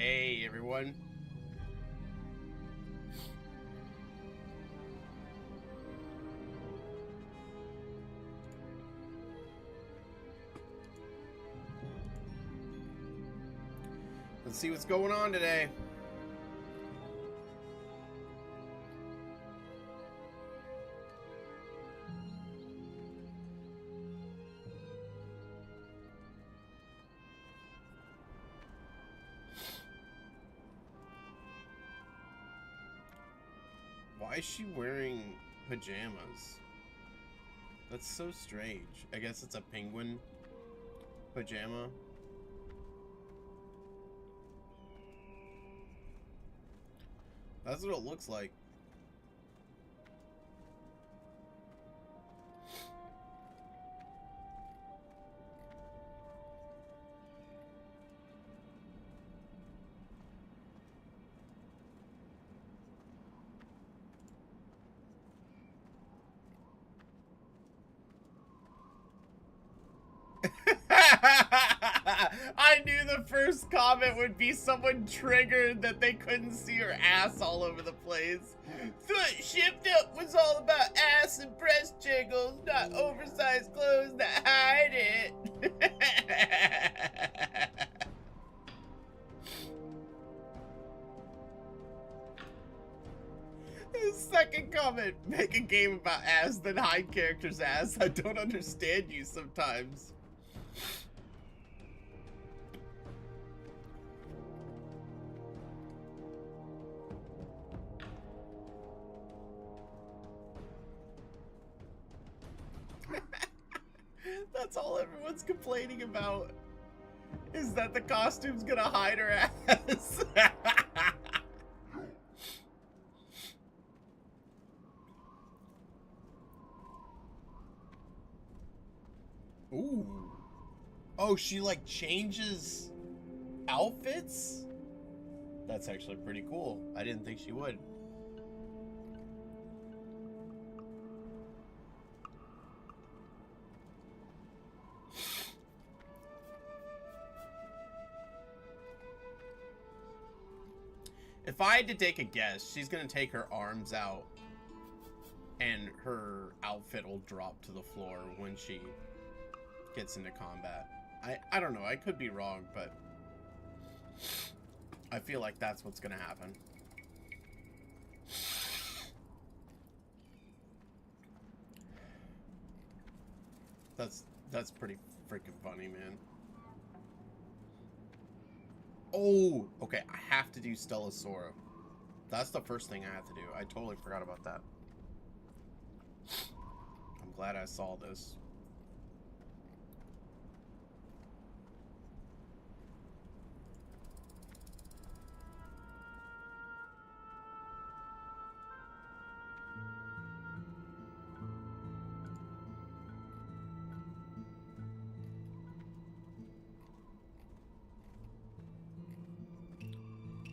Hey, everyone. Let's see what's going on today. Why is she wearing pajamas? That's so strange. I guess it's a penguin pajama. That's what it looks like. I knew the first comment would be someone triggered that they couldn't see her ass all over the place. Thought Shift Up was all about ass and breast jiggles, not oversized clothes that hide it. Second comment, make a game about ass then hide character's ass. I don't understand you sometimes. That's all everyone's complaining about, is that the costume's gonna hide her ass. Ooh. Oh, she like changes outfits? That's actually pretty cool. I didn't think she would. If I had to take a guess, she's gonna take her arms out and her outfit will drop to the floor when she gets into combat. I don't know, I could be wrong, but I feel like that's what's gonna happen. That's pretty freaking funny, man. Oh, okay, I have to do Stellasaura. That's the first thing I have to do. I totally forgot about that. I'm glad I saw this.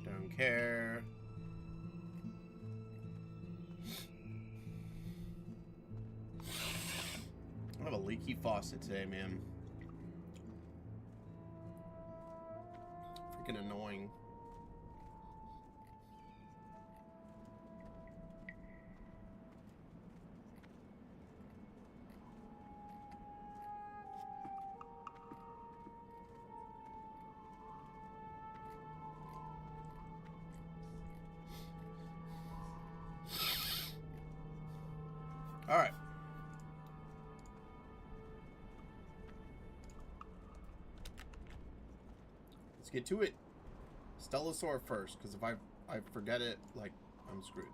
Don't care. I have a leaky faucet today, man. Freaking annoying. All right. Let's get to it. Stellasaur first, because if I forget it, like, I'm screwed.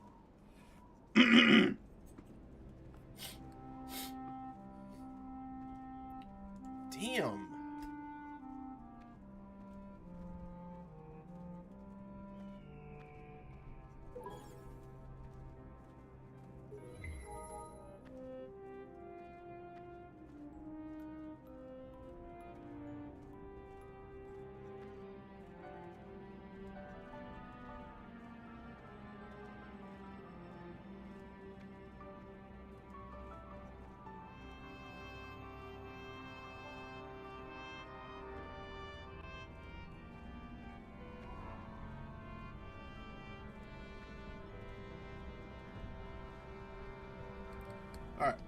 Damn. Alright.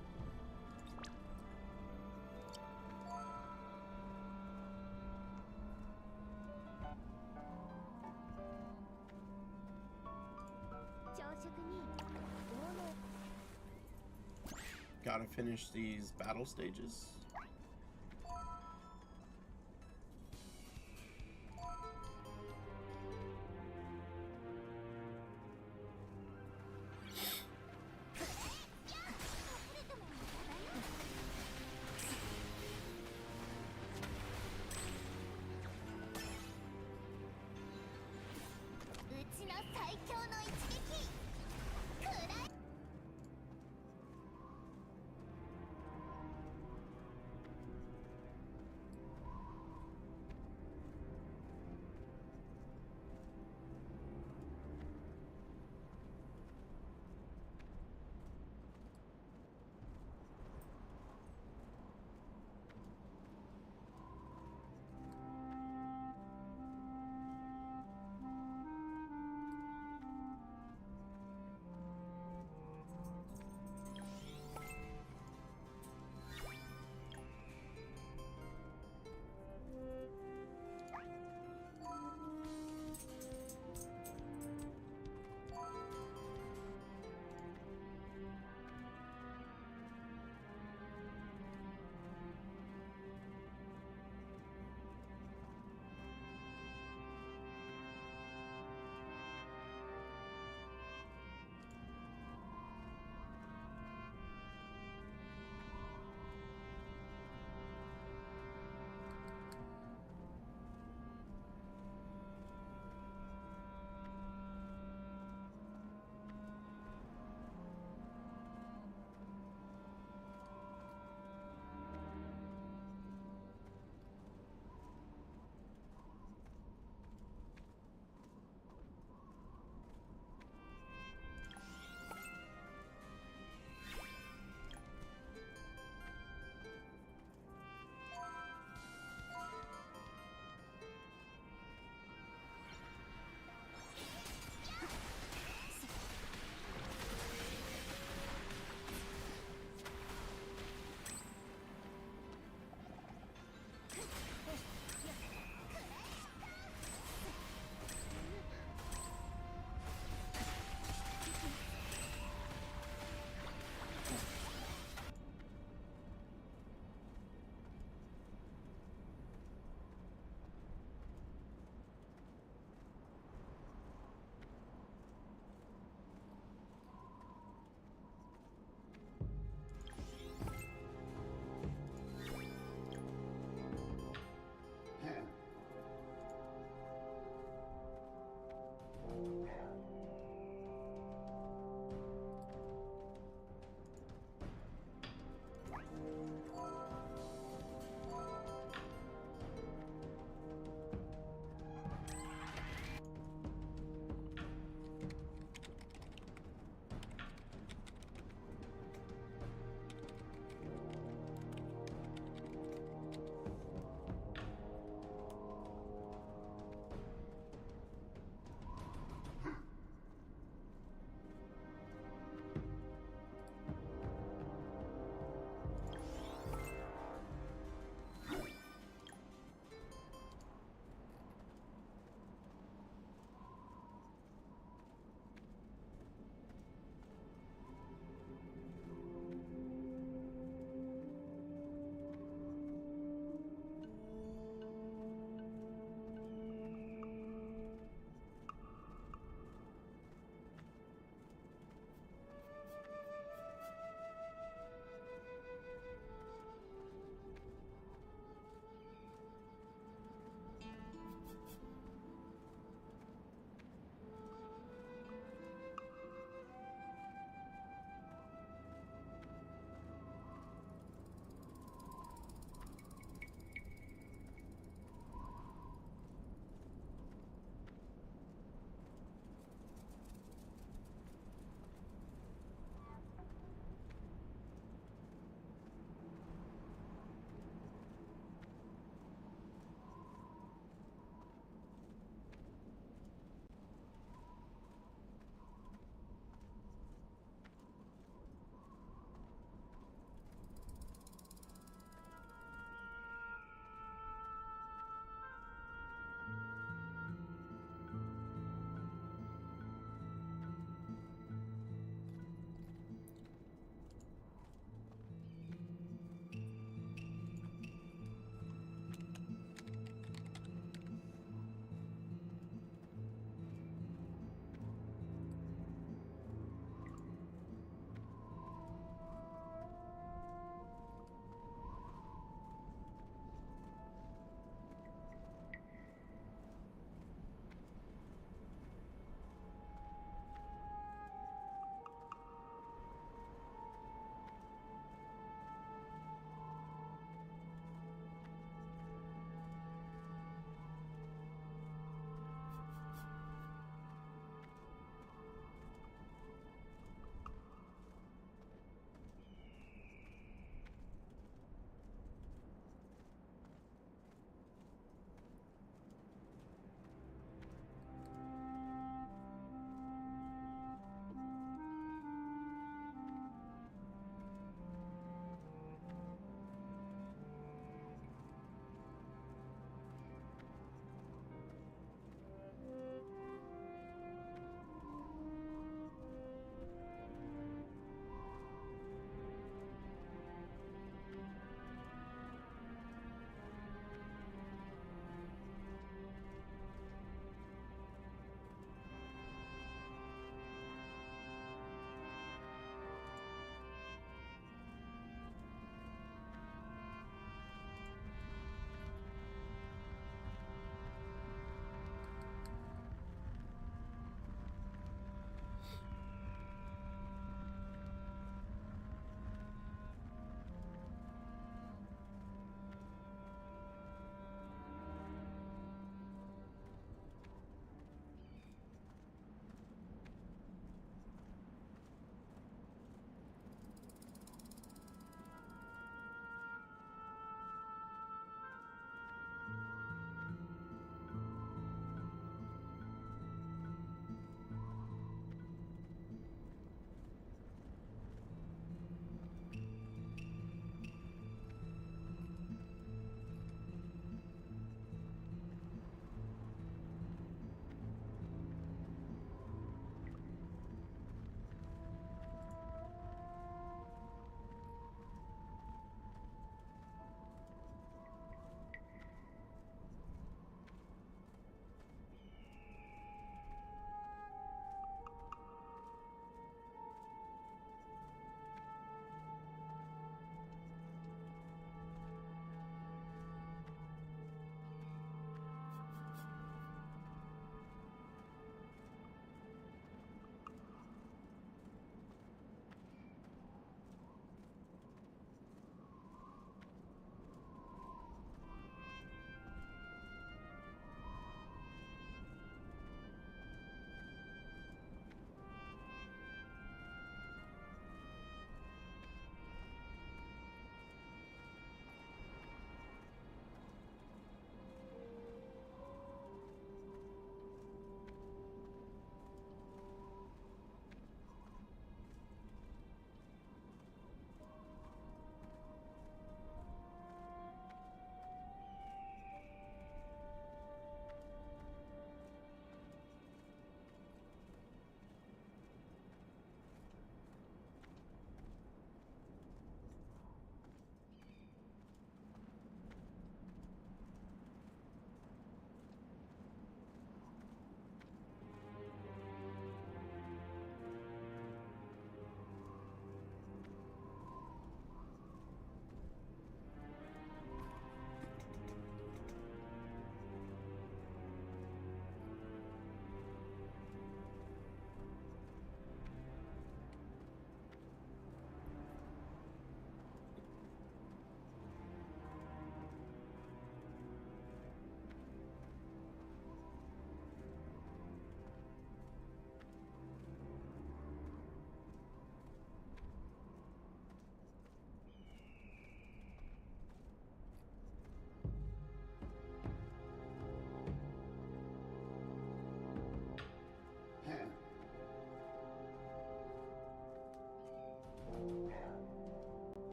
Gotta finish these battle stages.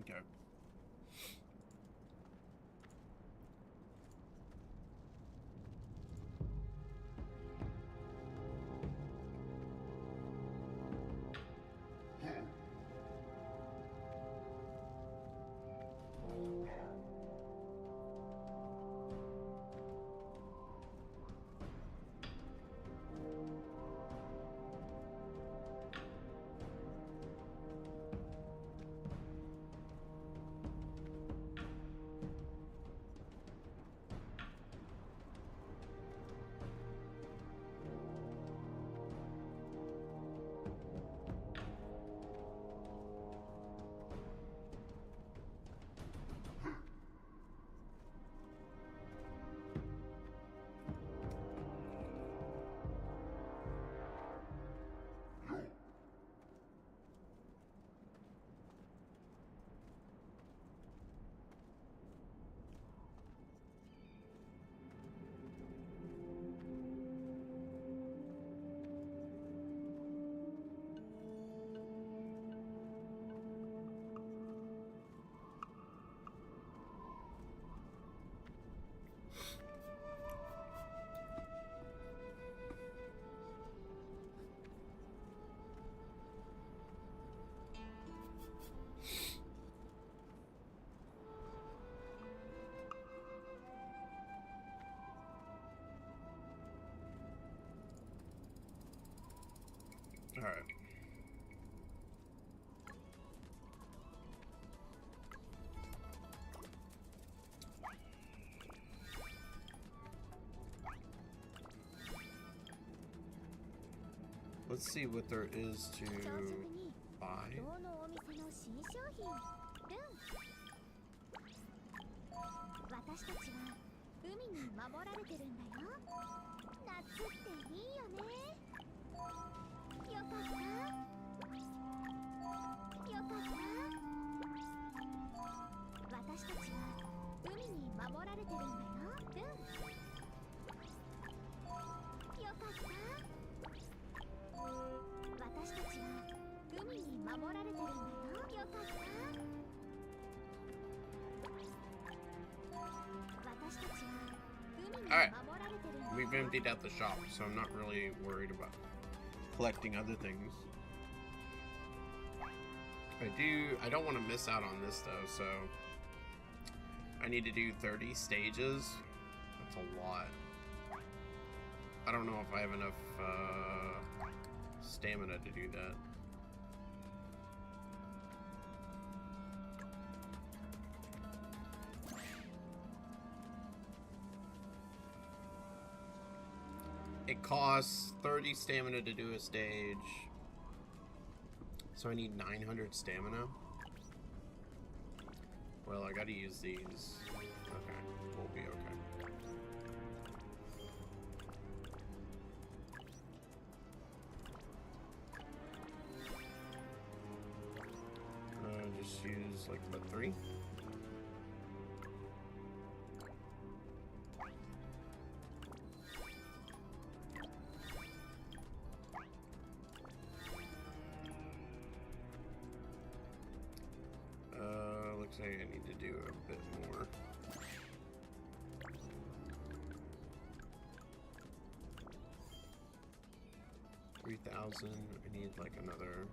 Okay. All right. Let's see what there is to buy. 私たちは海に守られてるんだよ。夏っていいよね。よかった。よかった。私たちは海に守られてるんだよ。よかった。私たちは海に守られてるんだよ。よかった。 Alright, we've emptied out the shop, so I'm not really worried about collecting other things. I don't want to miss out on this though, so I need to do 30 stages. That's a lot. I don't know if I have enough stamina to do that. It costs 30 stamina to do a stage. So I need 900 stamina. Well, I gotta use these. Okay, we'll be okay. Just use like the 3. Looks like I need to do a bit more. $3,000. I need like another.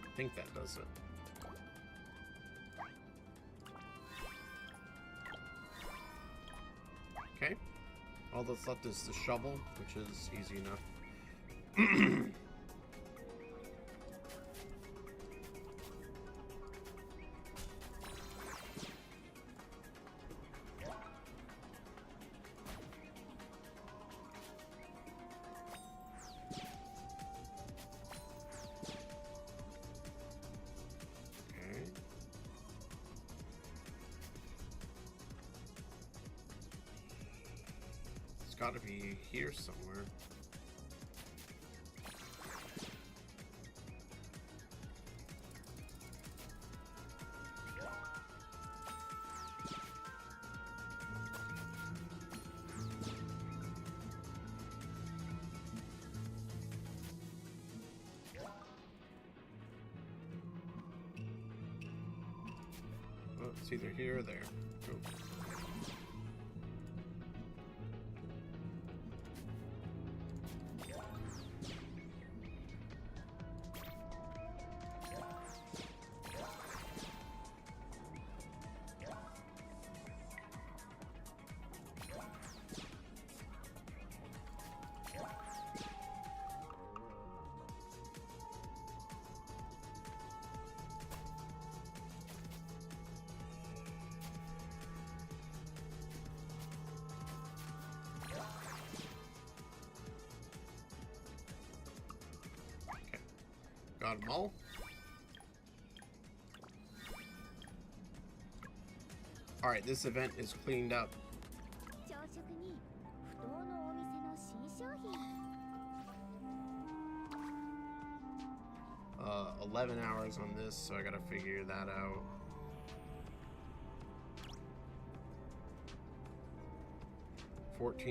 I think that does it. Okay. All that's left is the shovel, which is easy enough. Gotta be here somewhere. it's either here or there. Oh. Got them all. Alright, this event is cleaned up. 朝食に不当のお店の新商品 11 hours on this, so I gotta figure that out.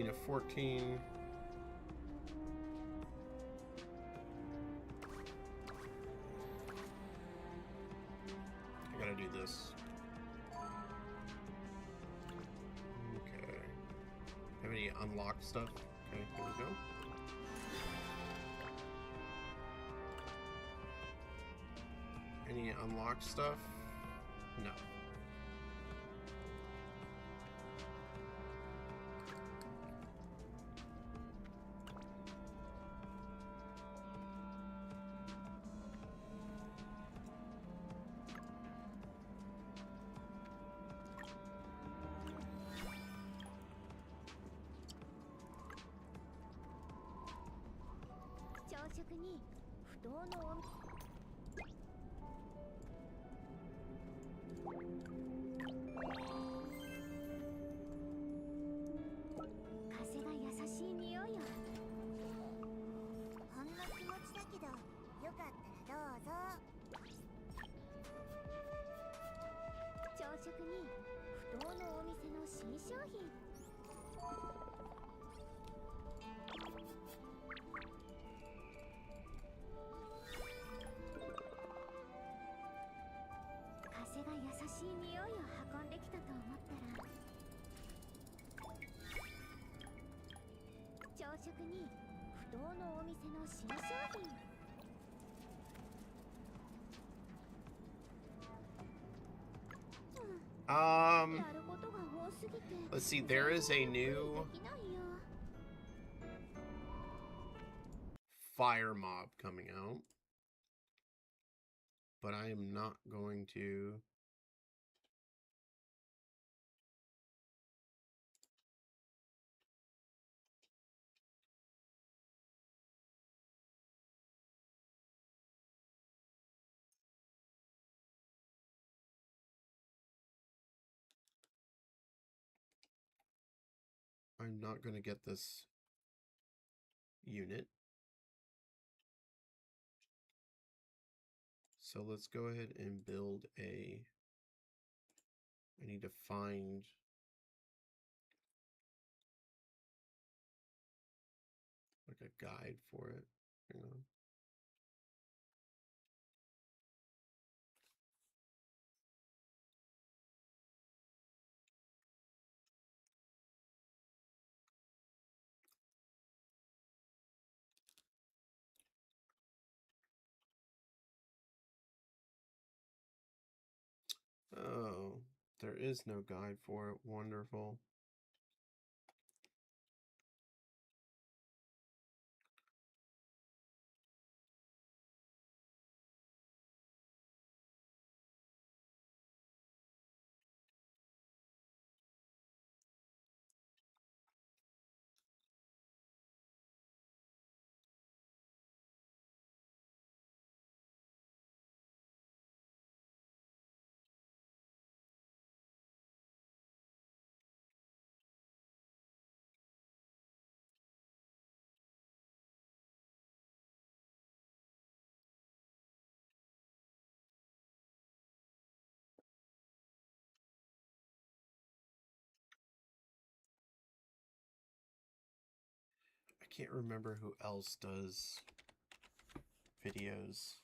of 14. I gotta do this. Okay. Have any unlocked stuff? Okay, here we go. Any unlocked stuff? No. Let's see, there is a new fire mob coming out, but I am not going to. I'm not going to get this unit. So let's go ahead and build a, I need to find like a guide for it. Hang on. Oh, there is no guide for it. Wonderful. I can't remember who else does videos.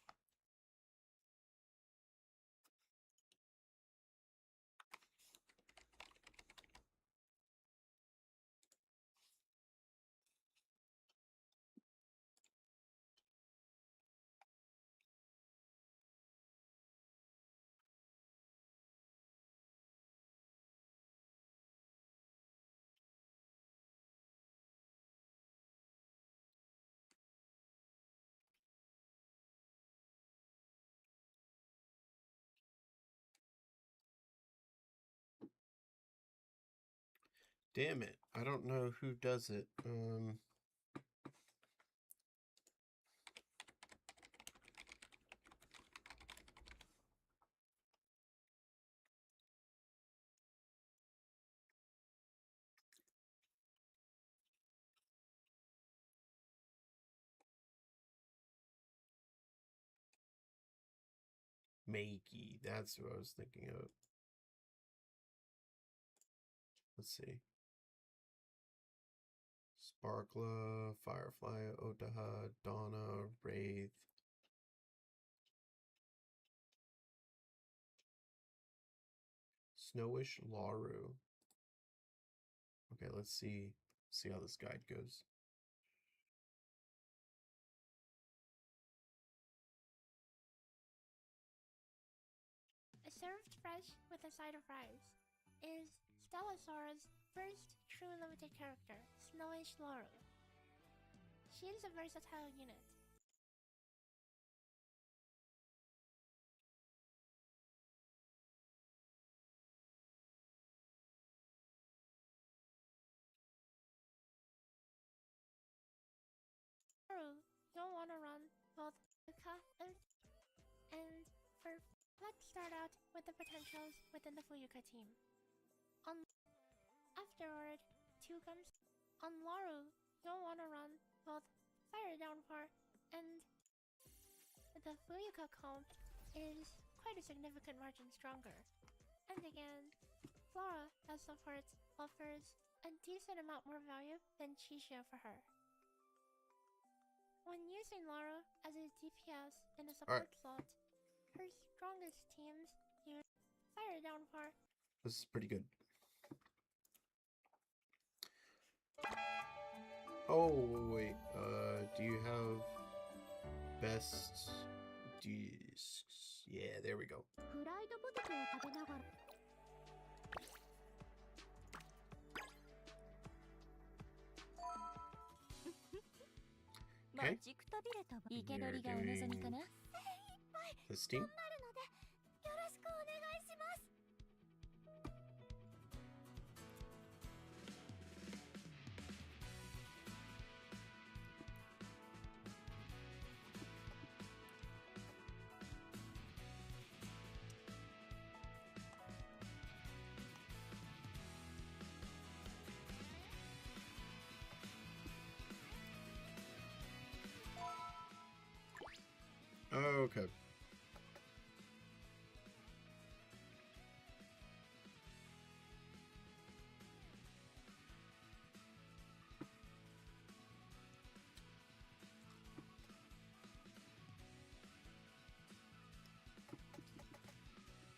Damn it. I don't know who does it. Makey, that's who I was thinking of. Let's see. Sparkla, Firefly, Otaha, Donna, Wraith. Snowish Laru. Okay, let's see how this guide goes. Served fresh with a side of rice is Stellasaur's first true limited character, Snowish Laurel. She is a versatile unit. Laurel, you'll want to run both Fuka and for let's start out with the potentials within the Fuyuka team. Afterward, 2 comes. On Laurel, you'll want to run both Fire Downpour and the Fuyuka comp is quite a significant margin stronger. And again, Flora as support offers a decent amount more value than Chisha for her. When using Laura as a DPS in a support slot, her strongest teams use Fire Downpour. This is pretty good. Oh, wait. Do you have best discs? Yeah, there we go. Okay. You're doing this team. Okay.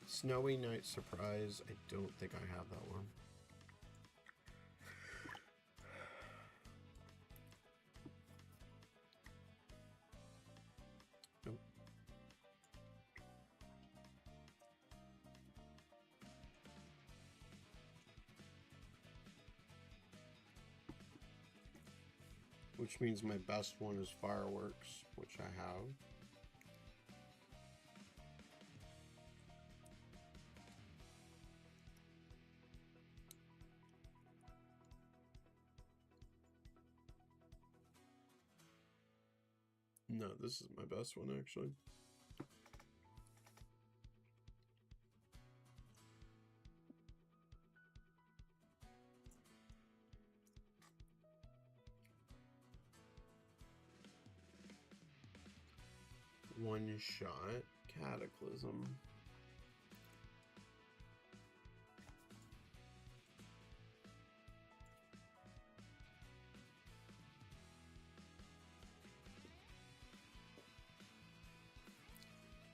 Snowy Night Surprise. I don't think I have that one. Nope. Which means my best one is Fireworks, which I have. No, this is my best one, actually. One shot Cataclysm.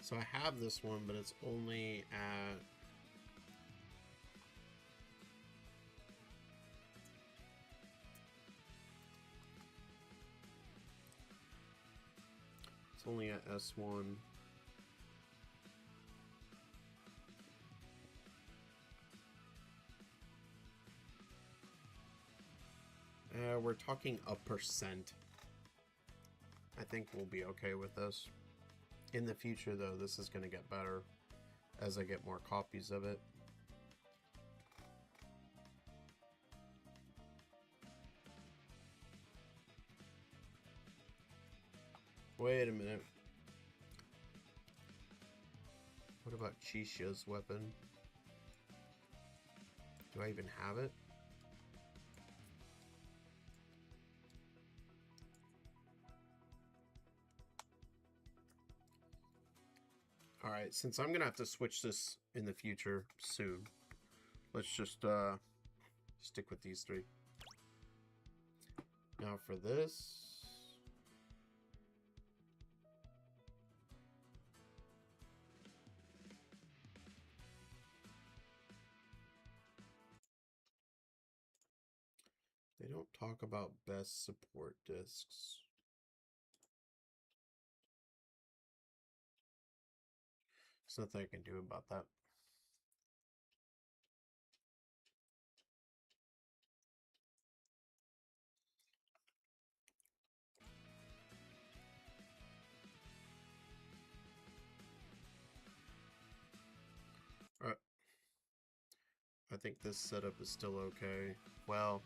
So I have this one, but it's only at S1. We're talking a percent. I think we'll be okay with this. In the future, though, this is going to get better as I get more copies of it. Wait a minute. What about Chisha's weapon? Do I even have it? Alright, since I'm gonna have to switch this in the future soon, let's just stick with these three. Now for this... They don't talk about best support discs. There's nothing I can do about that. Alright. I think this setup is still okay. Well...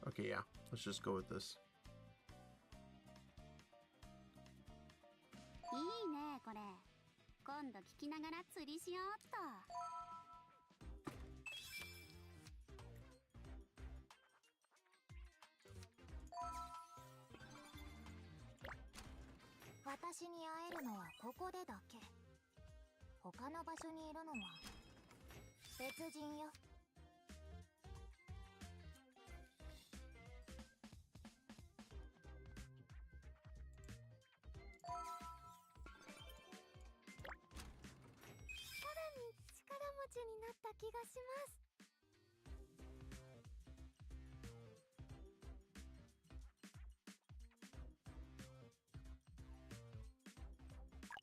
Okay, yeah. Let's just go with this. いいねこれ。今度聞きながら釣りしようっと。私に会えるのはここでだけ。他の場所にいるのは別人よ。になった気がします。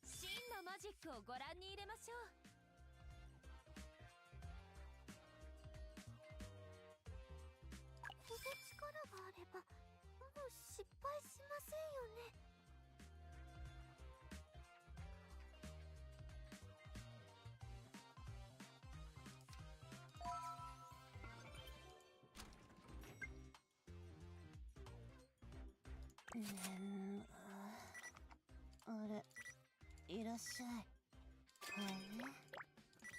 真のマジックをご覧に入れましょう。この力があればもう失敗しませんよね。あれ、いらっしゃい。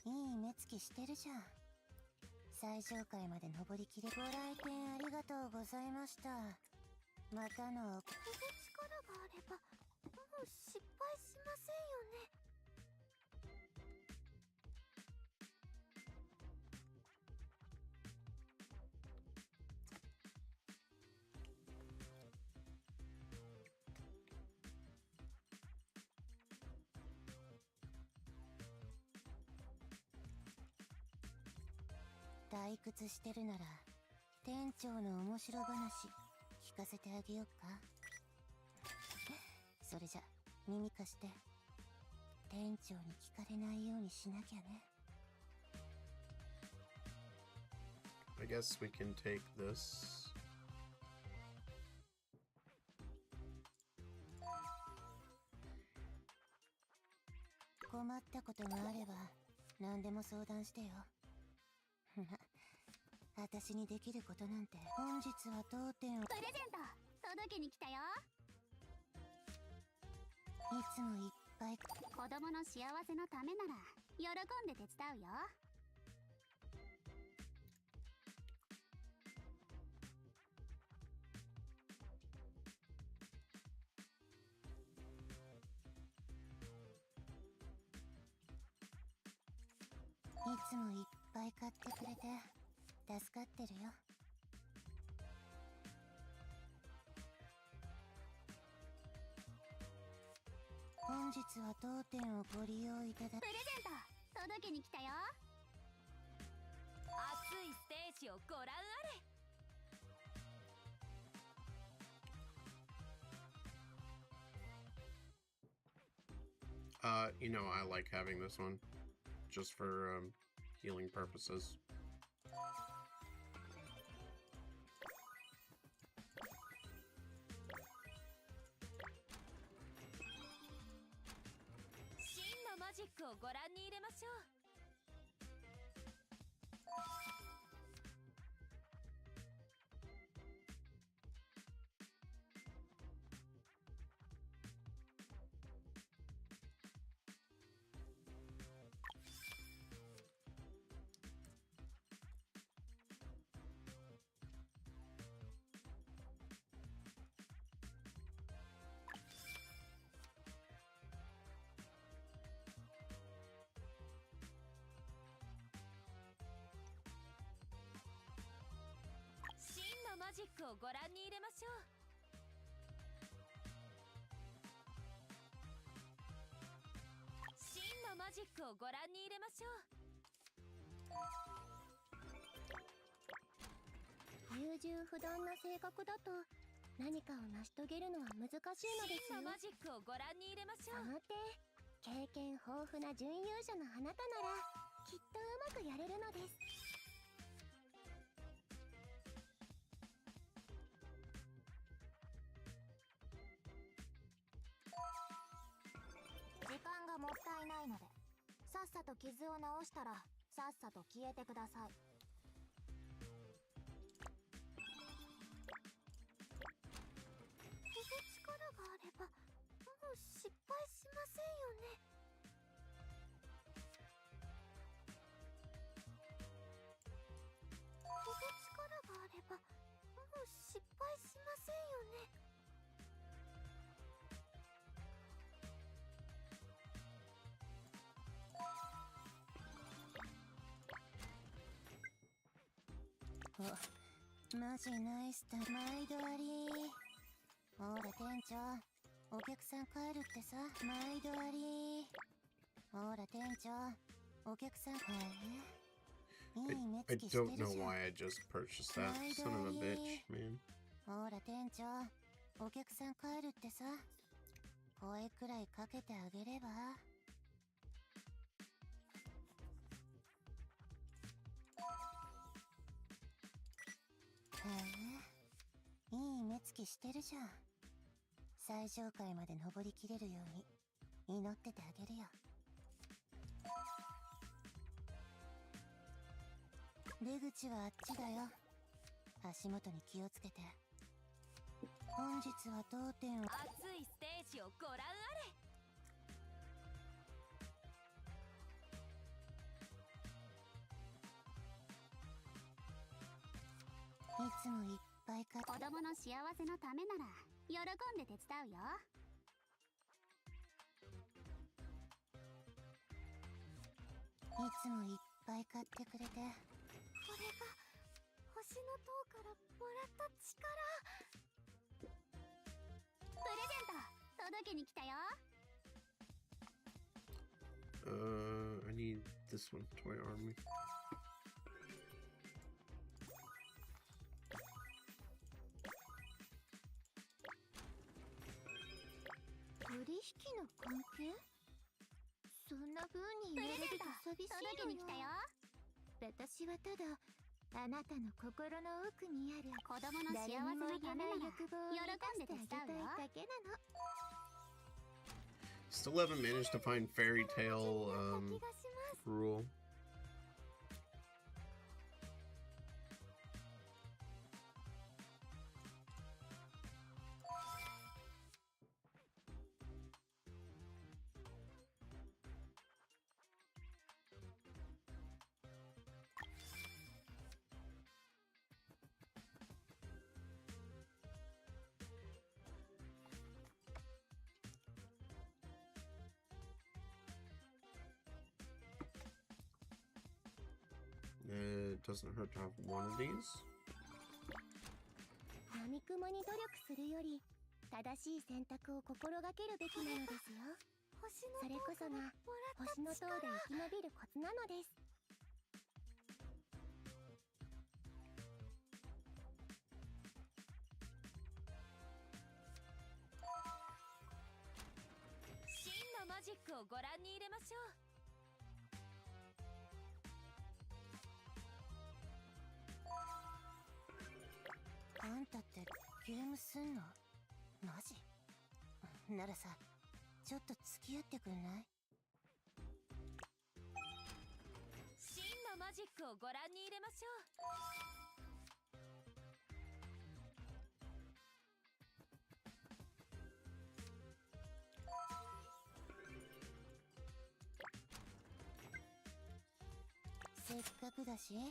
いい目つきしてるじゃん。最上階まで登りきれ。ご来店ありがとうございました。またの。この力があればもう失敗しませんよね。退屈してるなら店長の面白話聞かせてあげようか。それじゃ耳貸して。店長に聞かれないようにしなきゃね。I guess we can take this. 困ったことがあれば何でも相談してよ。私にできることなんて。本日は当店をプレゼント届けに来たよ。いつもいっぱい。子供の幸せのためなら喜んで手伝うよ。いつもいっぱい買ってくれて助かってるよ。本日は当店をご利用いただき。プレゼント届けに来たよ。熱いステージをご覧あれ。You know, I like having this one just for healing purposes. ジックをご覧に入れましょう。真のマジックをご覧に入れましょう。真のマジックをご覧に入れましょう。優柔不断な性格だと何かを成し遂げるのは難しいのですよ。真のマジックをご覧に入れましょう。その点、経験豊富な準優勝のあなたならきっとうまくやれるのです。時間がもったいないので、さっさと傷を治したらさっさと消えてください。この力があればもう失敗しませんよね。この力があればもう失敗しませんよね。お、マジナイスだ。毎度あり。ほら店長、お客さん帰るってさ。毎度あり。ほら店長、お客さん。いい目 I つきしてる don't じゃん。 know why I just purchased that. Son of a bitch, man. ほら店長、お客さん帰るってさ。声くらいかけてあげれば。いい目つきしてるじゃん。最上階まで登りきれるように祈っててあげるよ。出口はあっちだよ。足元に気をつけて。本日は当店を。熱いステージをご覧あれ。いつもいっぱいか。子供の幸せのためなら喜んで手伝うよ。いつもいっぱい買ってくれて。これが星の塔からもらった力。プレゼント届けに来たよ。I need this one, Toy Army. 取引の関係？そんな風に言われると寂しいのよ。私はただあなたの心の奥にある子供の幸せのためなら欲望を満たしてあげたいだけなの。 Still haven't managed to find Fairy Tale rule. It doesn't hurt to have one of these. 闇雲に努力するより正しい選択を心がけるべきなのですよ。それこそが星の塔で生き延びるコツなのです。真のマジックをご覧に入れましょう。あんたってゲームすんの？マジ？ならさ、ちょっと付き合ってくんない？マジックをご覧に入れましょう。せっかくだし、へえ、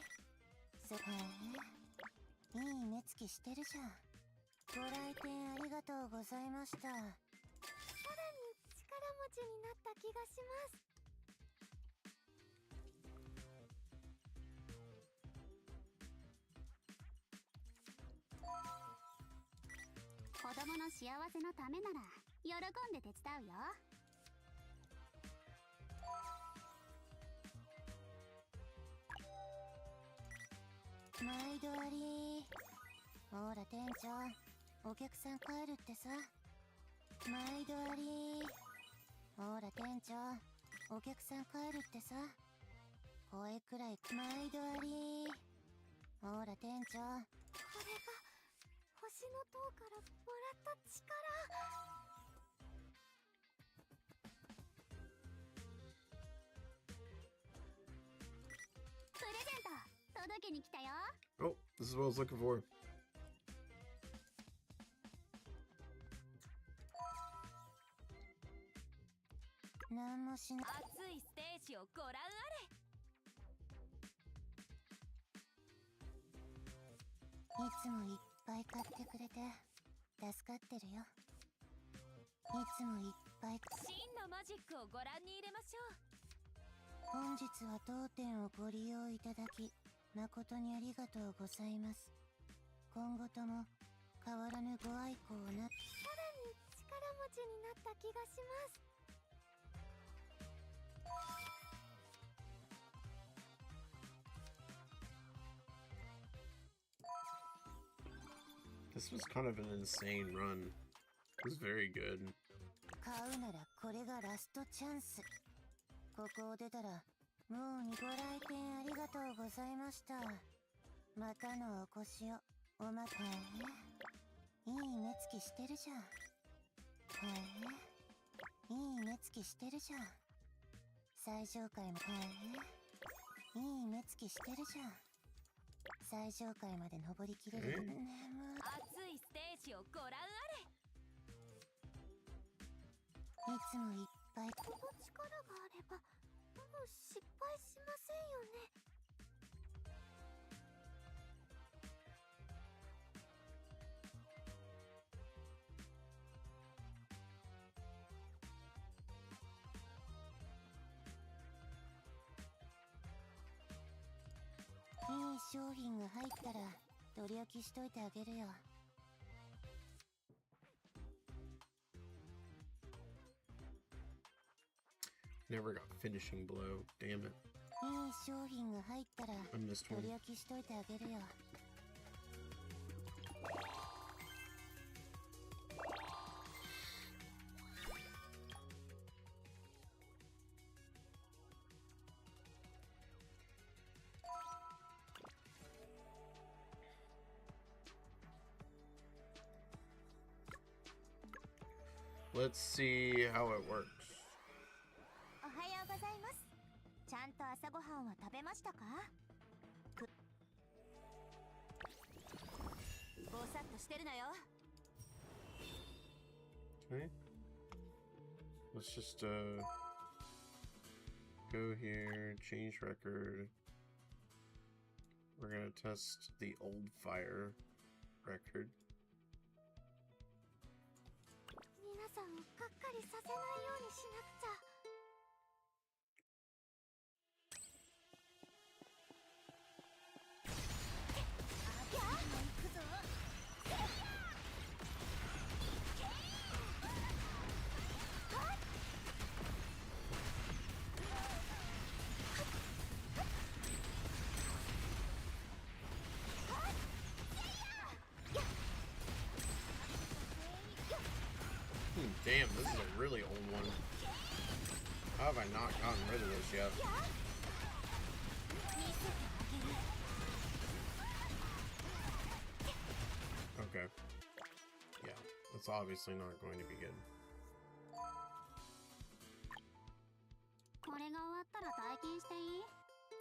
いい目つきしてるじゃん。ご来店ありがとうございました。さらに力持ちになった気がします。子供の幸せのためなら喜んで手伝うよ。毎度あり。ほら店長、お客さん帰るってさ。毎度あり。ほら店長、お客さん帰るってさ。声くらい。毎度あり。ほら店長。これが星の塔からもらった力。プレゼント届けに来たよ。 Oh, this is what I was looking for. なんもしない。熱いステージをご覧あれ。いつもいっぱい買ってくれて助かってるよ。いつもいっぱい。真のマジックをご覧に入れましょう。本日は当店をご利用いただき誠にありがとうございます。今後とも変わらぬご愛顧をな。さらに力持ちになった気がします。This was kind of an insane run. It was very good. 買うならこれがラストチャンス。ここを出たらもうご来店ありがとうございました。またのお越しをお待ち。へえ、いい目つきしてるじゃん。へえ、いい目つきしてるじゃん。最上階も。へえ、いい目つきしてるじゃん。最上階まで登りきれる。熱いステージをご覧あれ。いつもいっぱい。この力があればもう失敗しませんよね。いい商品が入ったら取り置きしといてあげるよ。Never got finishing blow. Damn it. いい商品が入ったら I missed 取り one. 置きしといてあげるよ。Let's see how it works. おはようございます。ちゃんと朝ごはんは食べましたか？ぼさっとしてるのよ。 Okay. Let's just go here, change record. We're gonna test the old fire record. 皆さんをがっかりさせないようにしなくちゃ。あ、行くぞ。Damn, this is a really old one. How have I not gotten rid of this yet? Okay. Yeah, that's obviously not going to be good. これが終わったら体験していい？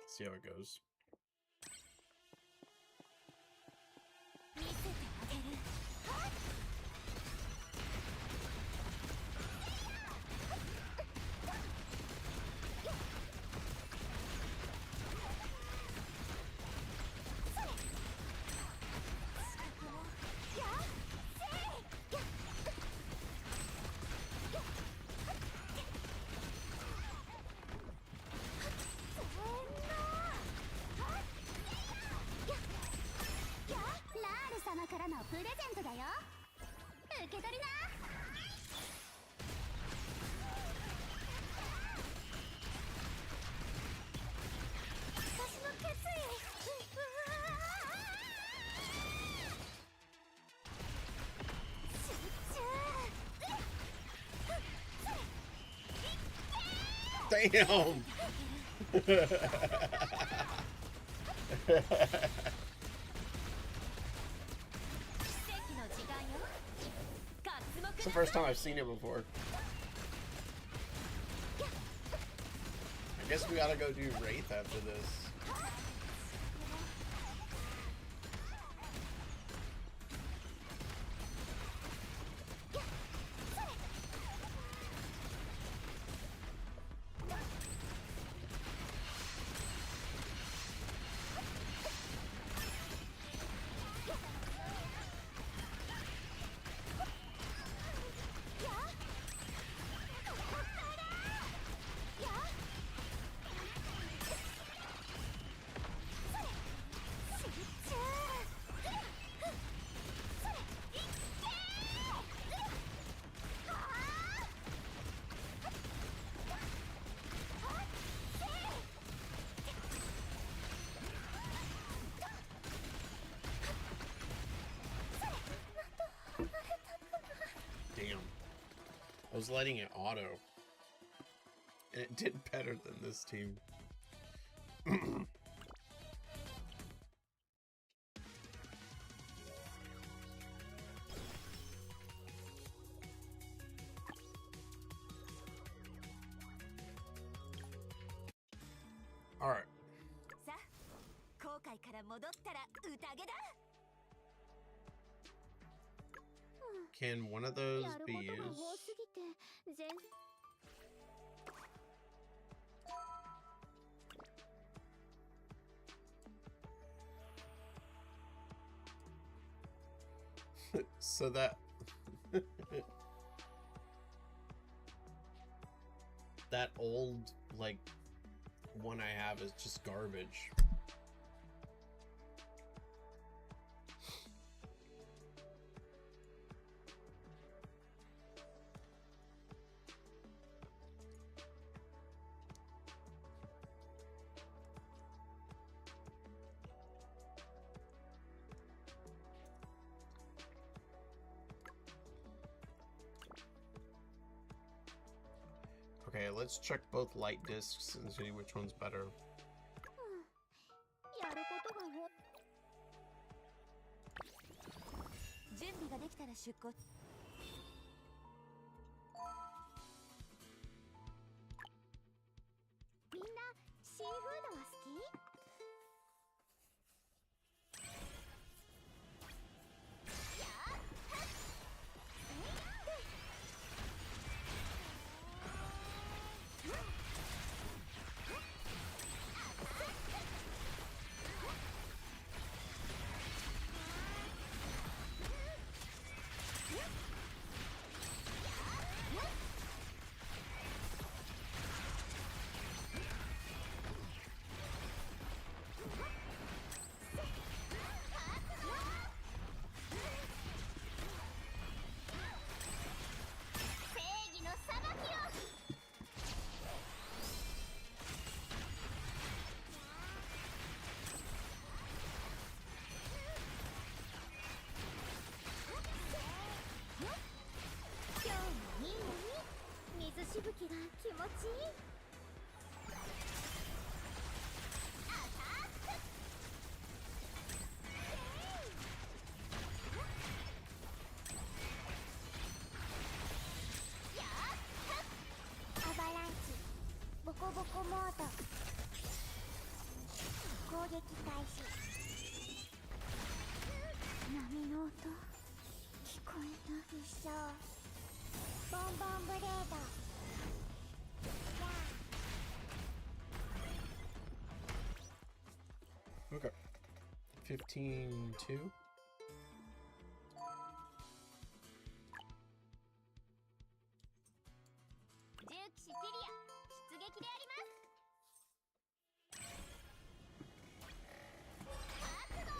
See how it goes. Damn! It's the first time I've seen it before. I guess we gotta go do Wraith after this. Damn. I was letting it auto. And it did better than this team. Alright. Can one of those be used? So that that old like one I have is just garbage. Okay, let's check both light discs and see which one's better. ボンボンブレード。 Okay. 15-2. 重騎士ティリア出撃であります。覚悟。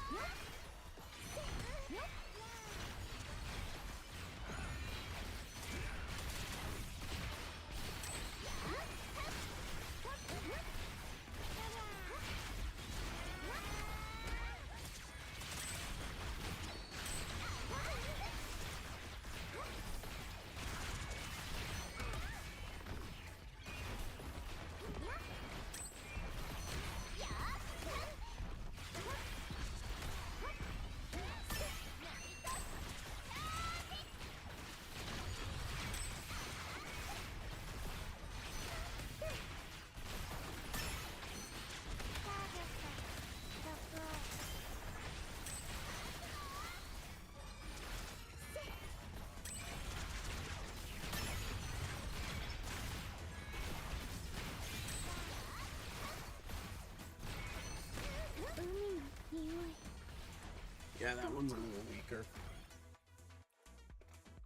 Yeah, that one's a little weaker.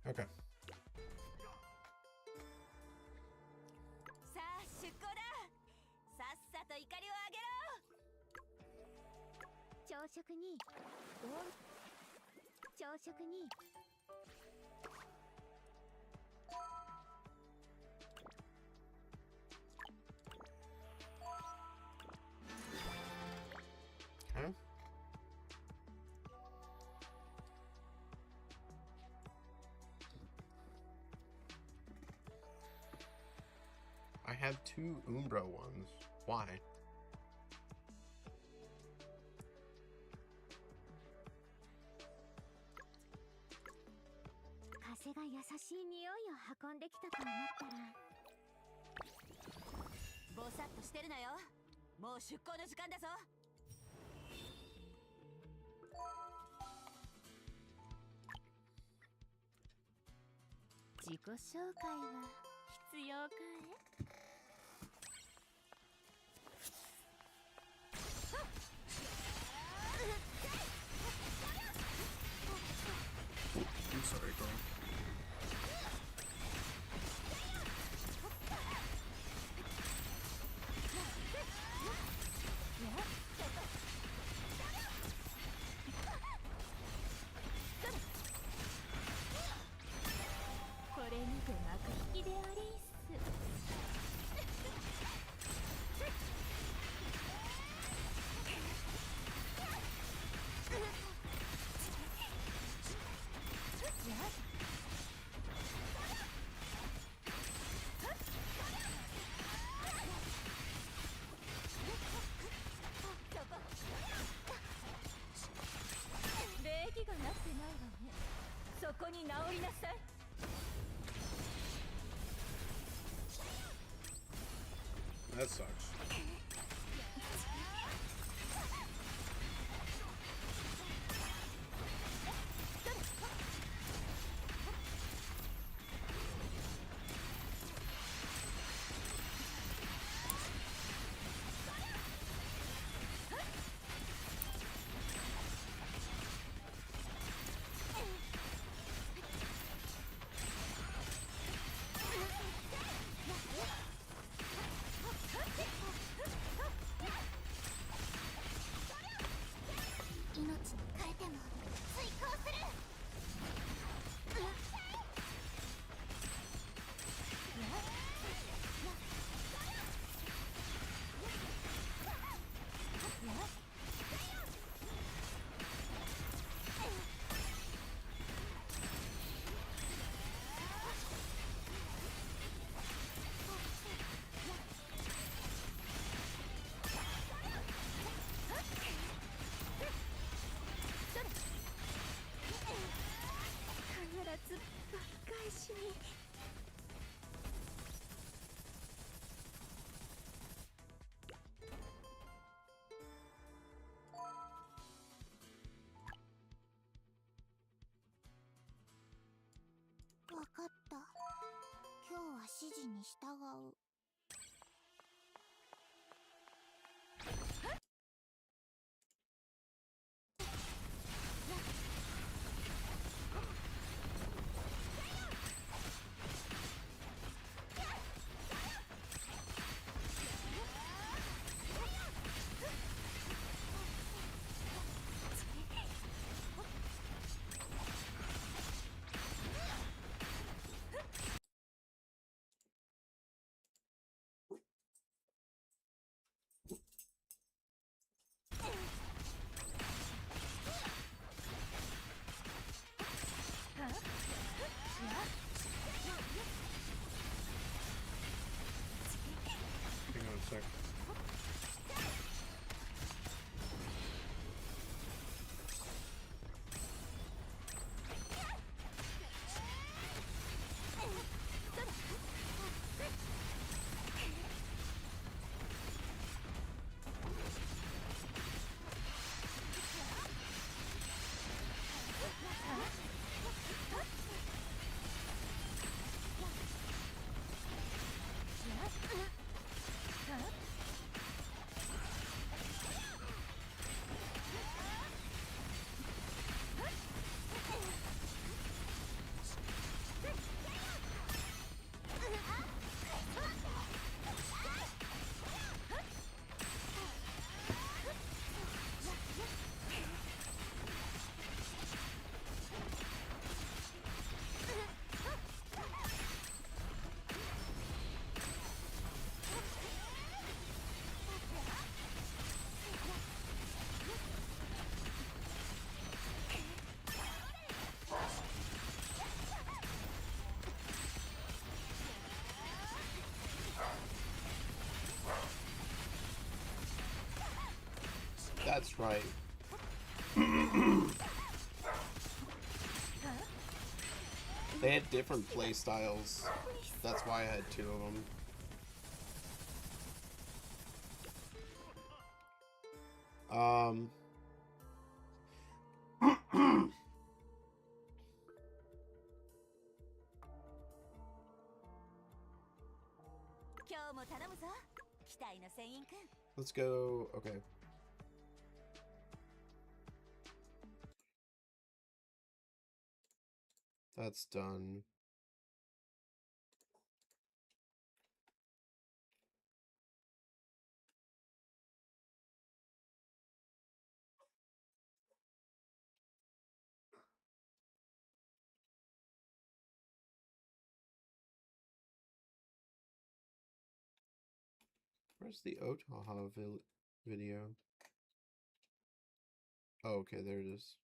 Okay. さあ出航だ。さっさと怒りをあげろ。朝食に朝食に Huh? I have 2 Umbra ones. Why? 風が優しい匂いを運んできたと思ったらぼさっとしてるなよ。もう出航の時間だぞ。自己紹介は必要かい？ I'm sorry, girl. これにて幕引きでありーす。礼儀がなってないわね。そこに直りなさい。 That sucks.わかった。指示に従う。Hang on a sec. That's right. They had different play styles. That's why I had two of them. Um. 今日も頼むぞ、期待の船員くん。 Let's go. Okay. That's done. Where's the Otaha video? Oh, okay, there it is.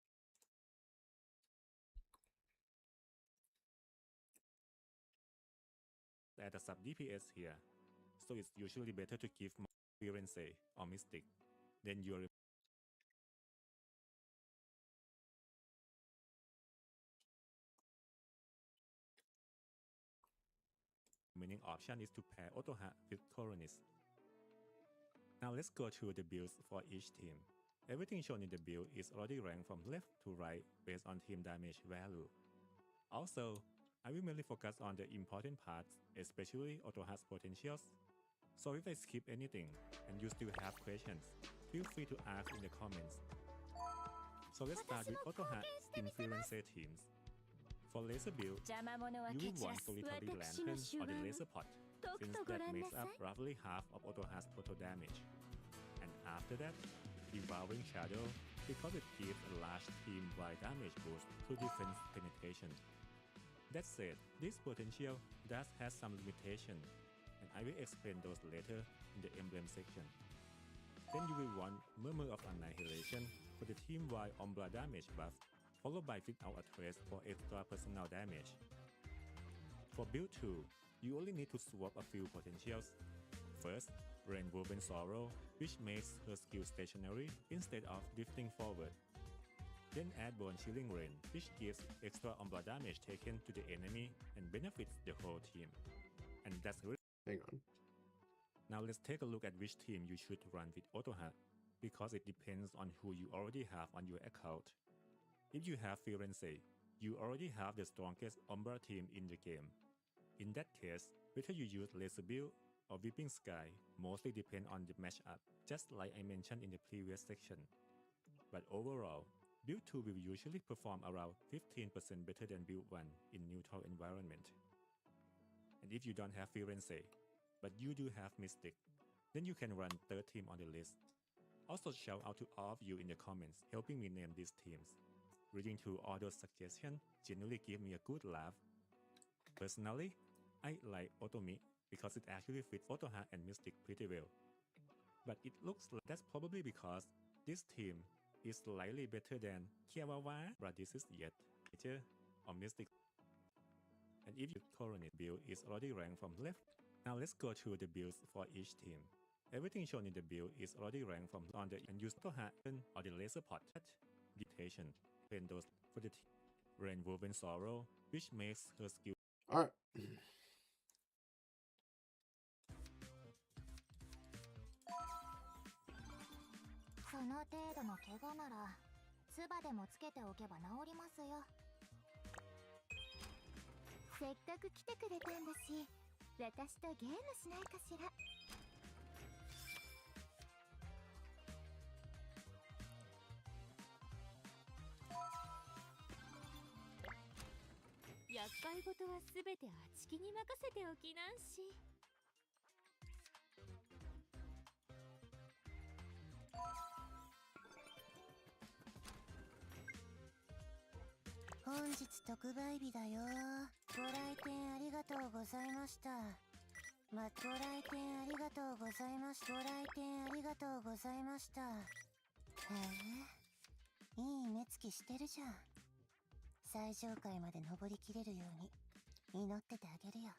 At a sub DPS here, so it's usually better to give more Firenze or Mystic. Then your remaining option is to pair Otoha with Coronis. Now let's go through the builds for each team. Everything shown in the build is already ranked from left to right based on team damage value. Also, I will mainly focus on the important parts, especially Otoha's potentials. So if I skip anything and you still have questions, feel free to ask in the comments. So let's start with Otoha in Firenze teams. For laser build, you will want solitary lantern or the laser pot, since that makes up roughly half of Otoha's total damage. And after that, Devouring Shadow, because it gives a large team-wide damage boost to defense penetration. That said, this potential does have some limitation, and I will explain those later in the emblem section. Then you will want Murmur of Annihilation for the team-wide Umbra damage buff, followed by Without a Trace for extra personal damage. For build 2, you only need to swap a few potentials. First, Rainwoven Sorrow, which makes her skill stationary instead of drifting forward. Then add Bone Chilling Rain, which gives extra Umbra damage taken to the enemy and benefits the whole team. And that's really. Hang on. Now let's take a look at which team you should run with Otoha, because it depends on who you already have on your account. If you have Firenze, you already have the strongest Umbra team in the game. In that case, whether you use Laser Build or Weeping Sky mostly depend on the matchup, just like I mentioned in the previous section. But overall, Build 2 will usually perform around 15% better than Build 1 in neutral environment. And if you don't have Firenze, but you do have Mystic, then you can run third team on the list. Also shout out to all of you in the comments helping me name these teams. Reading through all those suggestions genuinely give me a good laugh. Personally, I like Otomi because it actually fits Otoha and Mystic pretty well. But it looks like that's probably because this team is slightly better than Kiawawa, but this is yet better or Mystic. And if your Coronet build is already ranked from left, now let's go through the builds for each team. Everything shown in the build is already ranked from on the and use Otoha or the Laser Pot Dictation. Those for the team. Rainwoven Sorrow, which makes her skill. Alright. その程度の怪我なら唾でもつけておけば治りますよ。せっかく来てくれたんだし、私とゲームしないかしら。厄介事はすべてあちきに任せておきなんし。本日特売日だよ。ご来店ありがとうございました。ご来店ありがとうございました。ご来店ありがとうございました。へえ、いい目つきしてるじゃん。最上階まで登りきれるように祈っててあげるよ。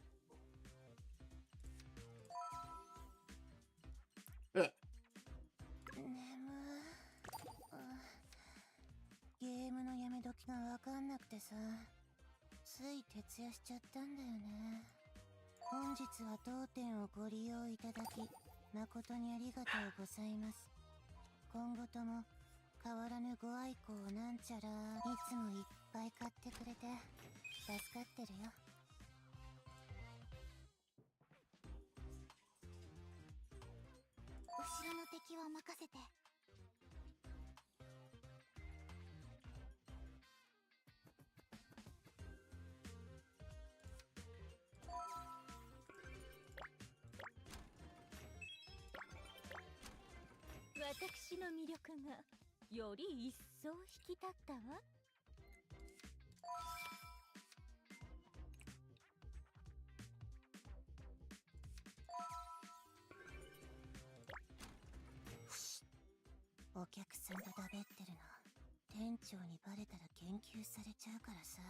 ゲームのやめ時がわかんなくてさ、つい徹夜しちゃったんだよね。本日は当店をご利用いただき誠にありがとうございます。今後とも変わらぬご愛顧をなんちゃら、いつもいっぱい買ってくれて助かってるよ。後ろの敵は任せて。私の魅力がより一層引き立ったわ。お客さんとだべってるの店長にバレたら研究されちゃうからさ。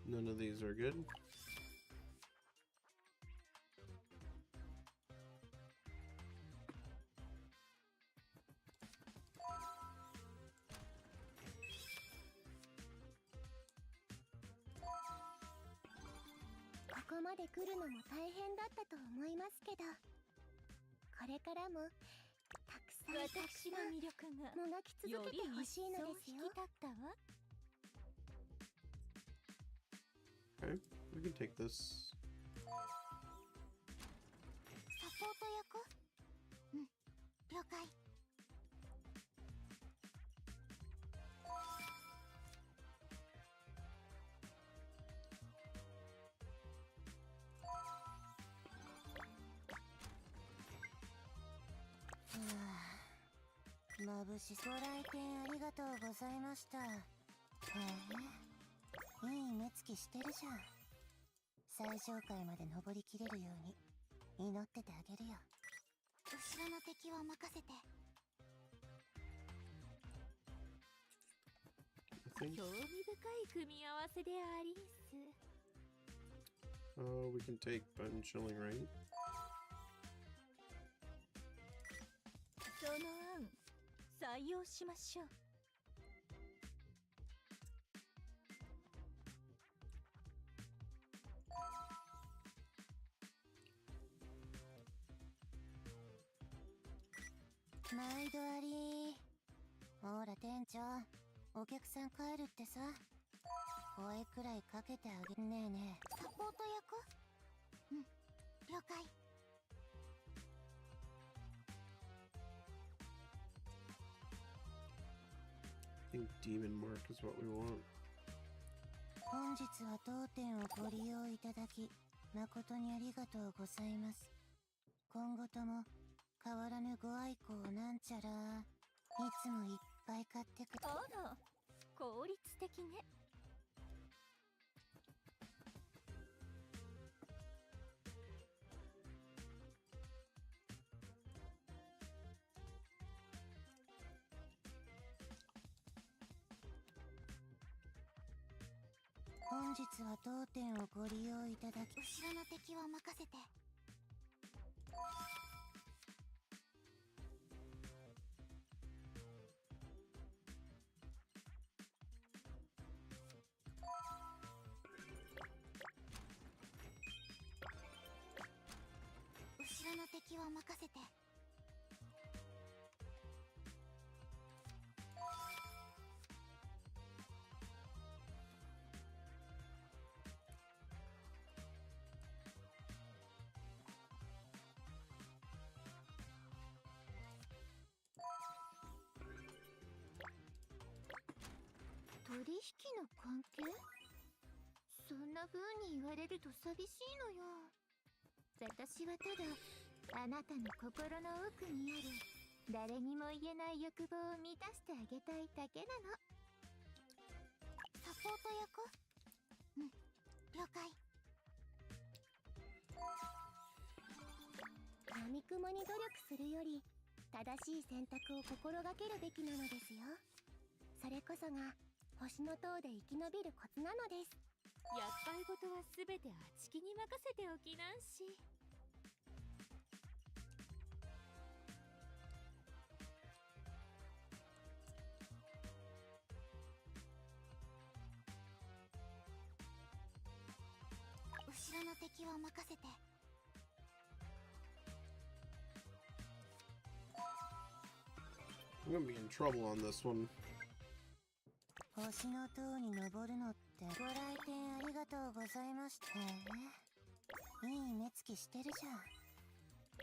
None of these are good.ここまで来るのも大変だったと思いますけど、これからもたくさん私の魅力がもがき続けてほしいのですよ。より一層引き立ったわ。Okay, we can take this. サポート役？うん、了解。眩しご来店ありがとうございました。へえ、いい目つきしてるじゃん。最上階まで登りきれるように祈っててあげるよ。後ろの敵は任せて。興味深い組み合わせでありんす。We can take Bone Chilling Rain. その案採用しましょう。毎度あり。ほら店長、お客さん帰るってさ。声くらいかけてあげねえねえ。サポート役？うん、了解。I think demon mark is what we want. 本日は当店をご利用いただき誠にありがとうございます。今後とも変わらぬご愛顧をなんちゃら。いつもいっぱい買ってく。あら、効率的ね。本日は当店をご利用いただき。後ろの敵は任せて。後ろの敵は任せて。取引の関係？そんな風に言われると寂しいのよ。私はただあなたの心の奥にある誰にも言えない欲望を満たしてあげたいだけなの。サポート役？うん、了解。闇雲に努力するより正しい選択を心がけるべきなのですよ。それこそが星の塔で生き延びるコツなのです。厄介事はすべてあちきに任せておきなんし。後ろの敵は任せて。I'm gonna be in trouble on this one. 星の塔に登るのってご来店ありがとうございました。いい目つきしてるじゃん。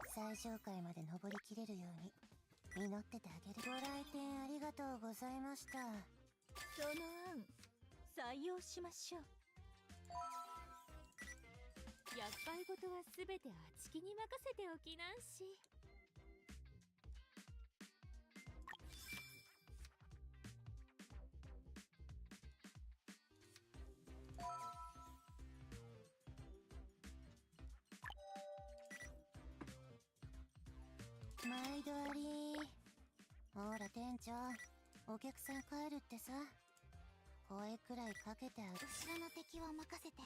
最上階まで登りきれるように祈っててあげる。ご来店ありがとうございました。その案採用しましょう。厄介事はすべてあちきに任せておきなんし。毎度あり。ほら店長、お客さん帰るってさ。声くらいかけてあげ。後ろの敵は任せて。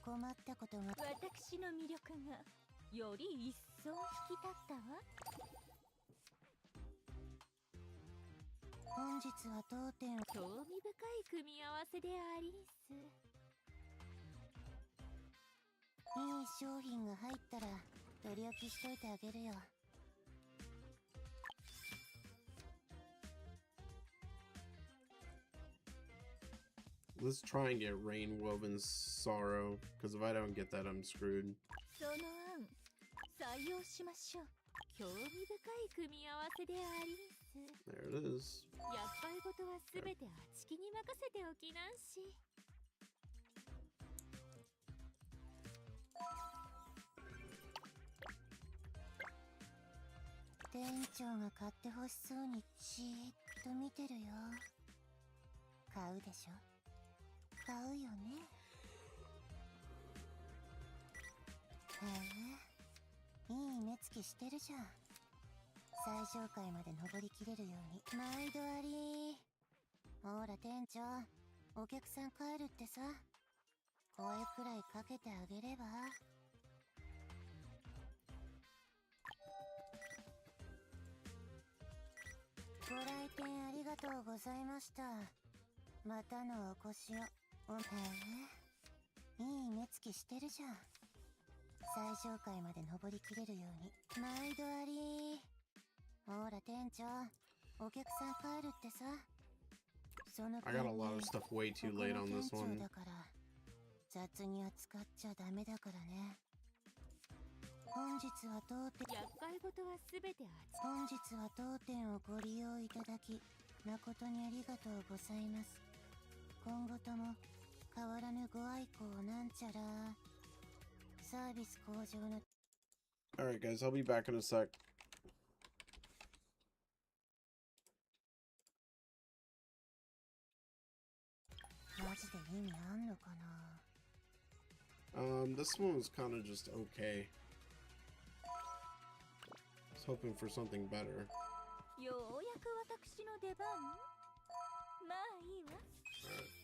困ったことが。私の魅力がより一層引き立ったわ。本日は当店を。興味深い組み合わせでありんす。いい商品が入ったら取り置きしといてあげるよ。Let's try and get Rainwoven's Sorrow, because if I don't get that, I'm screwed. その案採用しましょう。興味深い組み合わせでありんす。 There it is. 厄介事はすべてあちきに任せておきなんし。店長が買ってほしそうにじーっと見てるよ。買うでしょ。買うよね。へえ、いい目つきしてるじゃん。最上階まで登りきれるように。毎度あり。ほら店長、お客さん帰るってさ。声くらいかけてあげれば。ご来店ありがとうございました。またのお越しを。いい目つきしてるじゃん。最上階まで登りきれるように。毎度あり。ほら店長、お客さん帰るってさ。その I got a lot of stuff way too late on this ここの one. 店長だから雑に扱っちゃダメだからね。本日は当店厄介事はすべて本日は当店をご利用いただき誠にありがとうございます。今後とも変わらぬご愛顧をなんちゃら。サービス向上の Alright, guys, I'll be back in a sec. マジで意味あんのかな。This one was kind of just okay. I was hoping for something better. ようやく私の出番。まあいいわ。 Alright.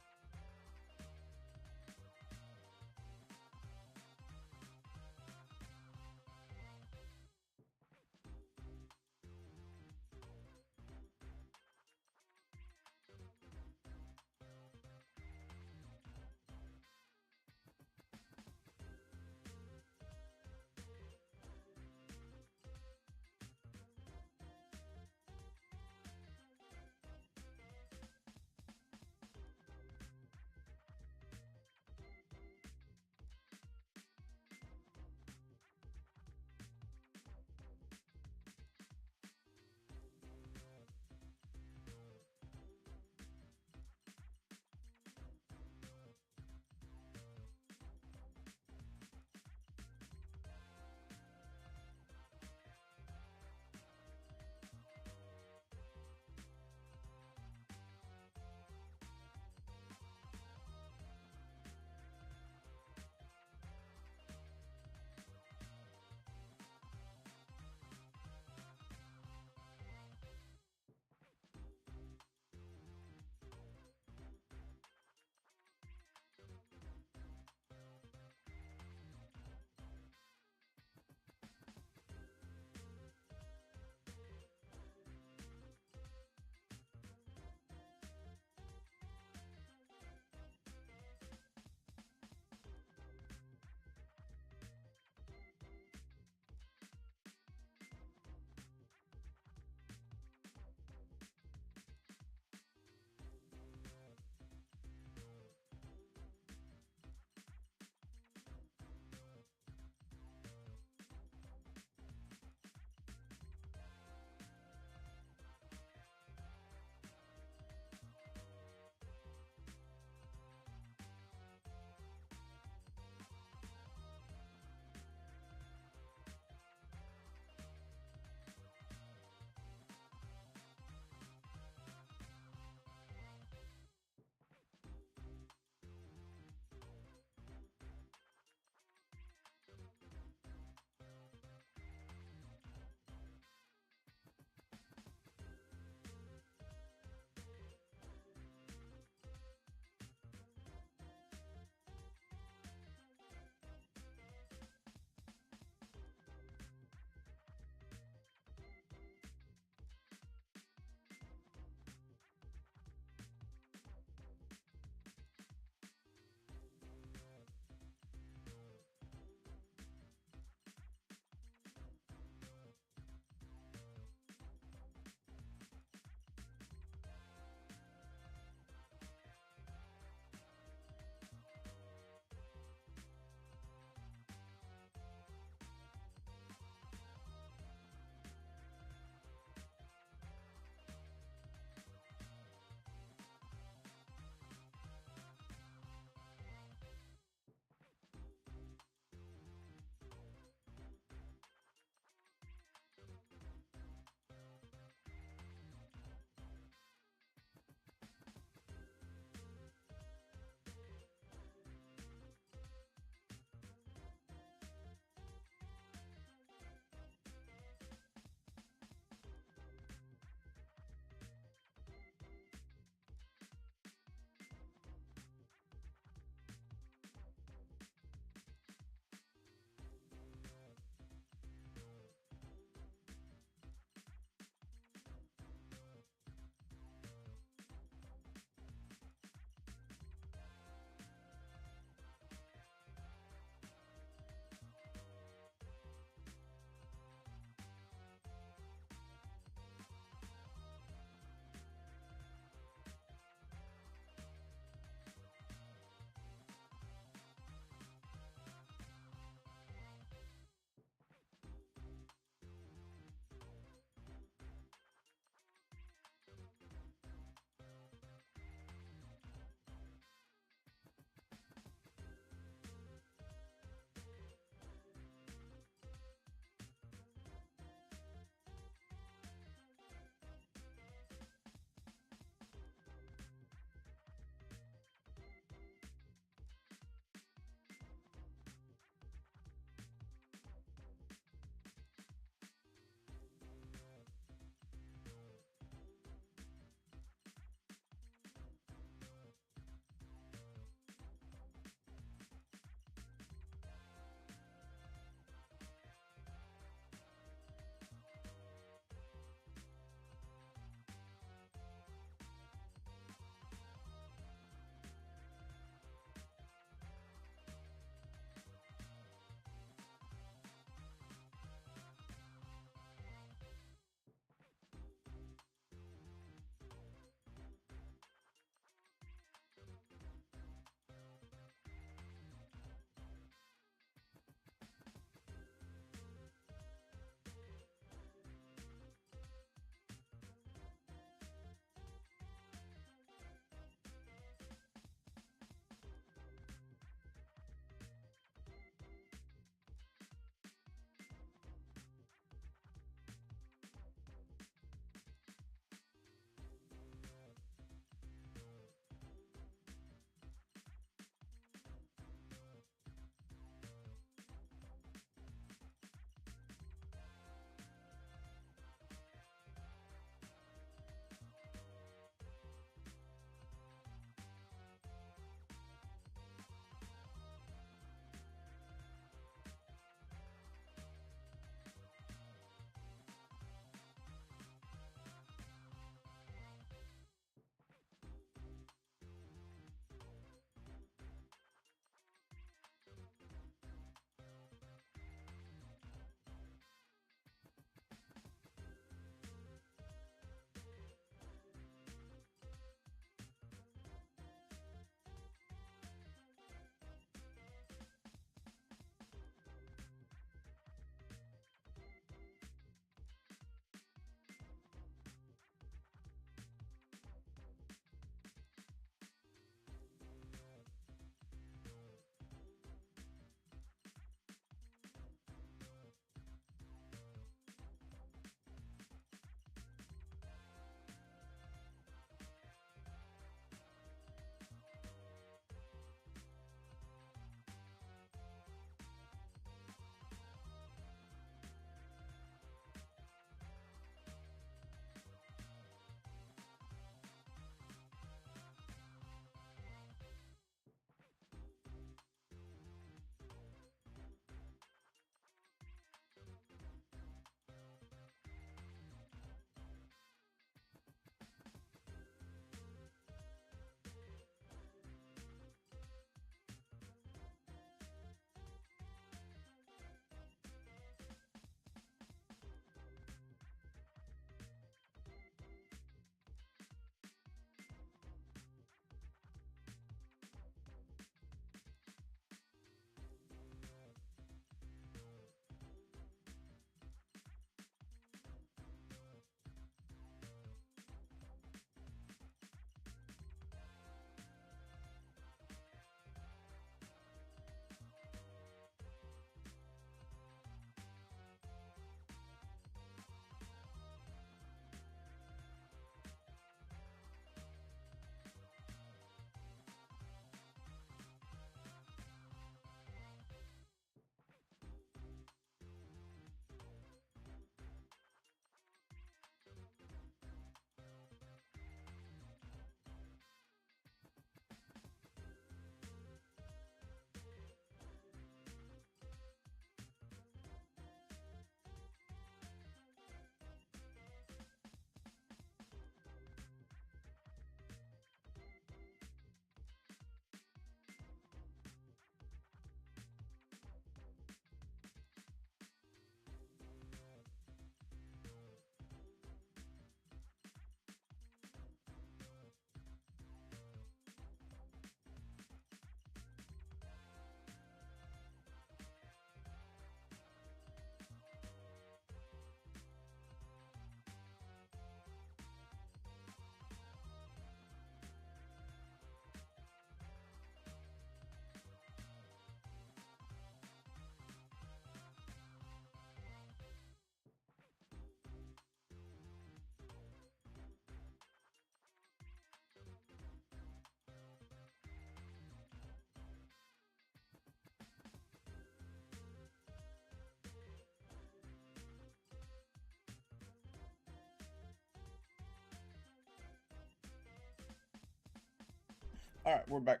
Alright, we're back.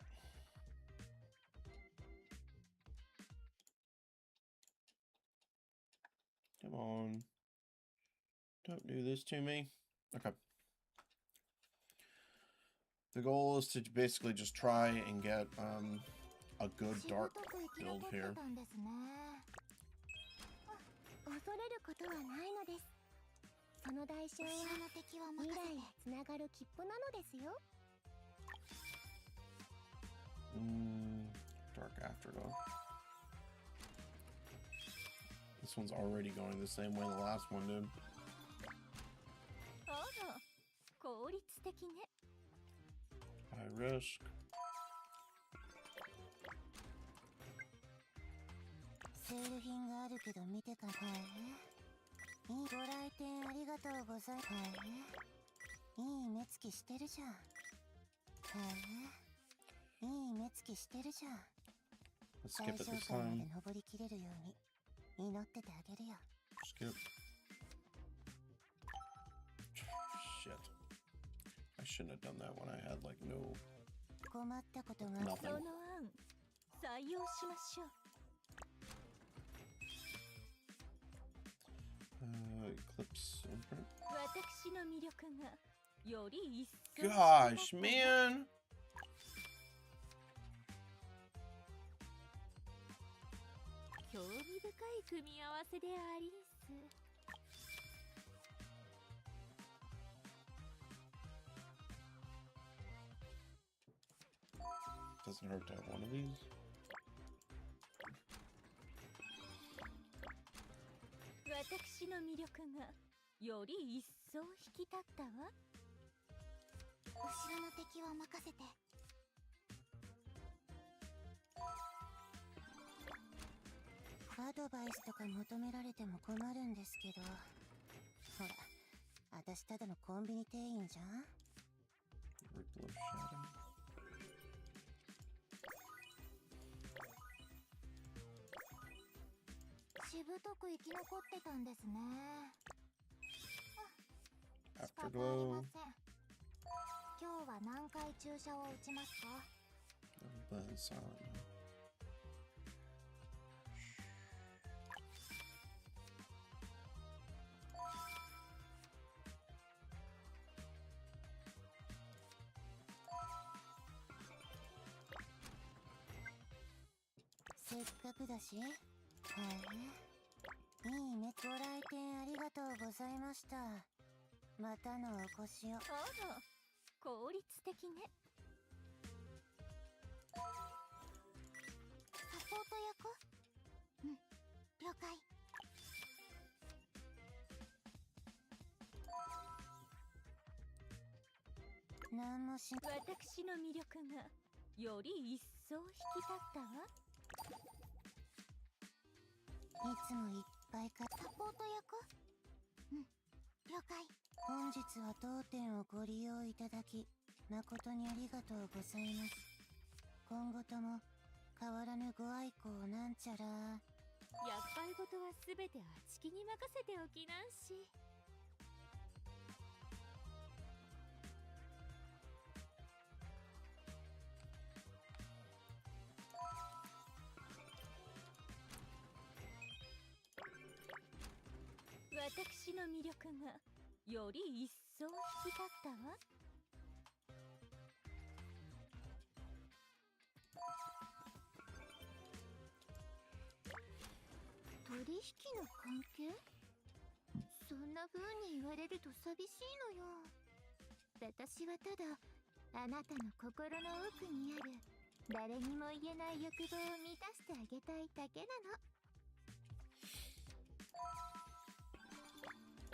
Come on. Don't do this to me. Okay. The goal is to basically just try and get a good dark build here. 恐れることはないのです。その代償は未来へつながる切符なのですよ。Dark Afterglow. This one's already going the same way the last one did. あら、効率的ね。 High risk. セール品があるけど見てかはいいいご来店ありがとうございますいい目つきしてるじゃんいい目つきしてるじゃん Let's 最 skip it 上 this 階ま time. で登りきれるように祈っててあげるよ Skip. Shit. I shouldn't have done that when I had like no. 困ったことが Nothing. その案採用しましょう。 Eclipse imprint. 私の魅力がより一層 Gosh, man. 興味深い組み合わせでありんす。 Doesn't hurt to have one of these. 私の魅力がより一層引き立ったわ。後ろの敵は任せてアドバイスとか求められても困るんですけどほら私ただのコンビニ店員じゃん Ripple of Shadow. しぶとく生き残ってたんですね仕方ありま Afterglow. せん今日は何回注射を打ちますか Then silent. せっかくだしいいねご来店ありがとうございましたまたのお越しをあら、効率的ね。 サポート役うん了解なんもし私の魅力がより一層引き立ったわ。いつもいっぱいかサポート役うん了解本日は当店をご利用いただき誠にありがとうございます今後とも変わらぬご愛顧をなんちゃら厄介事はすべてあちきに任せておきなんし。 私の魅力がより一層引き立ったわ。取引の関係そんな風に言われると寂しいのよ私はただあなたの心の奥にある誰にも言えない欲望を満たしてあげたいだけなの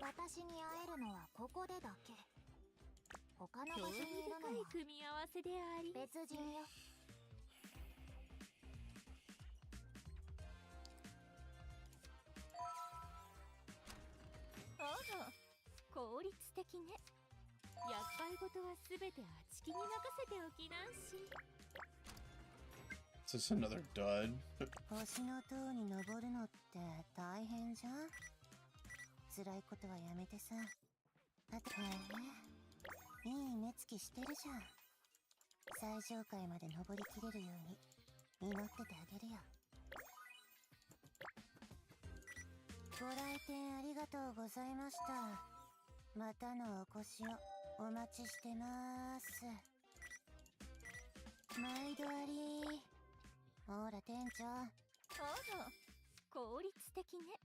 私に会えるのはここでだけ他の場所興味にいるのは深い組み合わせでありんす。別人よあら、効率的ね。厄介事はすべてあちきに任せておきなんし。 Is this another dud? 星の塔に登るのって大変じゃん辛いことはやめてさあといい目つきしてるじゃん最上階まで登りきれるように祈っててあげるよ。ご来店ありがとうございました。またのお越しをお待ちしてます。毎度あり。ほら店長。あら、効率的ね。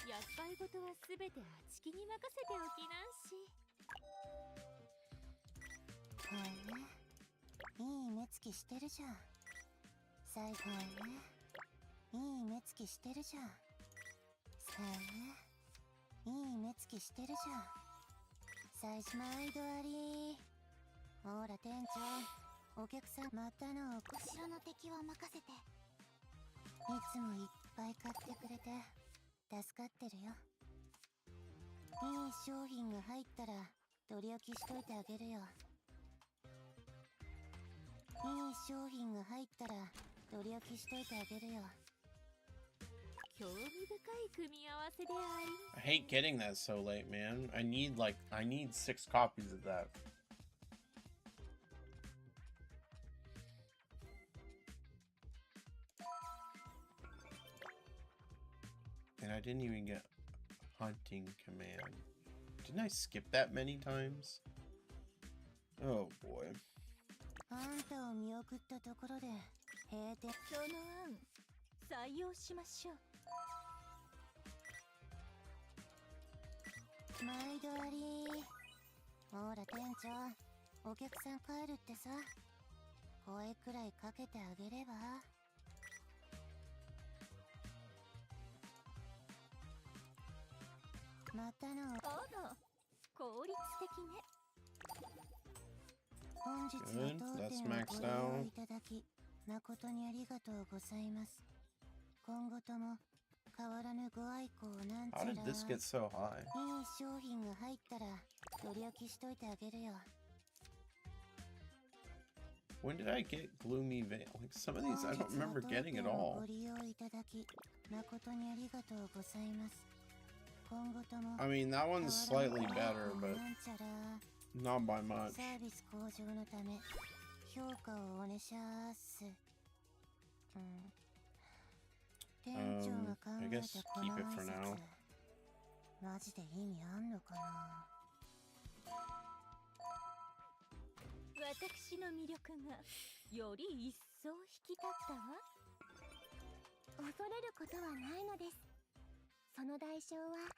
厄介事はすべてあちきに任せておきなんし。へえ、いい目つきしてるじゃん。最高ね。いい目つきしてるじゃん。へえ、いい目つきしてるじゃん。最初毎度あり。ほら店長、お客さんまたのお越し。後ろの敵は任せて。いつもいっぱい買ってくれて助かってるよ。いい商品が入ったら取り置きしといてあげるよ。いい商品が入ったら取り置きしといてあげるよ。興味深い組み合わせであり。I hate getting that so late, man. I need 6 copies of that. And I didn't even get hunting command. Didn't I skip that many times? Oh boy. あんたを見送ったところで閉店。その案採用しましょう。毎度あり。ほら店長、お客さん帰るってさ。声くらいかけてあげれば。またの。あら、効率的ね。本日は Good. 当 That's 店を maxed ご利用 out. いただき誠にありがとうございます。今後とも変わらぬご愛顧をなんちゃ How ら。 did this get so high? いい商品が入ったら取り置きしといてあげるよ。 When did I get Gloomy Veil? Like some of these I don't remember getting at ご all. 利用いただき誠にありがとうございます。今後とも I mean, that one's slightly better, but なんちゃら。 not by much. サービス向上のため評価をお願いします。店長が考 I え guess たこの keep it 挨 for 拶 now. マジで意味あんのかな。私の魅力がより一層引き立ったわ。恐れることはないのです。その代償は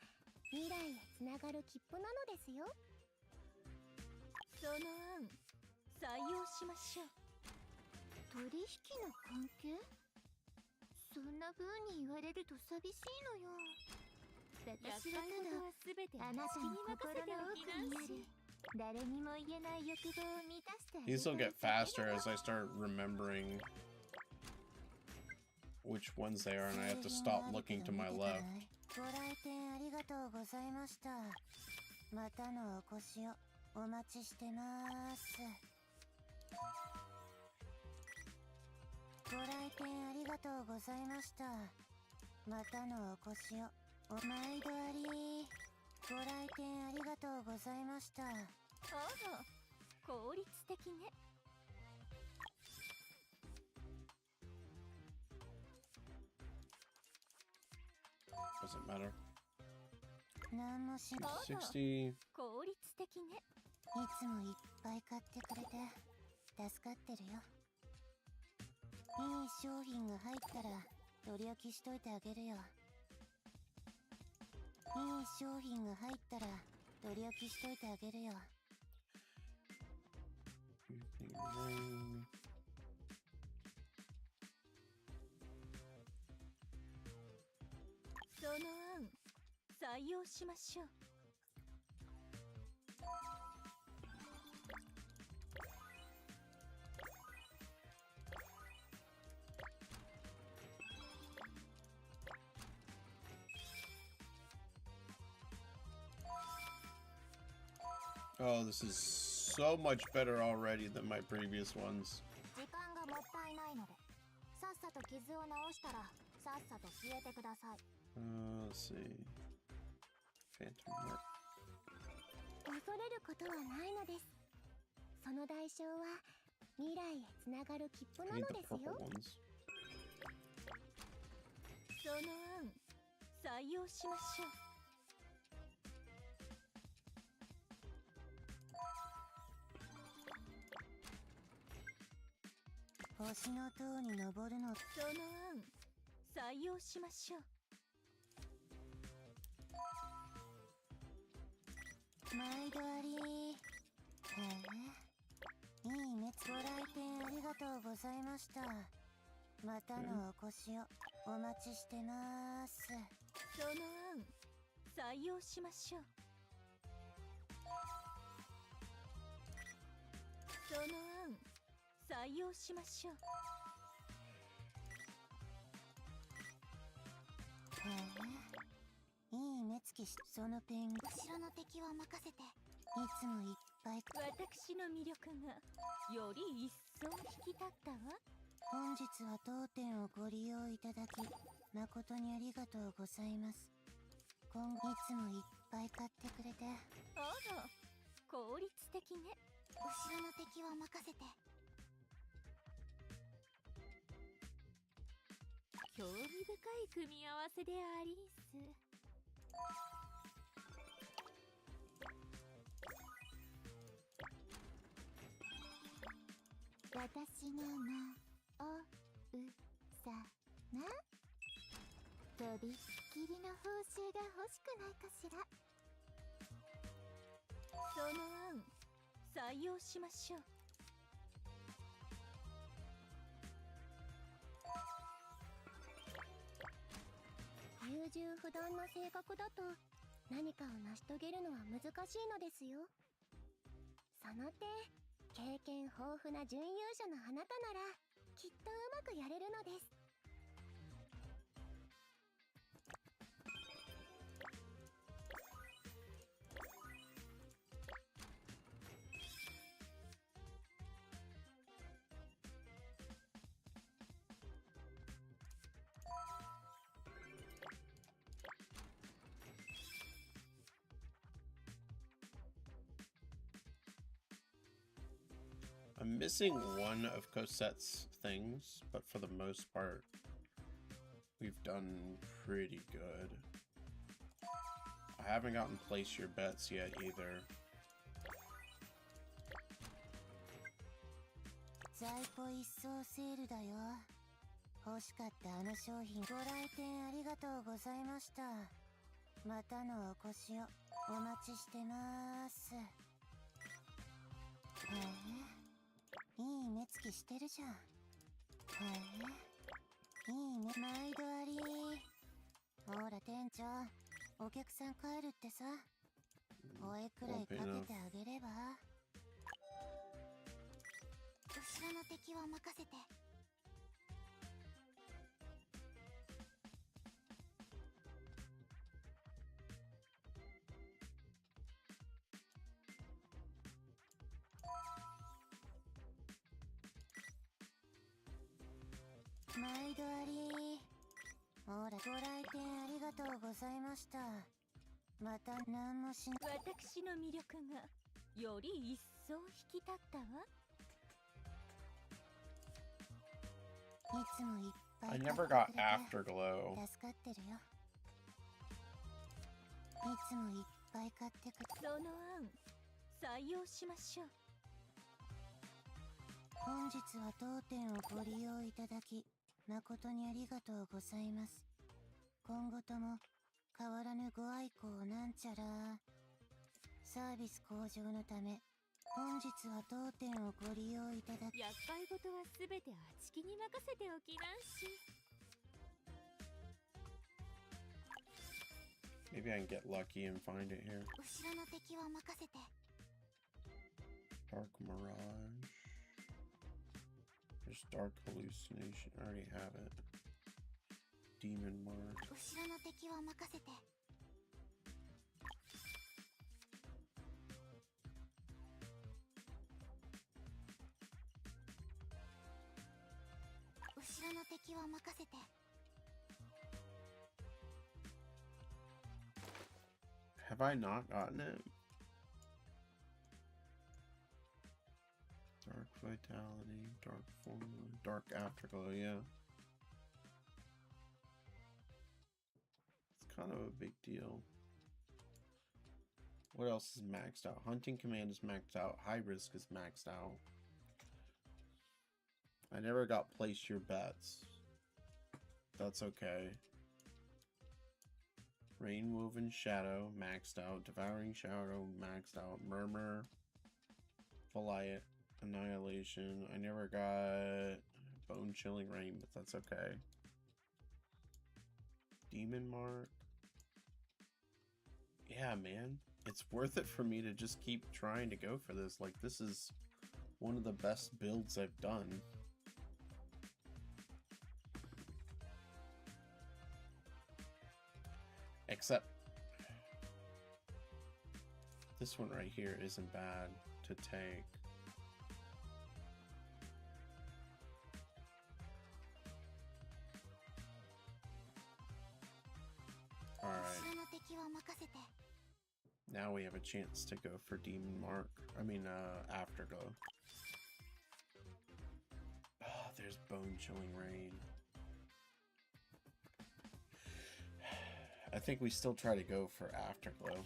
未来へつながる切符なのですよ。その案採用しましょう。取引の関係？そんな風に言われると寂しいのよ。厄私介は事はすべてただあなたのあちきに任せておきなん心の奥にし。誰にも言えない欲望を満たしてあげ These will たい get faster as I start remembering which ones they are, and I have to stop looking to my left. ご来店ありがとうございました。またのお越しをお待ちしてます。ご来店ありがとうございました。またのお越しを毎度あり。ご来店ありがとうございました。あら、効率的ね。Doesn't matter. なんもし、い60. 効率的ね。つもいっぱい買ってくれて助かってるよ。いい商品が入ったら取り置きしといてあげるよ。いい商品が入ったら取り置きしといてあげるよ。その案採用しましょう。Oh, this is so much better already than my previous ones. 時間がもったいないので、さっさと傷を治したらさっさと消えてください。Let's see. Phantom Mark. 恐れることはないのです。その代償は未来へつながる切符 I な need の the です purple よ。 ones. その案採用しましょう。星の塔に登るの。その案採用しましょう。毎度あり。へえ、いい目ご来店ありがとうございました。またのお越しをお待ちしてます。その案採用しましょう。その案採用しましょう。へえ、いい目つきし、そのペン後ろの敵は任せて。いつもいっぱい。私の魅力がより一層引き立ったわ。本日は当店をご利用いただき誠にありがとうございます。今後いつもいっぱい買ってくれて。あら、効率的ね。後ろの敵は任せて。興味深い組み合わせでありーす。私の名おうさま。とびっきりの報酬が欲しくないかしら。その案採用しましょう。優柔不断な性格だと何かを成し遂げるのは難しいのですよ。その点経験豊富な準優勝のあなたならきっとうまくやれるのです。I'm missing one of Cosette's things, but for the most part, we've done pretty good. I haven't gotten place your bets yet either. 在庫一掃セールだよ。欲しかったあの商品ご来店ありがとうございました。またのお越しをお待ちしてます。へえ、いい目つきしてるじゃん。へえ、いいね。毎度あり。ほら店長、お客さん帰るってさ。声くらいかけてあげれば。後ろの敵は任せて。毎度あり。ほらご来店ありがとうございました。また何もしん。私の魅力がより一層引き立ったわ。いつもいっぱい I 買って never くれ got て Afterglow. 助かってるよ。いつもいっぱい買ってくれ。その案採用しましょう。本日は当店をご利用いただき誠にありがとうございます。今後とも変わらぬご愛顧をなんちゃら。サービス向上のため本日は当店をご利用いただき。厄介事はすべてあちきに任せておきなんし。 Maybe I can get lucky and find it here. 後ろの敵は任せて。 Dark Mirage. There's Dark Hallucination. I already have it. Demon Mark. 後ろの敵は任せて。後ろの敵は任せて。Have I not gotten it? Dark Vitality, Dark Formula, Dark Afterglow, yeah. It's kind of a big deal. What else is maxed out? Hunting Command is maxed out. High Risk is maxed out. I never got Place Your Bets. That's okay. Rainwoven Shadow, maxed out. Devouring Shadow, maxed out. Murmur, Goliath, Annihilation. I never got Bone Chilling Rain, but that's okay. Demon Mark. Yeah, man. It's worth it for me to just keep trying to go for this. Like, this is one of the best builds I've done. Except this one right here isn't bad to take. Alright. Now we have a chance to go for Demon Mark. Afterglow. Oh, there's Bone Chilling Rain. I think we still try to go for Afterglow.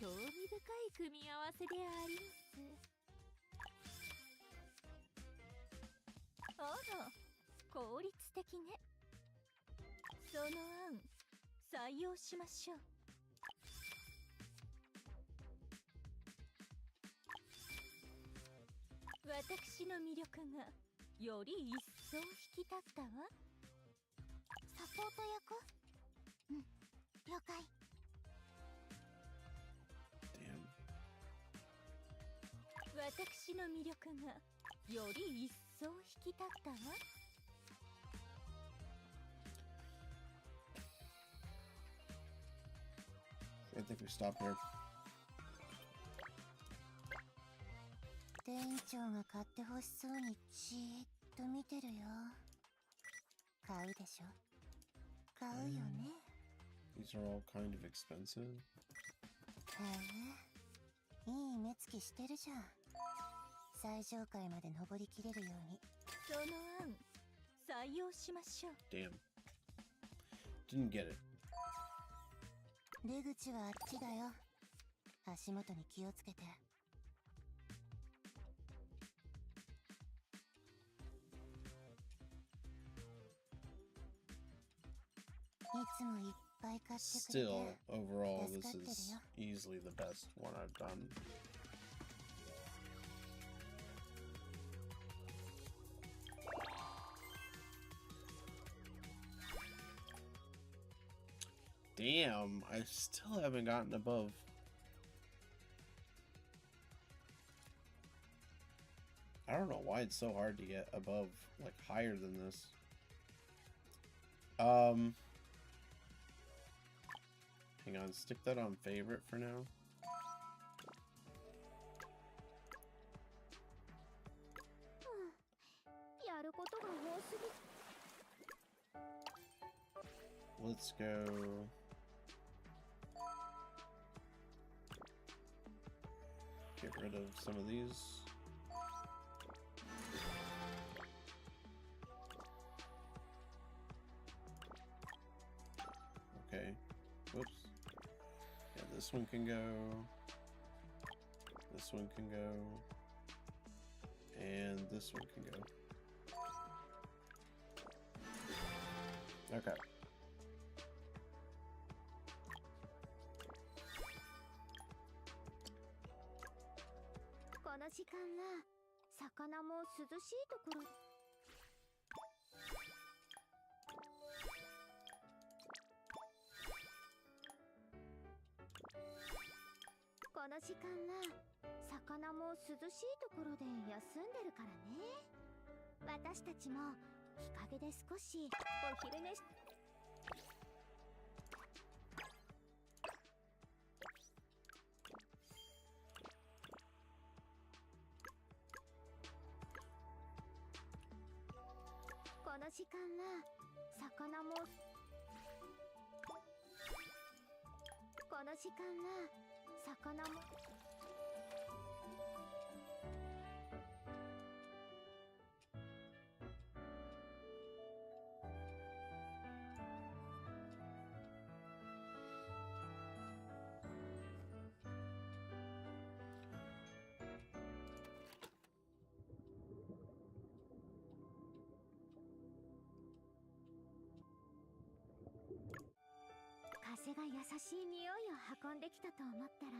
I think we stop here. 店長が買ってほしそうにじーっと見てるよ。買うでしょ。買うよね。These are all kind of expensive. へえ、いい目つきしてるじゃん。最上階まで登りきれるように。その案、採用しましょう。Damn. Didn't get it. 出口はあっちだよ。足元に気をつけて。Still, overall, this is easily the best one I've done. Damn, I still haven't gotten above. I don't know why it's so hard to get above, like, higher than this. Hang on, stick that on favorite for now. Let's go. Get rid of some of these. Okay. Whoops. Yeah, this one can go. This one can go. And this one can go. Okay. 魚も。風が優しい匂いを運んできたと思ったら。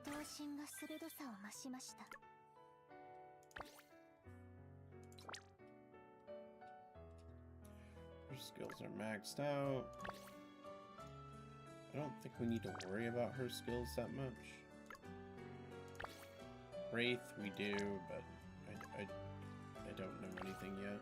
刀身が鋭さを増しました。Her skills are maxed out. I don't think we need to worry about her skills that much. Wraith we do, but I don't know anything yet.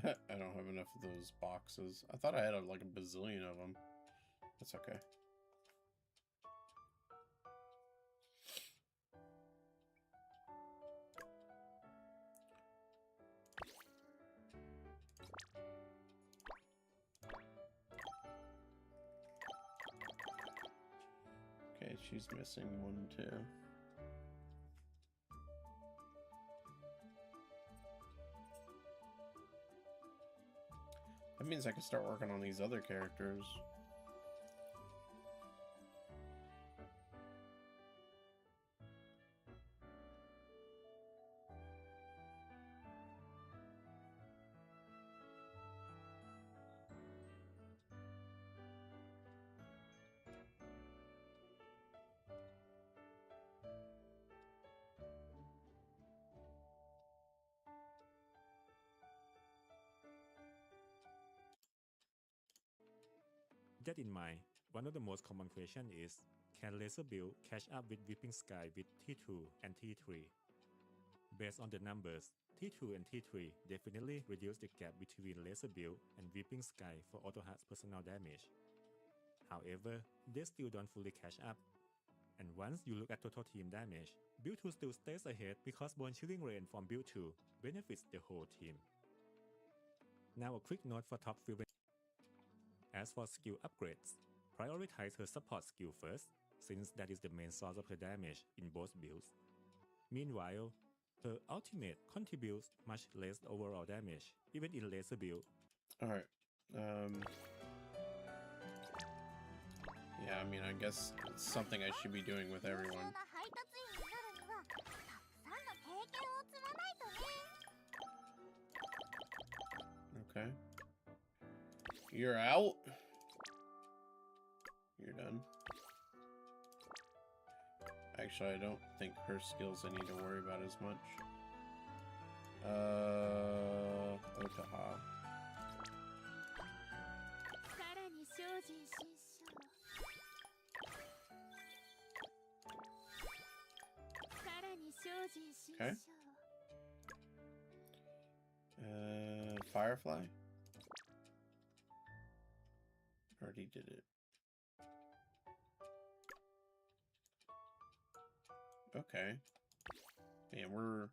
I don't have enough of those boxes. I thought I had like a bazillion of them. That's okay. Okay, she's missing one too. That means I can start working on these other characters. That in mind, one of the most common questions is, can Laser Build catch up with Whipping Sky with T2 and T3? Based on the numbers, T2 and T3 definitely reduce the gap between Laser Build and Whipping Sky for Autohat's personal damage. However, they still don't fully catch up. And once you look at total team damage, Build 2 still stays ahead because Bone Chilling Rain from Build 2 benefits the whole team. Now a quick note for top field. As for skill upgrades, prioritize her support skill first, since that is the main source of her damage in both builds. Meanwhile, her ultimate contributes much less overall damage, even in laser build. Alright. Yeah, I mean, I guess it's something I should be doing with everyone. Okay. You're out. You're done. Actually, I don't think her skills I need to worry about as much. Otaha. Okay. Firefly? Already did it. Okay. Man, we're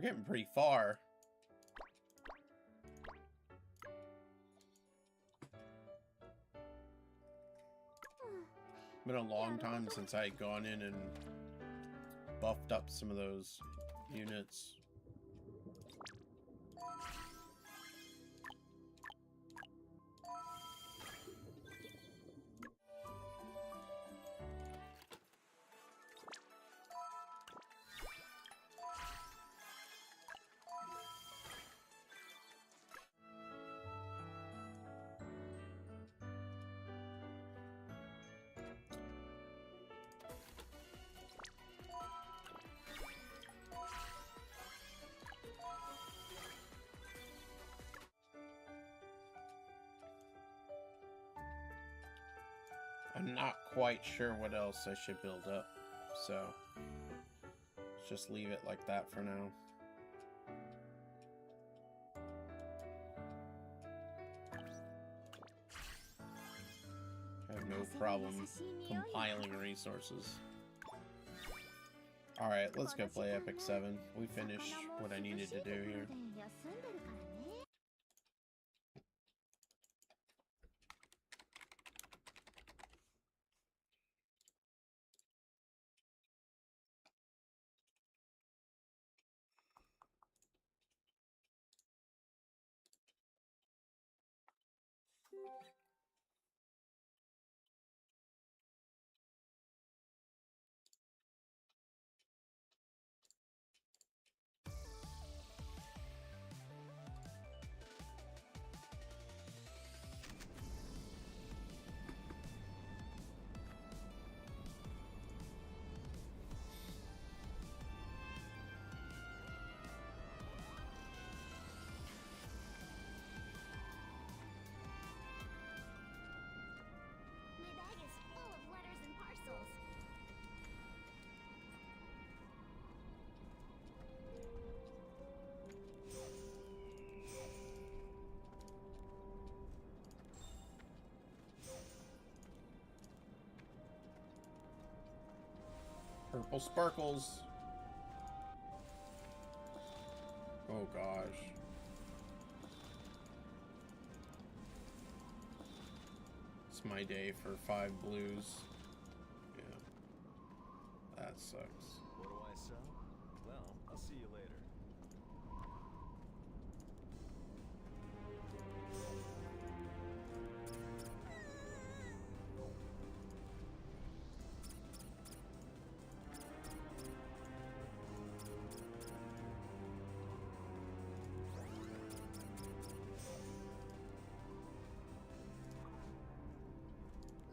getting pretty far. It's been a long time since I had gone in and buffed up some of those units. I'm not quite sure what else I should build up, so let's just leave it like that for now. I have no problem compiling resources. Alright, let's go play Epic 7. We finished what I needed to do here. My bag is full of letters and parcels. Purple sparkles. Oh gosh. It's my day for 5 blues. Yeah. That sucks. What do I sell? Well, I'll see you later.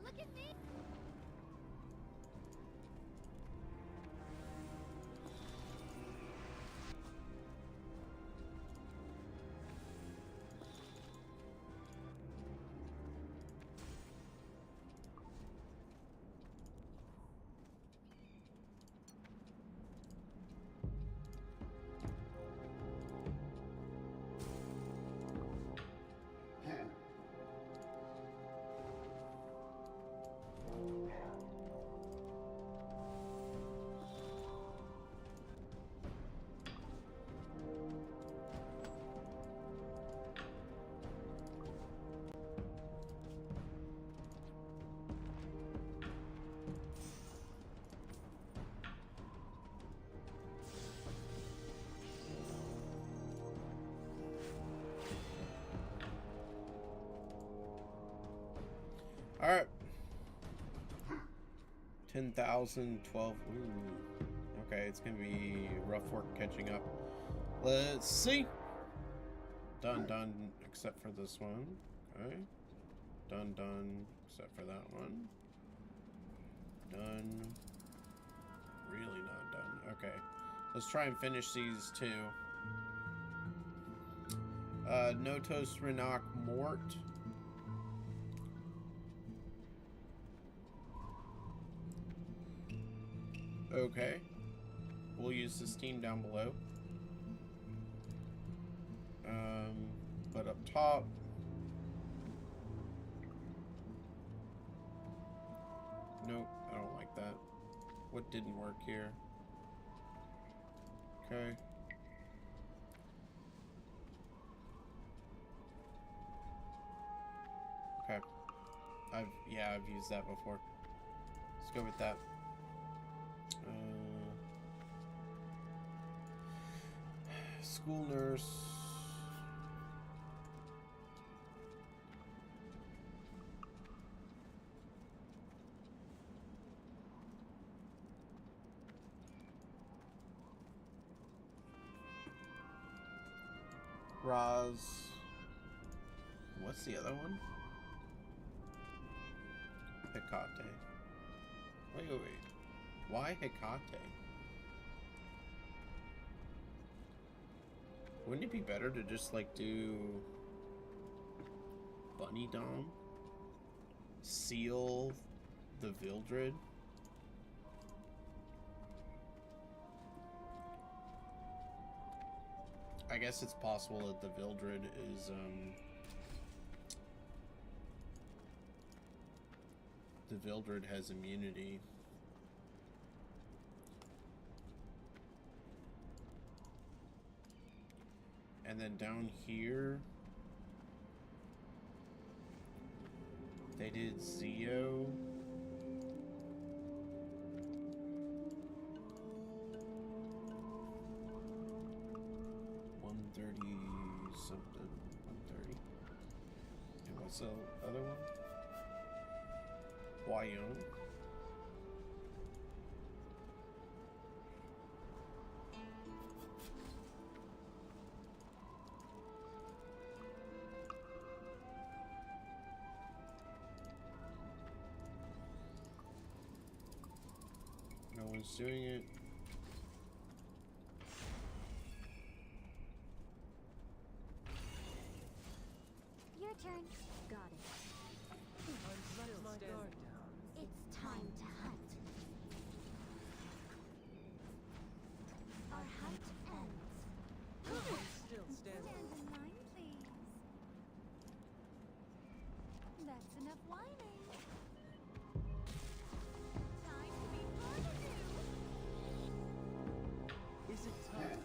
Look at me! Alright. 10,000, 12. Ooh. Okay, it's gonna be rough work catching up. Let's see. Done, except for this one. Okay. Done, except for that one. Done. Really not done. Okay. Let's try and finish these two. Notos Renak Mort. Okay. We'll use this team down below. But up top. Nope, I don't like that. What didn't work here? Okay. Okay. I've used that before. Let's go with that. School nurse. Roz. What's the other one? Hecate. Wait. Why Hecate? Wouldn't it be better to just like do Bunny Dom? Seal the Vildred. I guess it's possible that the Vildred is, the Vildred has immunity. And then down here, they did Zeo. Something 130. And what's the other one? Wyoming. No one's doing it. Your turn. Got it. Let my guard down. It's time to hunt. Our hunt ends. Still standing. Stand in line, please. That's enough whining. Time to be positive. Is it time?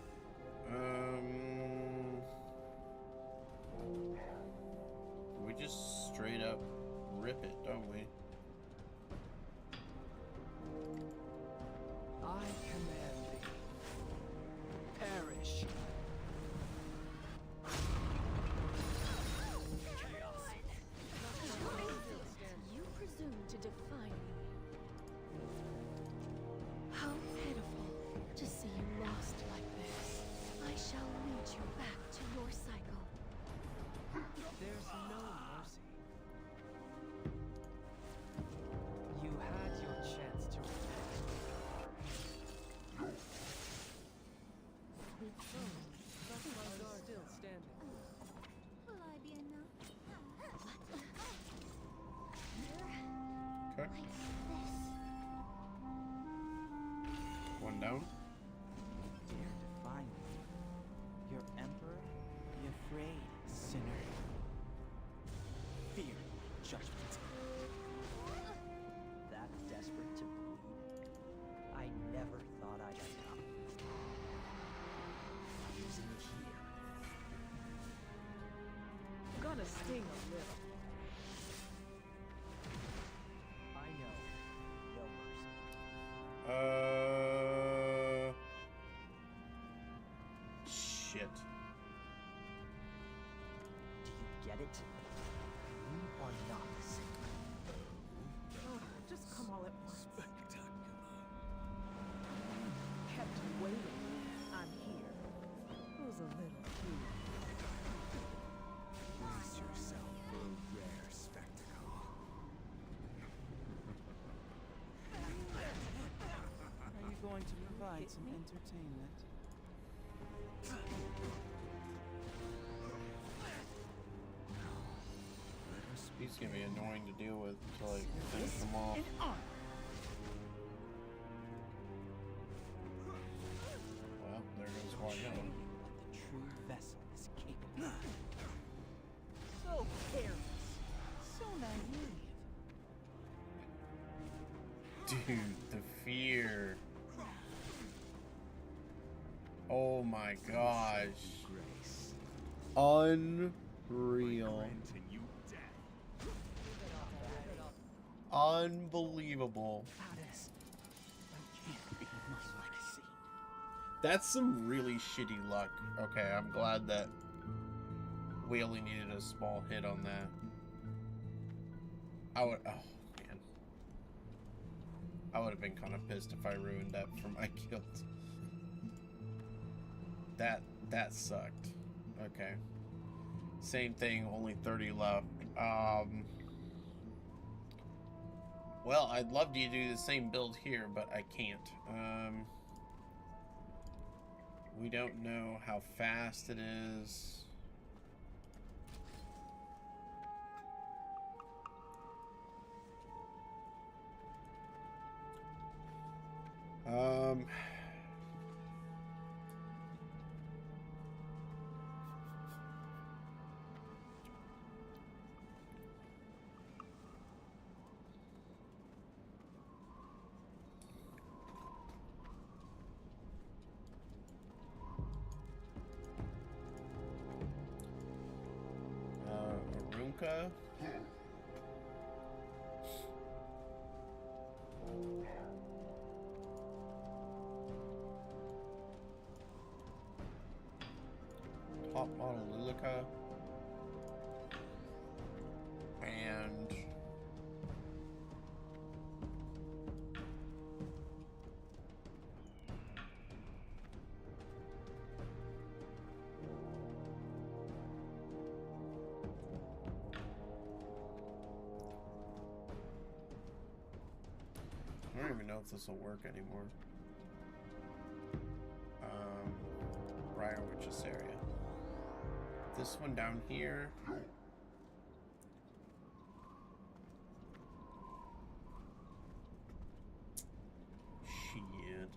We just straight up rip it, don't we? I command thee. Perish. You presume to defy me. How pitiful to see you lost like this. I shall lead you back to your cycle. There's no mercy. You had your chance to repent. Let my guard still standing. Will I be enough? Okay. One down. Dare defy me. Your emperor? Be afraid, sinner. Fear judgment. That desperate to bleed? I never thought I'd end up using it here. Gonna sting a little. I know. No mercy. Shit. Do you get it? You are not the same. Just come all at once. Kept waiting. I'm here. Who's a little cute? Brace yourself for a rare spectacle. Are you going to provide some entertainment? He's gonna be annoying to deal with until I finish them off. In armor! Well, there goes Showing Wyoming. you what the true vessel is capable of. So careless. So naive. Dude, the fear. Oh my gosh. Grace. Unreal. Into you death. Unbelievable. Goddess. I can't be my legacy. That's some really shitty luck. Okay, I'm glad that we only needed a small hit on that. Oh man. I would have been kind of pissed if I ruined that for my guild. That sucked. Okay. Same thing, only 30 left. Well, I'd love to do the same build here, but I can't. We don't know how fast it is. Arunka. Top model Lilica. And I don't even know if this will work anymore. Briar Witch's area. This one down here. Shit.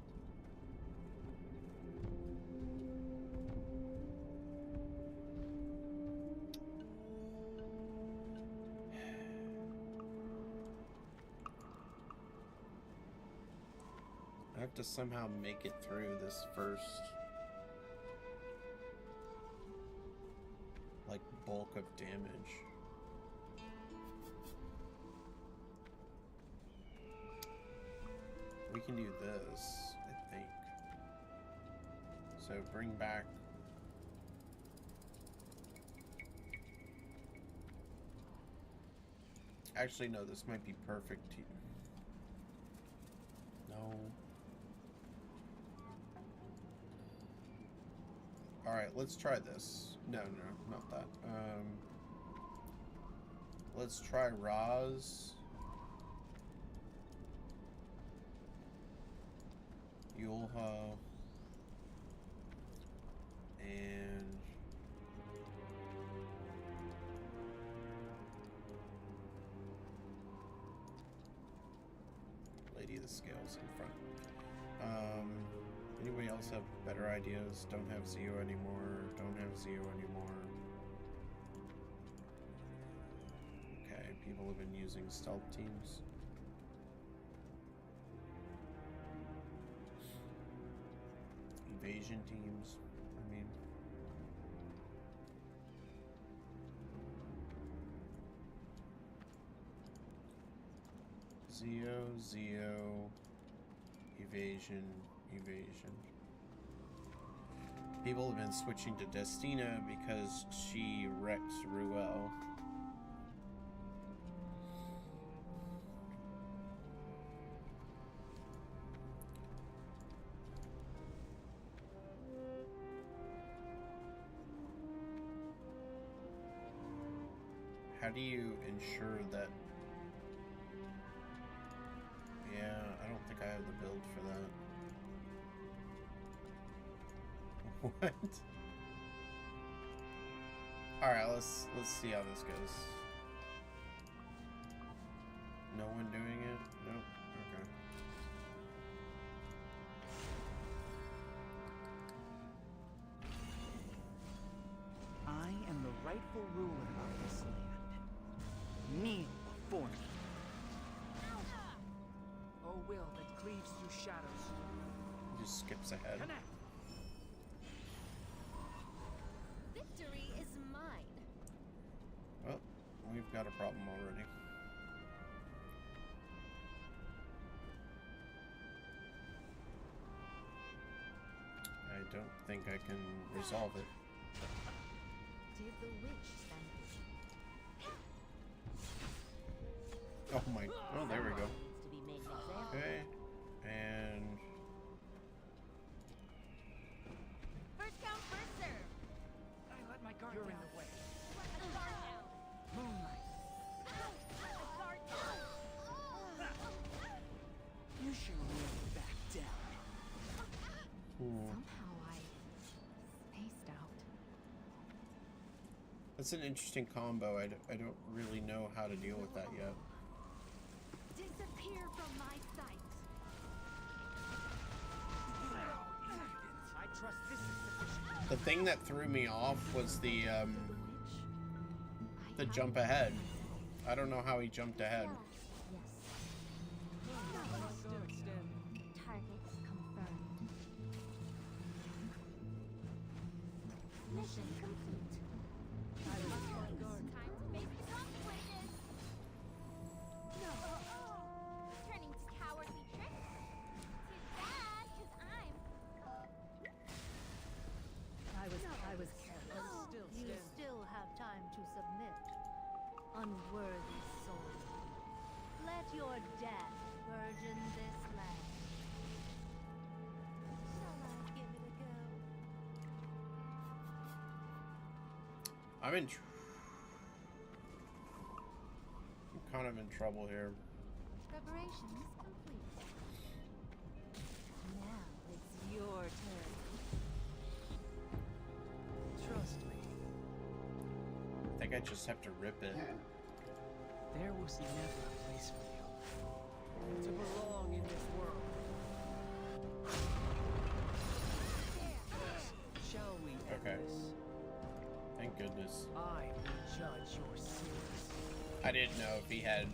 I have to somehow make it through this first, like, bulk of damage. We can do this, I think. So bring back. Actually, no, this might be perfect. No. Alright, let's try this. No, not that. Let's try Roz. Yulha. And Lady of the Scales in front. Anybody else have better ideas? Don't have Zio anymore. Don't have Zio anymore. Okay, people have been using stealth teams. Evasion teams, I mean. Zio, evasion. People have been switching to Destina because she wrecks Ruel. How do you ensure that? Yeah, I don't think I have the build for that. What? Alright, let's see how this goes. No one doing it? Nope. Okay. I am the rightful ruler of this land. Kneel before me. Oh, will that cleaves through shadows. He just skips ahead. Connect. Victory is mine. Well, we've got a problem already. I don't think I can resolve it. Did the witch send Oh my, oh there we go. to be made an example? Okay, and First come, first serve. I let my guard down. You're in the way. Let the guard down. Moonlight. Let the guard down. You should really back down. Somehow I spaced out. that's an interesting combo. I don't really know how to deal with that yet. Disappear from my sight. The thing that threw me off was the jump ahead. I don't know how he jumped ahead. Still standing. Target confirmed. Mission complete. I was on guard. Time to make some upgraded. No. Turning to cowardly tricks. Too bad, 'cause I'm. I was careless. Still You standing. still have time to submit. Unworthy soul. Let your death burden this land. Shall I give it a go? I'm kind of in trouble here. Preparations complete. Now it's your turn. Trust me. I think I just have to rip it. There was never a place for you to belong in this world. Shall we end Okay. this? Thank goodness. I will judge your sins. I didn't know if he had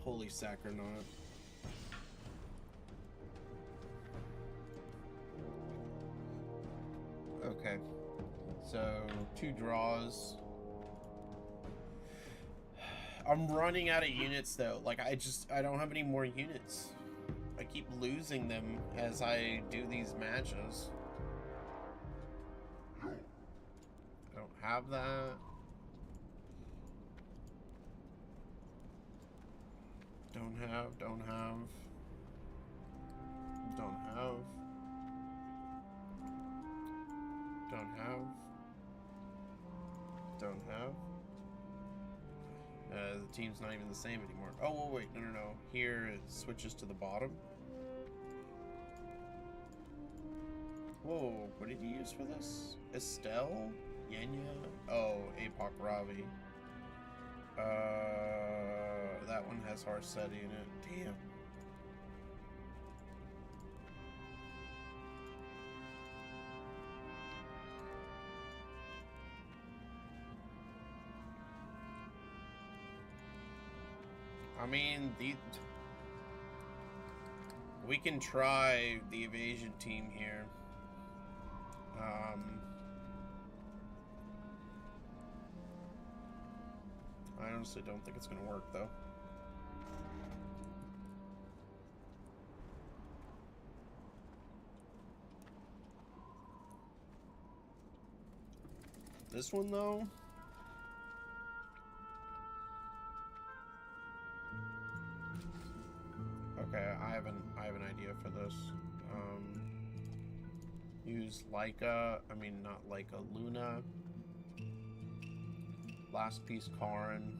holy sack or not. Okay. So 2 draws. I'm running out of units though. Like I don't have any more units. I keep losing them as I do these matches. I don't have that. Don't have. Don't have. Don't have. The team's not even the same anymore. Oh, well, wait, no. Here it switches to the bottom. Whoa, what did you use for this? Estelle? Yenya? Oh, Apoc Ravi. That one has Harsetti in it. Damn. I mean, we can try the evasion team here. I honestly don't think it's gonna work though. This one though. Okay, I have an idea for this. Use Leica. I mean, not Leica. Luna. Last piece, Karin.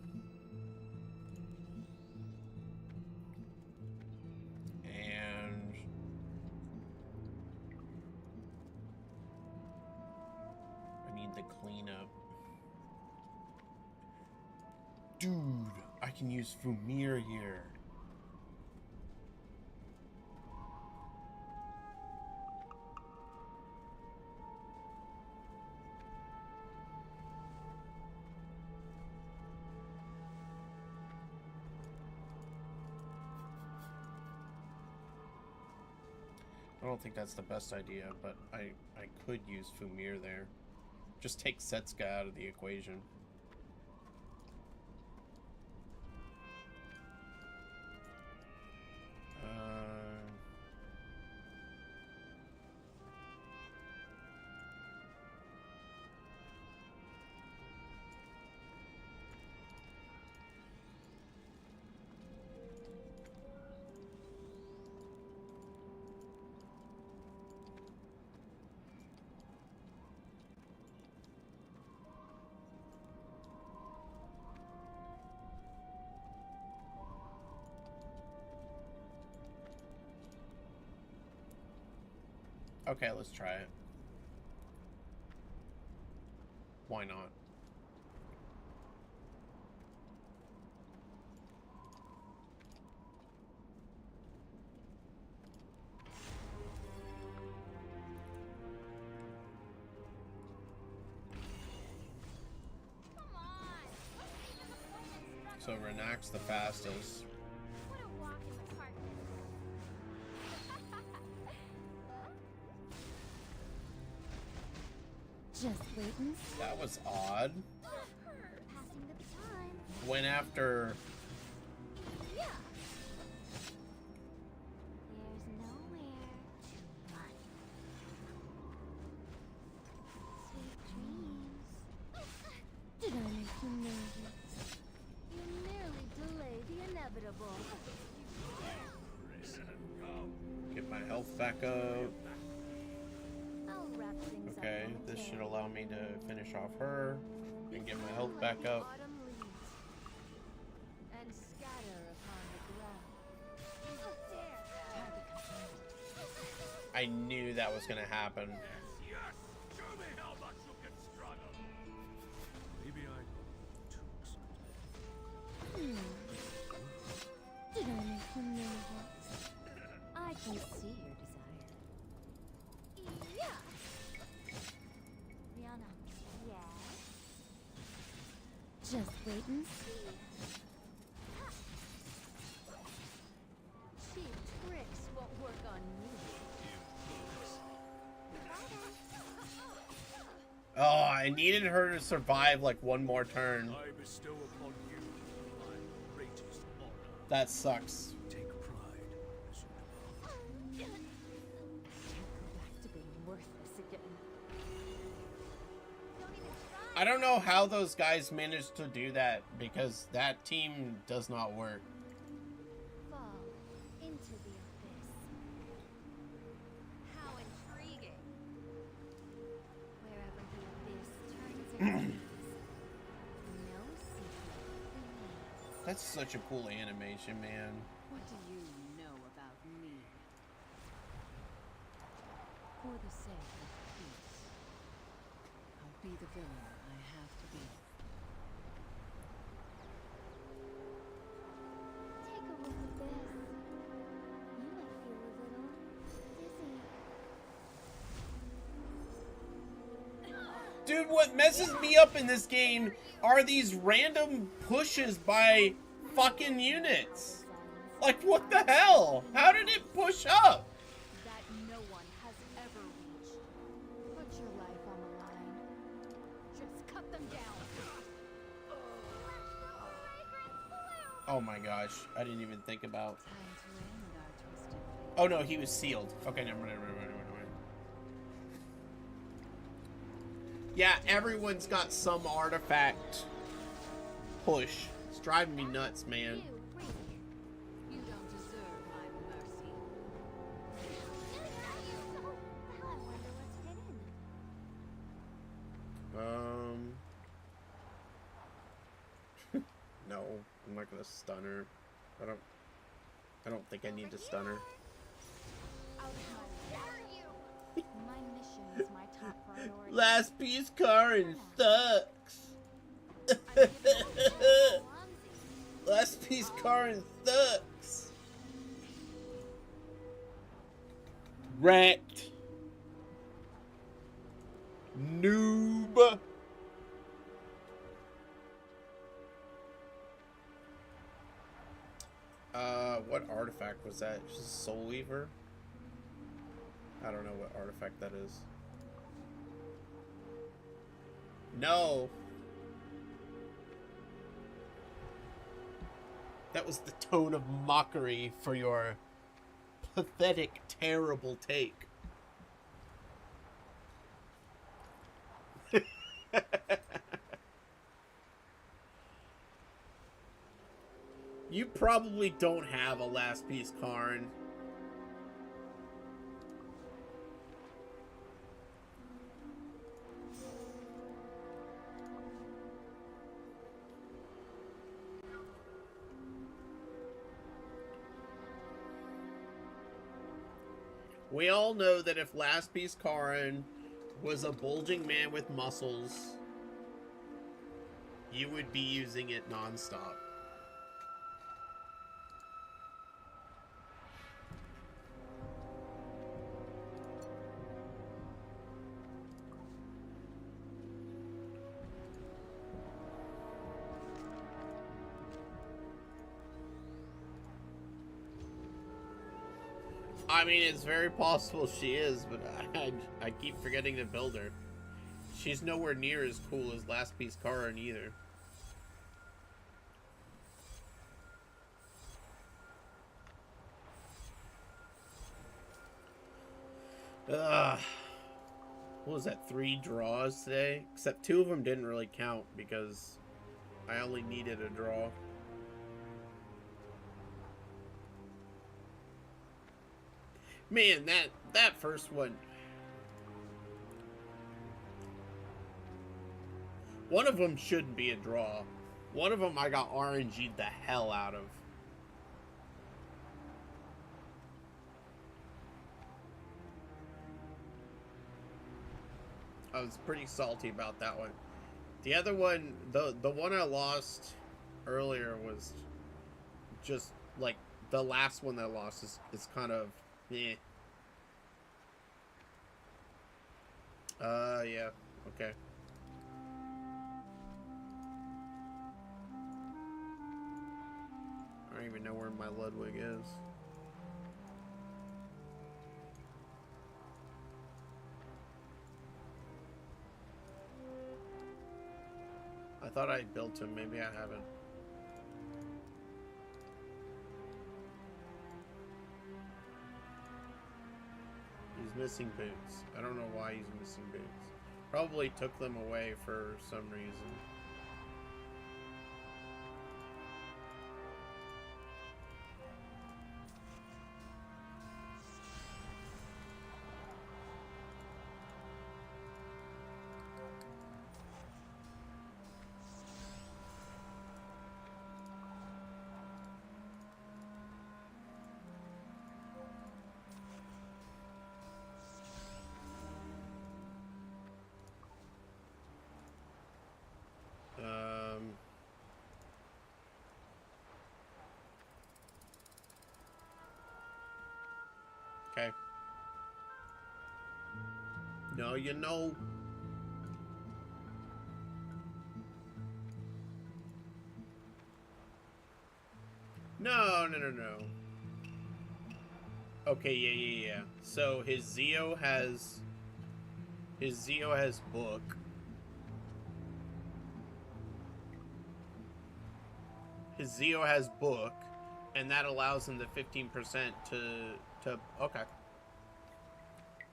And I need the cleanup. Dude, I can use Fumir here. I don't think that's the best idea, but I could use Fumir there. Just take Setsuka out of the equation. Okay, let's try it. Why not? So Renac's the fastest. What a walk in the park this is. Just wait and see. That was odd. Passing the baton. Went after. Yeah. There's nowhere to run. Sweet dreams. Did I make you nervous? You nearly delayed the inevitable. Get my health back up. I'll wrap things up Okay, this should allow me to finish off her and get my health back up. Autumn leaves and scatter upon the ground. Target confirmed. I knew that was gonna happen. Yes! Show me how much you can struggle! Maybe I too Did I make you nervous? I can see your desire. Yeah. Rihanna, Yes. Just wait and see. cheap tricks won't work on me. Oh, I needed her to survive like one more turn. I bestow upon you my greatest honor. That sucks. Take pride as you demand. Go back to being worthless again. Don't even try. I don't know how those guys managed to do that because that team does not work. Fall into the abyss. How intriguing. Wherever the abyss turns its gaze, no secret remains. That's such a cool animation, man. What do you know about me? For the sake of peace, I'll be the villain I have to be. Take a look at this. You might feel a little dizzy. Dude, what messes me up in this game are these random pushes by fucking units. Like, what the hell? How did it push up? That no one has ever reached. Put your life on the line. Just cut them down. Oh my gosh, I didn't even think about. Time to end our twisted fate. Oh no, he was sealed. Okay, never mind, never mind, never mind. Yeah, everyone's got some artifact push. It's driving me nuts, man. You, Radiant. You don't deserve my mercy. I wonder what's hidden. No, I'm not gonna stun her. I don't think I need to stun her. How dare you? My mission is my top priority. Last piece Karen sucks. Last piece Karen sucks. Wrecked. Noob. What artifact was that? Just Soul Weaver? I don't know what artifact that is. No! That was the tone of mockery for your pathetic, terrible take. You probably don't have a last piece, Karn. We all know that if last piece Karn was a bulging man with muscles, you would be using it nonstop. I mean, it's very possible she is, but I keep forgetting to build her. She's nowhere near as cool as Last Piece Karin either. Ugh. What was that, 3 draws today? Except 2 of them didn't really count because I only needed a draw. Man, that first one. One of them shouldn't be a draw. One of them I got RNG'd the hell out of. I was pretty salty about that one. The other one, the one I lost earlier was just like the last one that I lost is kind of eh. Yeah, okay. I don't even know where my Ludwig is. I thought I built him, maybe I haven't. He's missing boots. I don't know why he's missing boots. Probably took them away for some reason. Okay. No, you know. No. Okay, yeah. So his Zeo has book. His Zeo has book, and that allows him the 15% to okay.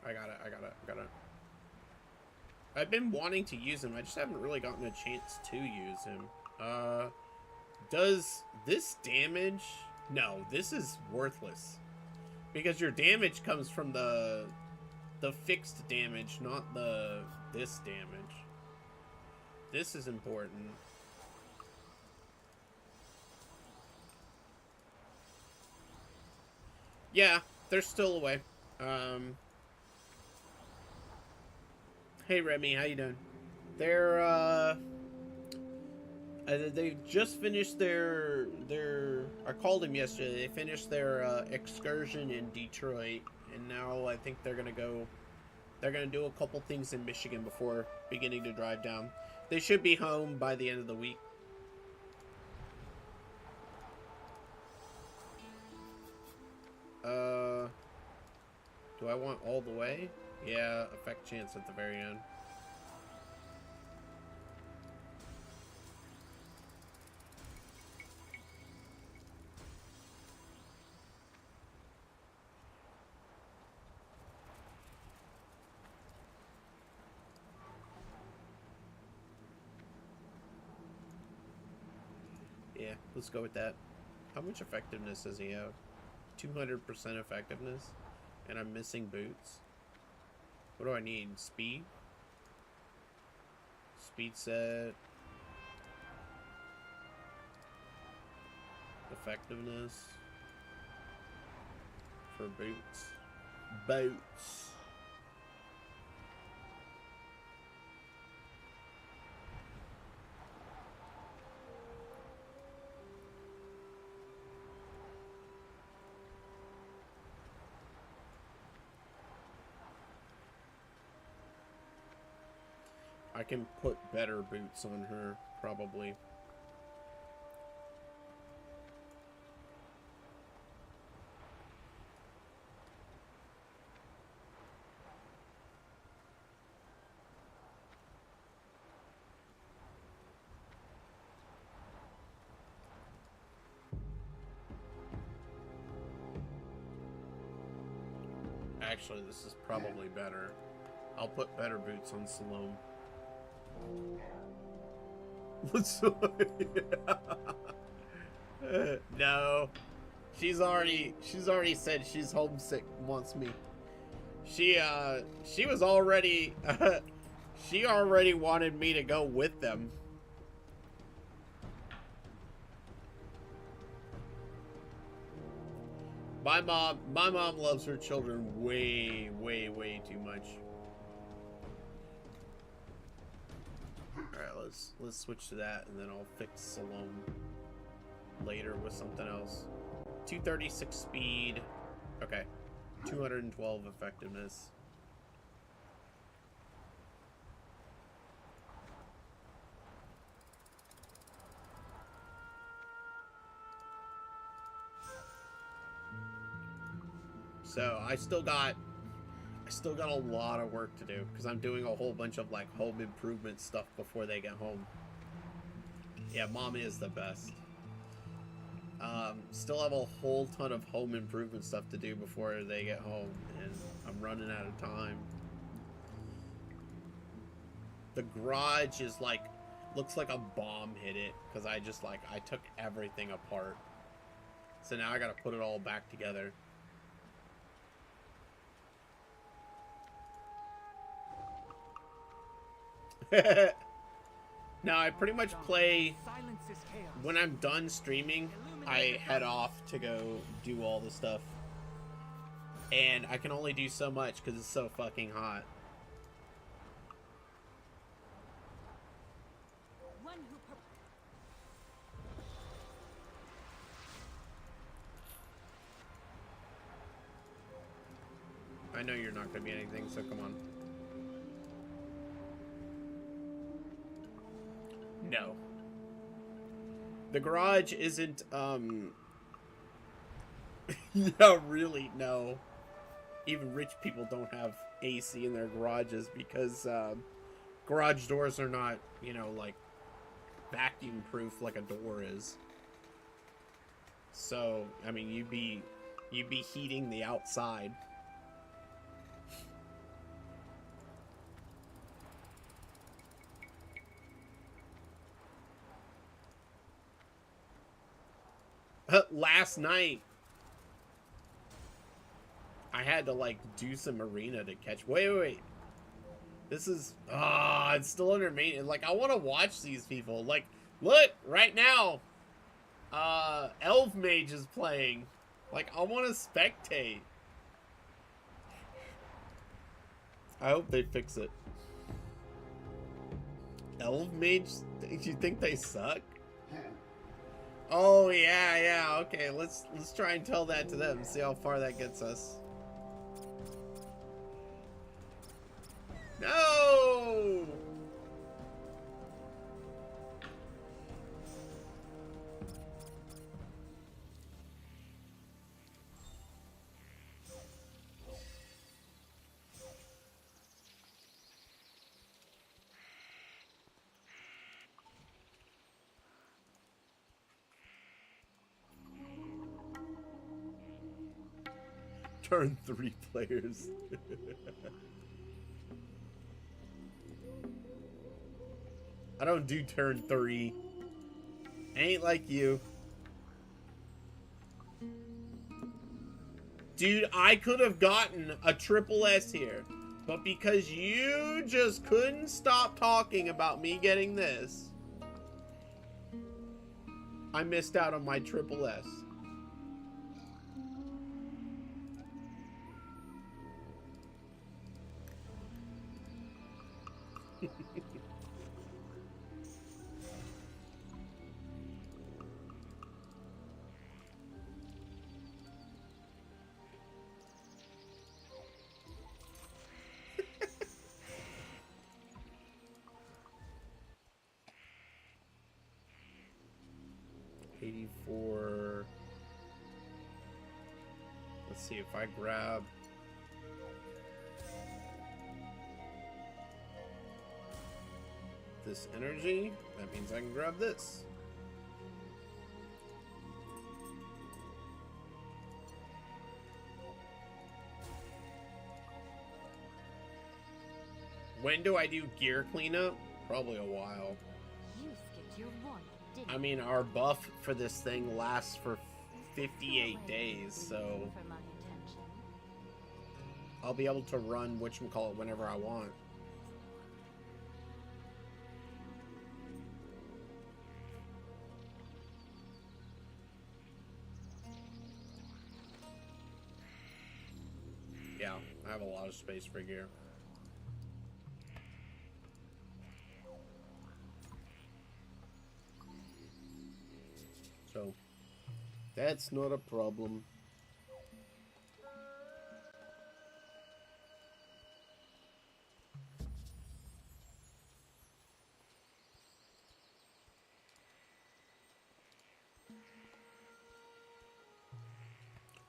I got it. I've been wanting to use him. I just haven't really gotten a chance to use him. Does this damage? No, this is worthless. Because your damage comes from the fixed damage, not this damage. This is important. Yeah, they're still away. Hey Remy, how you doing? They're they just finished their I called him yesterday. They finished their excursion in Detroit, and now I think they're gonna do a couple things in Michigan before beginning to drive down. They should be home by the end of the week. Do I want all the way? Yeah, effect chance at the very end. Yeah, let's go with that. How much effectiveness does he have? 200% effectiveness, and I'm missing boots. What do I need? Speed? Speed set. Effectiveness. For boots. Boots. I can put better boots on her, probably. Actually, this is probably better. I'll put better boots on Salome. No. She's already said she's homesick, wants me. She was already she already wanted me to go with them. My mom loves her children way too much. Alright, let's switch to that, and then I'll fix Salome later with something else. 236 speed. Okay. 212 effectiveness. So I still got a lot of work to do because I'm doing a whole bunch of like home improvement stuff before they get home. Yeah, mom is the best. Still have a whole ton of home improvement stuff to do before they get home, and I'm running out of time. The garage is like, looks like a bomb hit it because I took everything apart. So now I gotta put it all back together. Now I pretty much play, when I'm done streaming, I head off to go do all the stuff. And I can only do so much because it's so fucking hot. I know you're not going to be anything, so come on. No. The garage isn't, yeah, really, no. Even rich people don't have AC in their garages because, garage doors are not, you know, like, vacuum proof like a door is. So, I mean, you'd be heating the outside. Last night, I had to, like, do some arena to catch... Wait. This is... it's still under maintenance. Like, I want to watch these people. Like, look, right now, Elf Mage is playing. Like, I want to spectate. I hope they fix it. Elf Mage? You think they suck? Oh, yeah, okay, let's try and tell that to them, see how far that gets us. No! Turn 3 players. I don't do turn 3. Ain't like you. Dude, I could have gotten a triple S here. But because you just couldn't stop talking about me getting this, I missed out on my triple S. Let's see if I grab this energy, that means I can grab this. When do I do gear cleanup? Probably a while. You skipped your warm-up, didn't I mean, our buff for this thing lasts for 58 days, so for my attention. I'll be able to run whatchamacallit whenever I want. Yeah, I have a lot of space for gear. So, that's not a problem.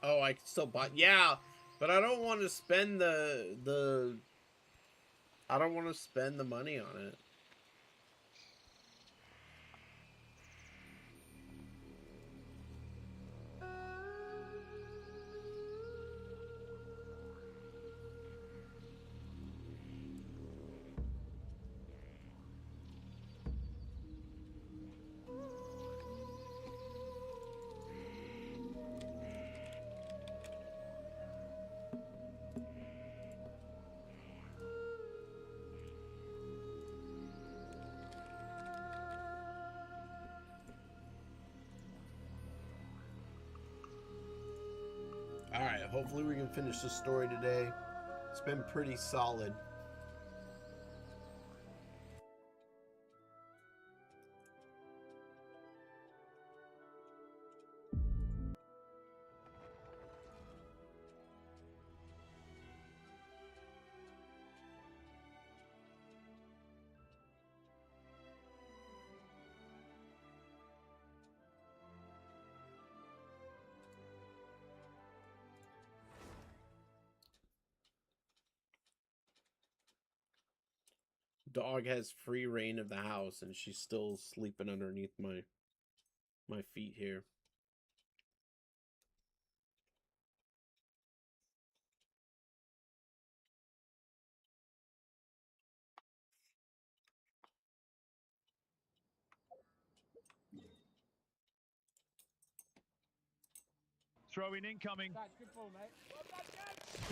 Oh, I can still buy. Yeah, but I don't want to spend the. I don't want to spend the money on it. Alright, hopefully we can finish the story today. It's been pretty solid. Dog has free reign of the house, and she's still sleeping underneath my feet here. Throwing incoming. Good ball,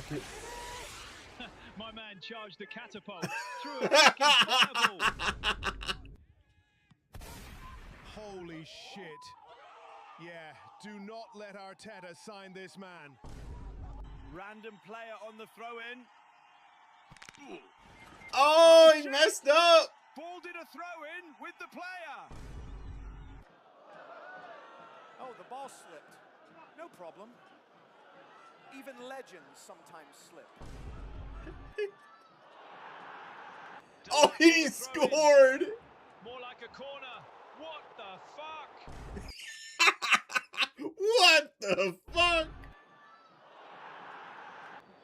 mate. My man charged the catapult through a fucking fireball. Holy shit. Yeah, do not let Arteta sign this man. Random player on the throw-in. Oh, he messed up! Ball did a throw-in with the player. Oh, the ball slipped. No problem. Even legends sometimes slip. Oh, he scored! More like a corner. What the fuck? What the fuck?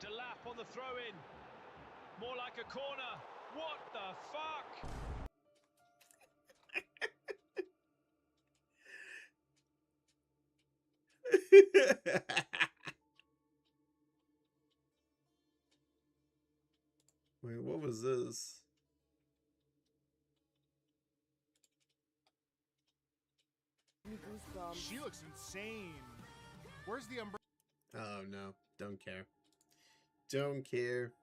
Delap on the throw-in. More like a corner. What the fuck? Wait, what was this? She looks insane. Where's the umbrella? Oh no, don't care. Don't care.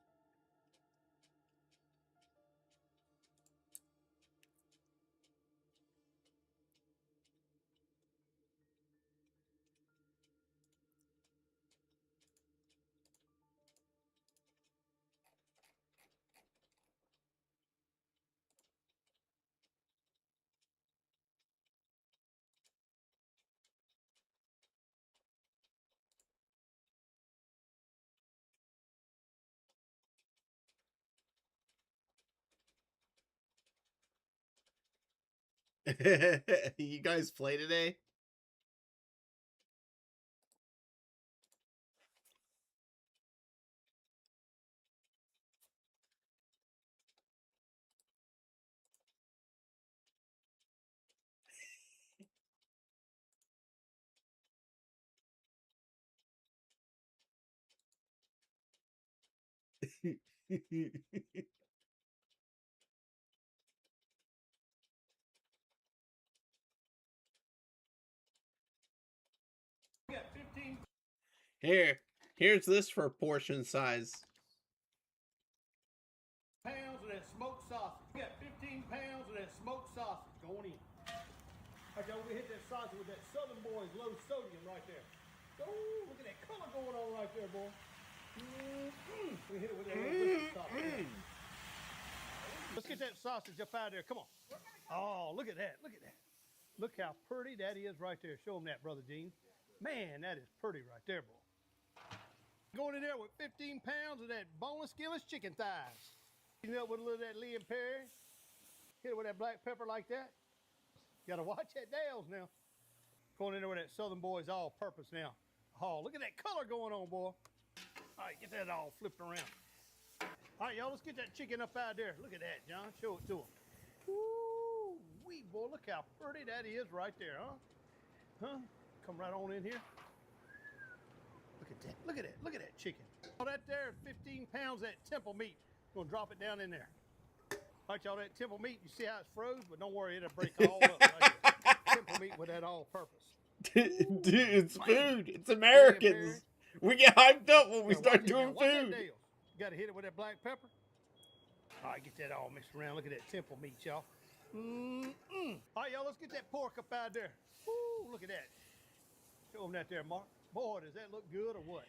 You guys play today? Here's this for portion size. Pounds of that smoked sausage. You got 15 pounds of that smoked sausage going in. Okay, we hit that sausage with that Southern Boys low sodium right there. Oh, look at that color going on right there, boy. We hit it with that little sausage. Let's get that sausage up out of there. Come on. Oh, look at that. Look at that. Look how pretty that is right there. Show them that, Brother Gene. Man, that is pretty right there, boy. Going in there with 15 pounds of that boneless, skinless chicken thighs. Heating up with a little of that Lee and Perry. Hit it with that black pepper like that. You gotta watch that Dales now. Going in there with that Southern Boys all-purpose now. Oh, look at that color going on, boy. All right, get that all flipped around. All right, y'all, let's get that chicken up out there. Look at that, John. Show it to them. Woo, wee, boy, look how pretty that is right there, huh? Huh? Come right on in here. Look at that. Look at that. Look at that chicken. Oh, that there is 15 pounds of that temple meat. Gonna drop it down in there. All right, y'all, that temple meat, you see how it's froze? But don't worry, it'll break all up right there. Temple meat with that all-purpose. Dude, it's food. It's Americans. We get hyped up when we start doing food. You gotta hit it with that black pepper. All right, get that all mixed around. Look at that temple meat, y'all. All right, y'all, let's get that pork up out there. Woo, look at that. Show them that there, Mark. Boy, does that look good or what?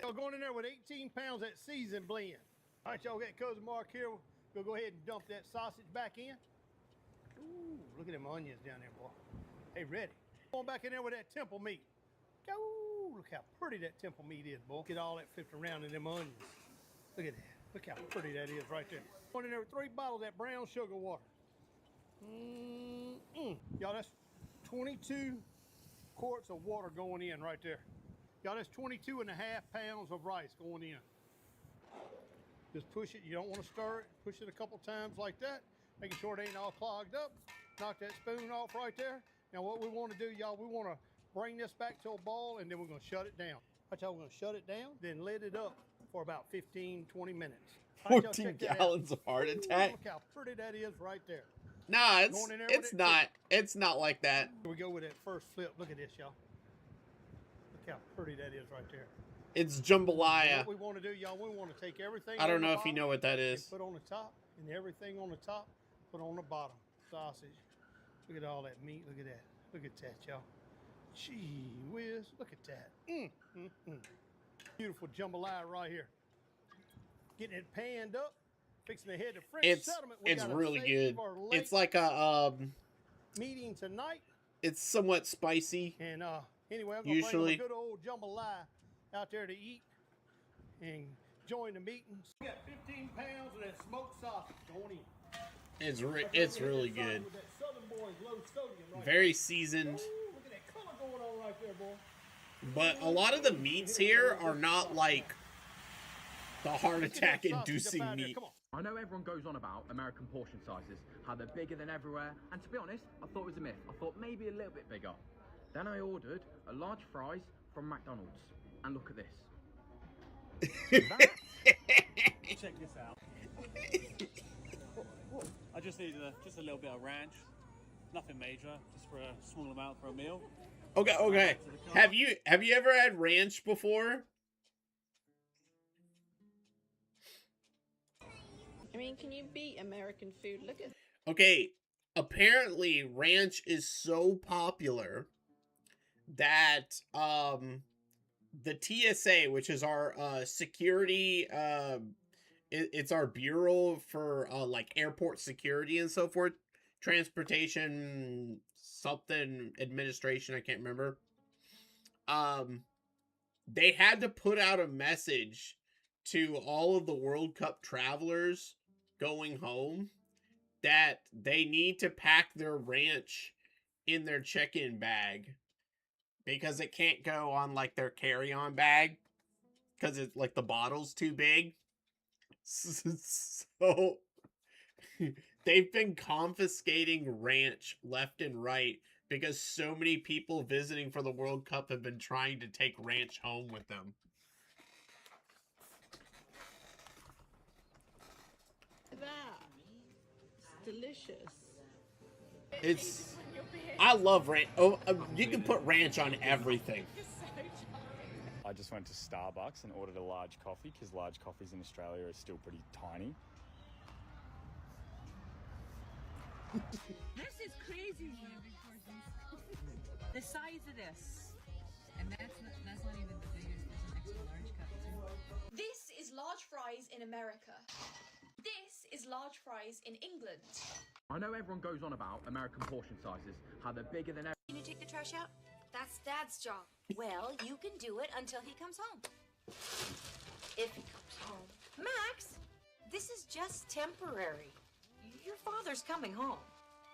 Y'all going in there with 18 pounds of that seasoned blend. All right, y'all, got Cousin Mark here. We'll go ahead and dump that sausage back in. Ooh, look at them onions down there, boy. Hey, ready. Going back in there with that temple meat. Ooh, look how pretty that temple meat is, boy. Get all that flipped around in them onions. Look at that. Look how pretty that is right there. Going in there with 3 bottles of that brown sugar water. Y'all, that's 22 quarts of water going in right there. Y'all, that's 22.5 pounds of rice going in. Just push it. You don't want to stir it. Push it a couple times like that, making sure it ain't all clogged up. Knock that spoon off right there. Now what we want to do, y'all, we want to bring this back to a boil, and then we're going to shut it down. All right, y'all, we're going to shut it down, then lid it up for about 15, 20 minutes. Right, 14 gallons of heart attack. Look how pretty that is right there. Nah, it's not. It's not like that. Here we go with that first flip. Look at this, y'all. Look how pretty that is right there. It's jambalaya. What we want to do, y'all, we want to take everything. I don't know if you know what that is. Put on the top, and everything on the top, put on the bottom. Sausage. Look at all that meat. Look at that. Look at that, y'all. Gee whiz. Look at that. Beautiful jambalaya right here. Getting it panned up. Fixing to head to French settlement. It's really good. It's like a meeting tonight. It's somewhat spicy. And anyway, I'm gonna bring a good old jambalaya out there to eat and join the meetings. We got 15 pounds of that smoked sausage going in. It's really good. With that Southern Boys low sodium right very seasoned. Ooh, look at that color going on right there, boy. But a lot of the meats here are not like the heart attack inducing meat. I know everyone goes on about American portion sizes, how they're bigger than everywhere, and to be honest, I thought it was a myth. I thought maybe a little bit bigger. Then I ordered a large fries from McDonald's, and look at this. Check this out. I just needed just a little bit of ranch, nothing major, just for a small amount for a meal. Okay. Have you ever had ranch before? I mean, can you beat American food? Look at. Okay, apparently ranch is so popular that the TSA, which is our security, it's our bureau for like airport security and so forth, transportation something administration, I can't remember. They had to put out a message to all of the World Cup travelers going home that they need to pack their ranch in their check-in bag because it can't go on like their carry-on bag because it's like the bottle's too big. So they've been confiscating ranch left and right because so many people visiting for the World Cup have been trying to take ranch home with them. That. It's delicious. It's I love ranch. Oh, you can put ranch on everything. I just went to Starbucks and ordered a large coffee because large coffees in Australia are still pretty tiny. This is crazy. The size of this, and that's not even the biggest. There's an extra large cup too. This is large fries in America. This is large fries in England. I know everyone goes on about American portion sizes, how they're bigger than Can you take the trash out? That's Dad's job. Well, you can do it until he comes home. If he comes home. Max, this is just temporary. Your father's coming home.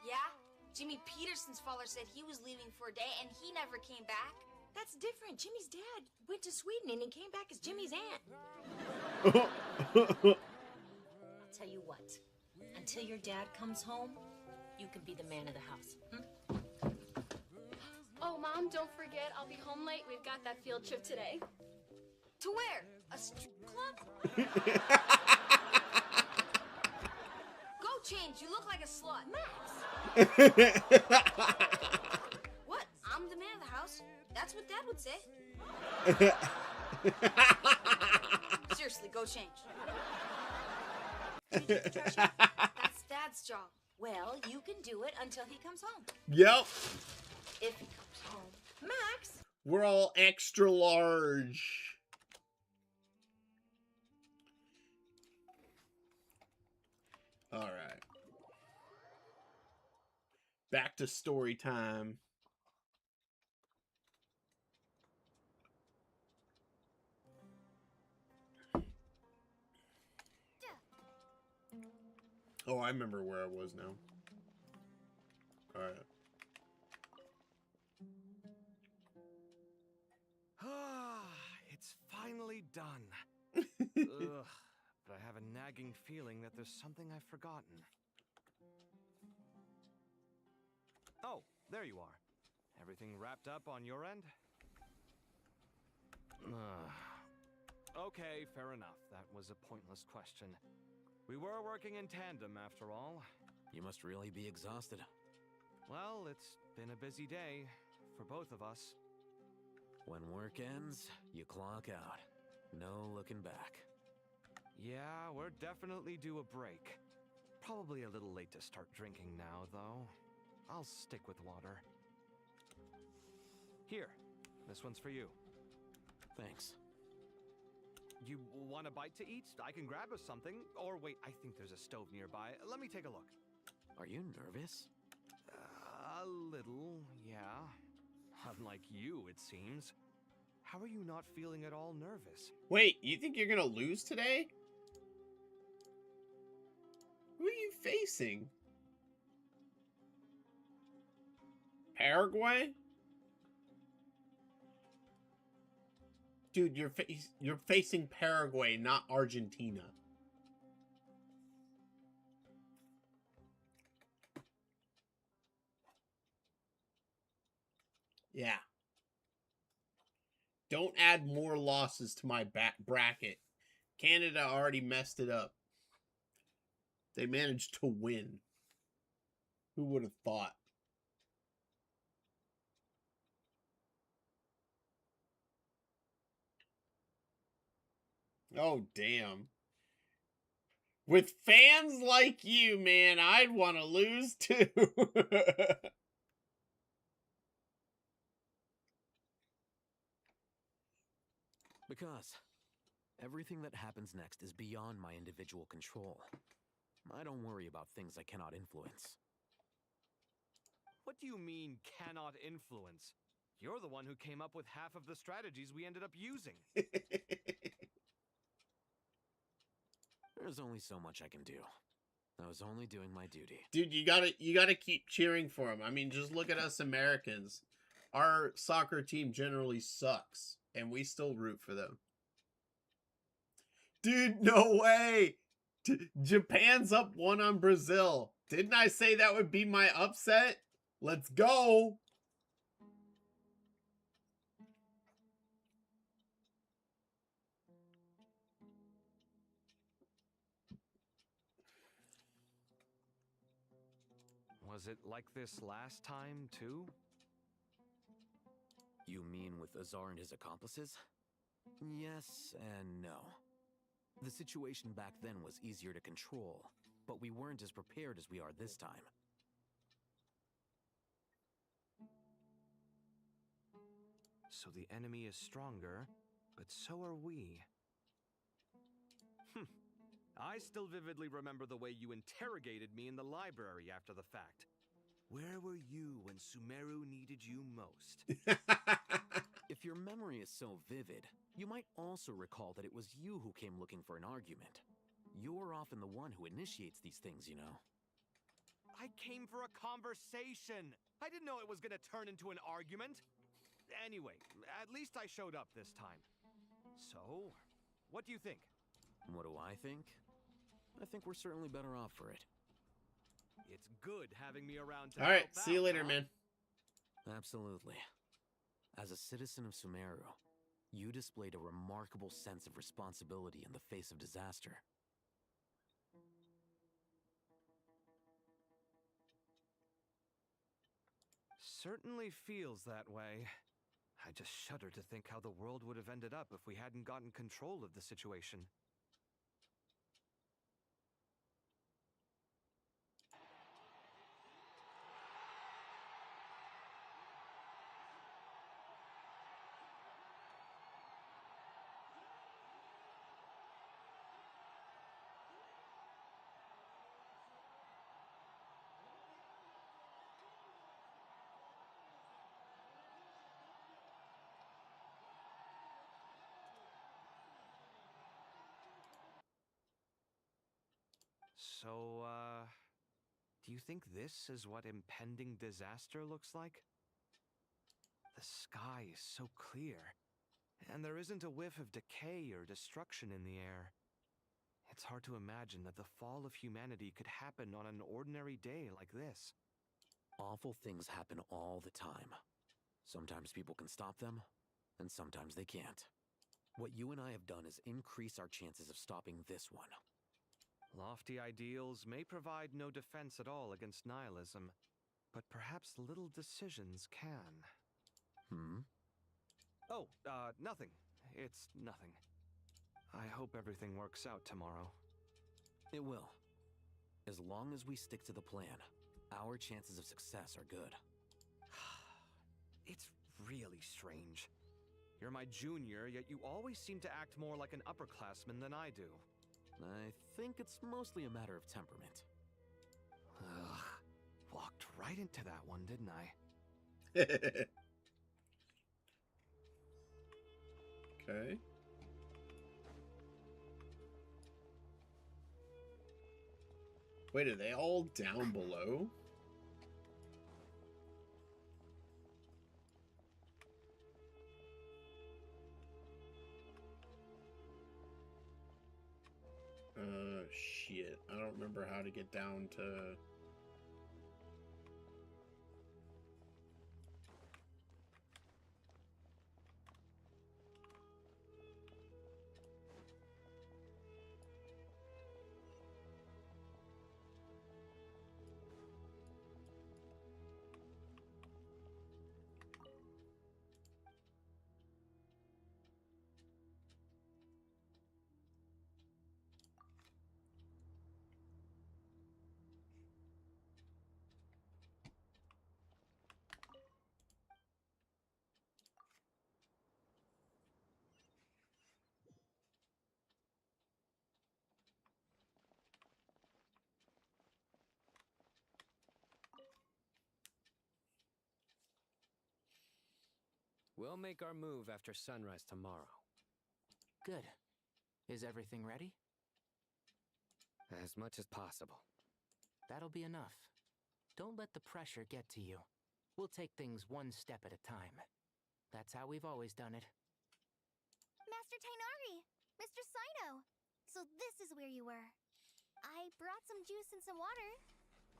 Yeah? Jimmy Peterson's father said he was leaving for a day and he never came back. That's different. Jimmy's dad went to Sweden and he came back as Jimmy's aunt. I'll tell you what. Until your dad comes home, you can be the man of the house. Oh, Mom, don't forget, I'll be home late. We've got that field trip today. To where? A strip club? Go change. You look like a slut. Max! What? I'm the man of the house. That's what Dad would say. Seriously, go change. Can you take the trash out? That's Dad's job. Well, you can do it until he comes home. Yep. If he comes home. Max! We're all extra large. All right. Back to story time. Oh, I remember where I was now. All right. It's finally done. Ugh, but I have a nagging feeling that there's something I've forgotten. Oh, there you are. Everything wrapped up on your end? Okay, fair enough. That was a pointless question. We were working in tandem, after all. You must really be exhausted. Well, it's been a busy day for both of us. When work ends, you clock out. No looking back. Yeah, we're definitely due a break. Probably a little late to start drinking now, though. I'll stick with water. Here, this one's for you. Thanks. You want a bite to eat? I can grab us something. Or wait, I think there's a stove nearby. Let me take a look. Are you nervous? A little, yeah. Unlike you, it seems. How are you not feeling at all nervous? Wait, you think you're gonna lose today? Who are you facing? Paraguay? Dude, you're facing Paraguay, not Argentina. Yeah. Don't add more losses to my bracket. Canada already messed it up. They managed to win. Who would have thought? Oh, damn. With fans like you, man, I'd want to lose too. Because everything that happens next is beyond my individual control. I don't worry about things I cannot influence. What do you mean, cannot influence? You're the one who came up with half of the strategies we ended up using. There's only so much I can do. I was only doing my duty. Dude, you gotta keep cheering for him. I mean, just look at us Americans. Our soccer team generally sucks, and we still root for them. Dude, no way! Japan's up 1 on Brazil. Didn't I say that would be my upset? Let's go! Was it like this last time, too? You mean with Azar and his accomplices? Yes and no. The situation back then was easier to control, but we weren't as prepared as we are this time. So the enemy is stronger, but so are we. I still vividly remember the way you interrogated me in the library after the fact. Where were you when Sumeru needed you most? If your memory is so vivid, you might also recall that it was you who came looking for an argument. You're often the one who initiates these things, you know. I came for a conversation. I didn't know it was gonna turn into an argument. Anyway, at least I showed up this time. So, what do you think? What do I think? I think we're certainly better off for it. It's good having me around to All right, help see you out, later, huh? man. Absolutely. As a citizen of Sumeru, you displayed a remarkable sense of responsibility in the face of disaster. Certainly feels that way. I just shudder to think how the world would have ended up if we hadn't gotten control of the situation. So, do you think this is what impending disaster looks like? The sky is so clear, and there isn't a whiff of decay or destruction in the air. It's hard to imagine that the fall of humanity could happen on an ordinary day like this. Awful things happen all the time. Sometimes people can stop them, and sometimes they can't. What you and I have done is increase our chances of stopping this one. Lofty ideals may provide no defense at all against nihilism, but perhaps little decisions can. Oh, nothing. It's nothing. I hope everything works out tomorrow. It will. As long as we stick to the plan, our chances of success are good. It's really strange. You're my junior, yet you always seem to act more like an upperclassman than I do. I think it's mostly a matter of temperament. Ugh. Walked right into that one, didn't I? Okay. Wait, are they all down below? Shit. I don't remember how to get down to... We'll make our move after sunrise tomorrow. Good. Is everything ready? As much as possible. That'll be enough. Don't let the pressure get to you. We'll take things one step at a time. That's how we've always done it. Master Tainari! Mr. Saito! So this is where you were. I brought some juice and some water.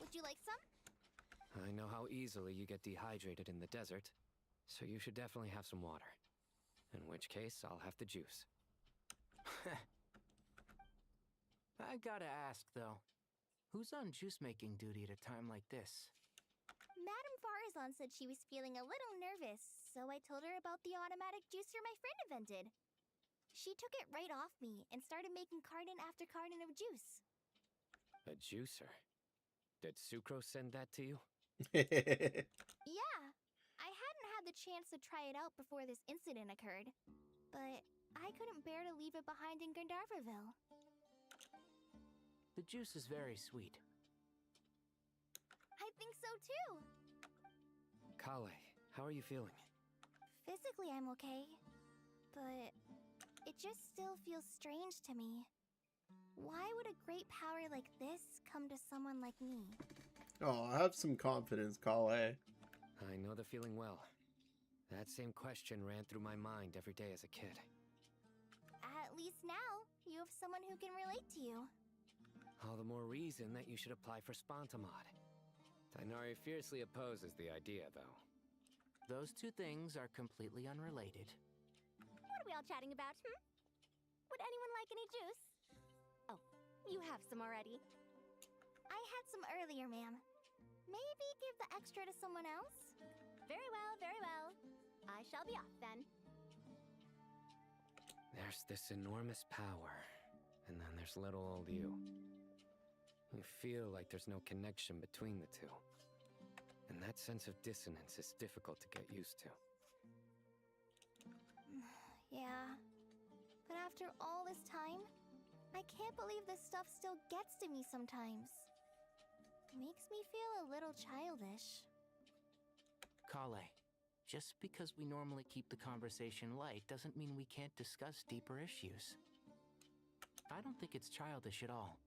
Would you like some? I know how easily you get dehydrated in the desert, so you should definitely have some water. In which case, I'll have the juice. I gotta ask, though. Who's on juice-making duty at a time like this? Madame Farazan said she was feeling a little nervous, so I told her about the automatic juicer my friend invented. She took it right off me and started making carton after carton of juice. A juicer? Did Sucrose send that to you? Yeah, I hadn't had the chance to try it out before this incident occurred, but I couldn't bear to leave it behind in Gandharvaville. The juice is very sweet. I think so too. Kale, how are you feeling? Physically, I'm okay, but it just still feels strange to me. Why would a great power like this come to someone like me? Oh, have some confidence, Kale. I know the feeling well. That same question ran through my mind every day as a kid. At least now, you have someone who can relate to you. All the more reason that you should apply for Spontamod. Tainari fiercely opposes the idea, though. Those two things are completely unrelated. What are we all chatting about, Would anyone like any juice? Oh, you have some already. I had some earlier, ma'am. Maybe give the extra to someone else? Very well, very well. I shall be off then. There's this enormous power, and then there's little old you. You feel like there's no connection between the two. And that sense of dissonance is difficult to get used to. Yeah. But after all this time, I can't believe this stuff still gets to me sometimes. Makes me feel a little childish. Kale, just because we normally keep the conversation light doesn't mean we can't discuss deeper issues. I don't think it's childish at all.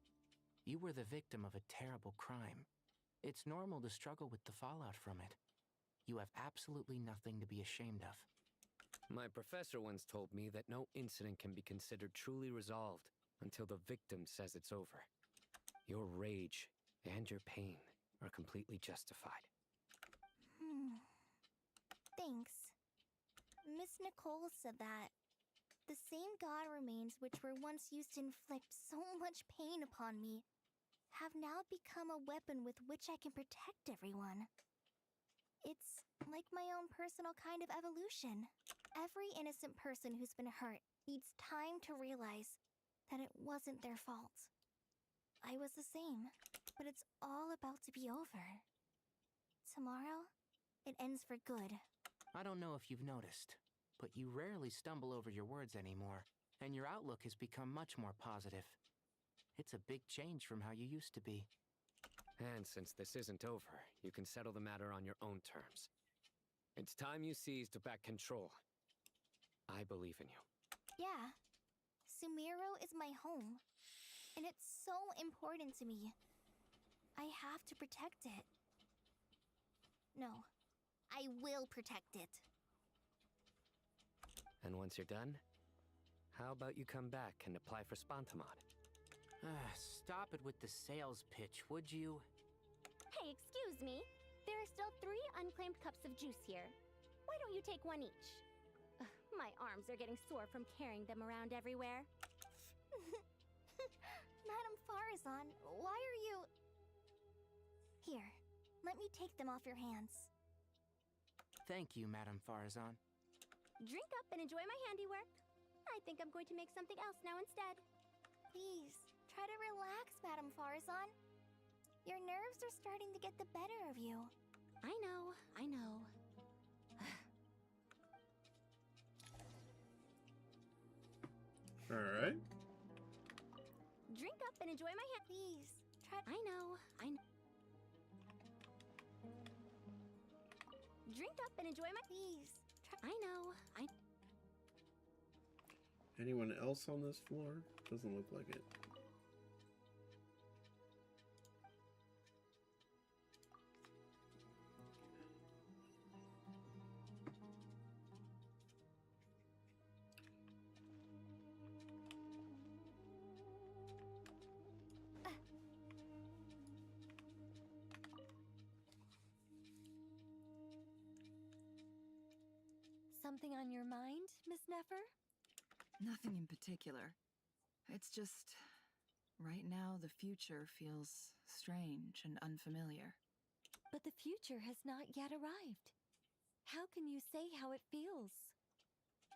You were the victim of a terrible crime. It's normal to struggle with the fallout from it. You have absolutely nothing to be ashamed of. My professor once told me that no incident can be considered truly resolved until the victim says it's over. Your rage and your pain are completely justified. Thanks. Miss Nicole said that the same god remains which were once used to inflict so much pain upon me have now become a weapon with which I can protect everyone. It's like my own personal kind of evolution. Every innocent person who's been hurt needs time to realize that it wasn't their fault. I was the same, but it's all about to be over. Tomorrow, it ends for good. I don't know if you've noticed, but you rarely stumble over your words anymore, and your outlook has become much more positive. It's a big change from how you used to be. And since this isn't over, you can settle the matter on your own terms. It's time you seized back control. I believe in you. Yeah. Sumiro is my home, and it's so important to me. I have to protect it. No, I will protect it. And once you're done, how about you come back and apply for Spontamod? Stop it with the sales pitch, would you? Hey, excuse me. There are still 3 unclaimed cups of juice here. Why don't you take one each? My arms are getting sore from carrying them around everywhere. Madame Farazan, why are you... Here, let me take them off your hands. Thank you, Madame Farazan. Drink up and enjoy my handiwork. I think I'm going to make something else now instead. Please, try to relax, Madame Farazan. Your nerves are starting to get the better of you. I know, I know. Alright. Drink up and enjoy my hand. Please, try. I know, I know. Drink up and enjoy my. Please, try. I know, I. Anyone else on this floor? Doesn't look like it. Something on your mind, Miss Nefer? Nothing in particular. It's just... right now the future feels strange and unfamiliar. But the future has not yet arrived. How can you say how it feels?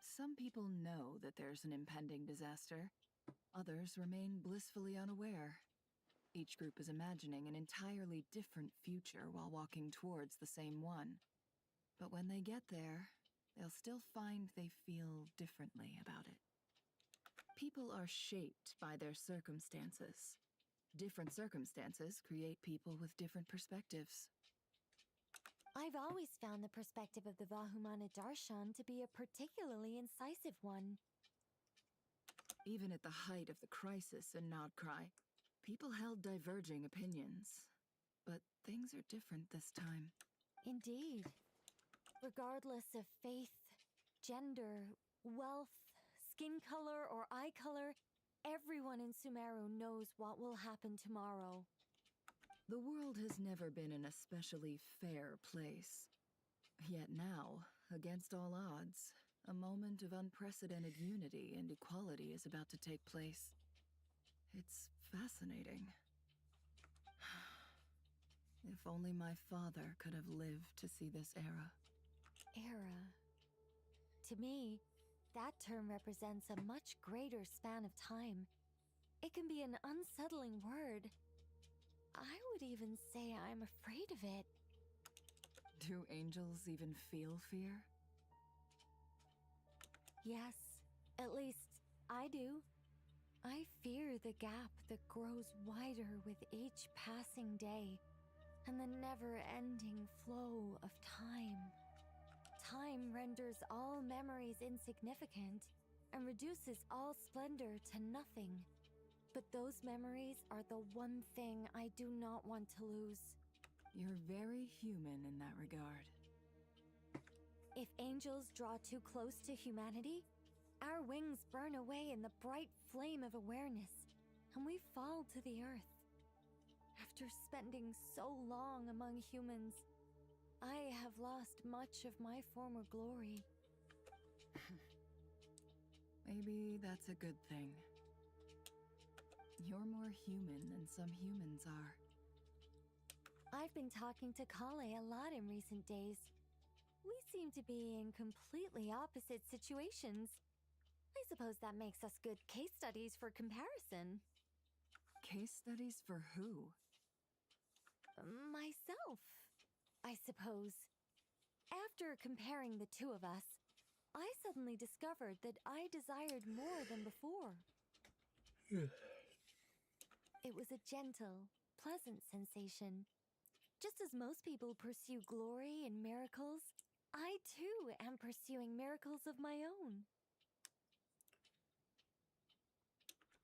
Some people know that there's an impending disaster. Others remain blissfully unaware. Each group is imagining an entirely different future while walking towards the same one. But when they get there, they'll still find they feel differently about it. People are shaped by their circumstances. Different circumstances create people with different perspectives. I've always found the perspective of the Vahumana Darshan to be a particularly incisive one. Even at the height of the crisis in Nodcry, people held diverging opinions. But things are different this time. Indeed. Regardless of faith, gender, wealth, skin color, or eye color, everyone in Sumeru knows what will happen tomorrow. The world has never been an especially fair place. Yet now, against all odds, a moment of unprecedented unity and equality is about to take place. It's fascinating. If only my father could have lived to see this era. Era. To me, that term represents a much greater span of time. It can be an unsettling word. I would even say I'm afraid of it. Do angels even feel fear? Yes, at least I do. I fear the gap that grows wider with each passing day, and the never-ending flow of time. Time renders all memories insignificant, and reduces all splendor to nothing. But those memories are the one thing I do not want to lose. You're very human in that regard. If angels draw too close to humanity, our wings burn away in the bright flame of awareness, and we fall to the earth. After spending so long among humans, I have lost much of my former glory. Maybe that's a good thing. You're more human than some humans are. I've been talking to Kale a lot in recent days. We seem to be in completely opposite situations. I suppose that makes us good case studies for comparison. Case studies for who? Myself, I suppose. After comparing the two of us, I suddenly discovered that I desired more than before. It was a gentle, pleasant sensation. Just as most people pursue glory and miracles, I too am pursuing miracles of my own.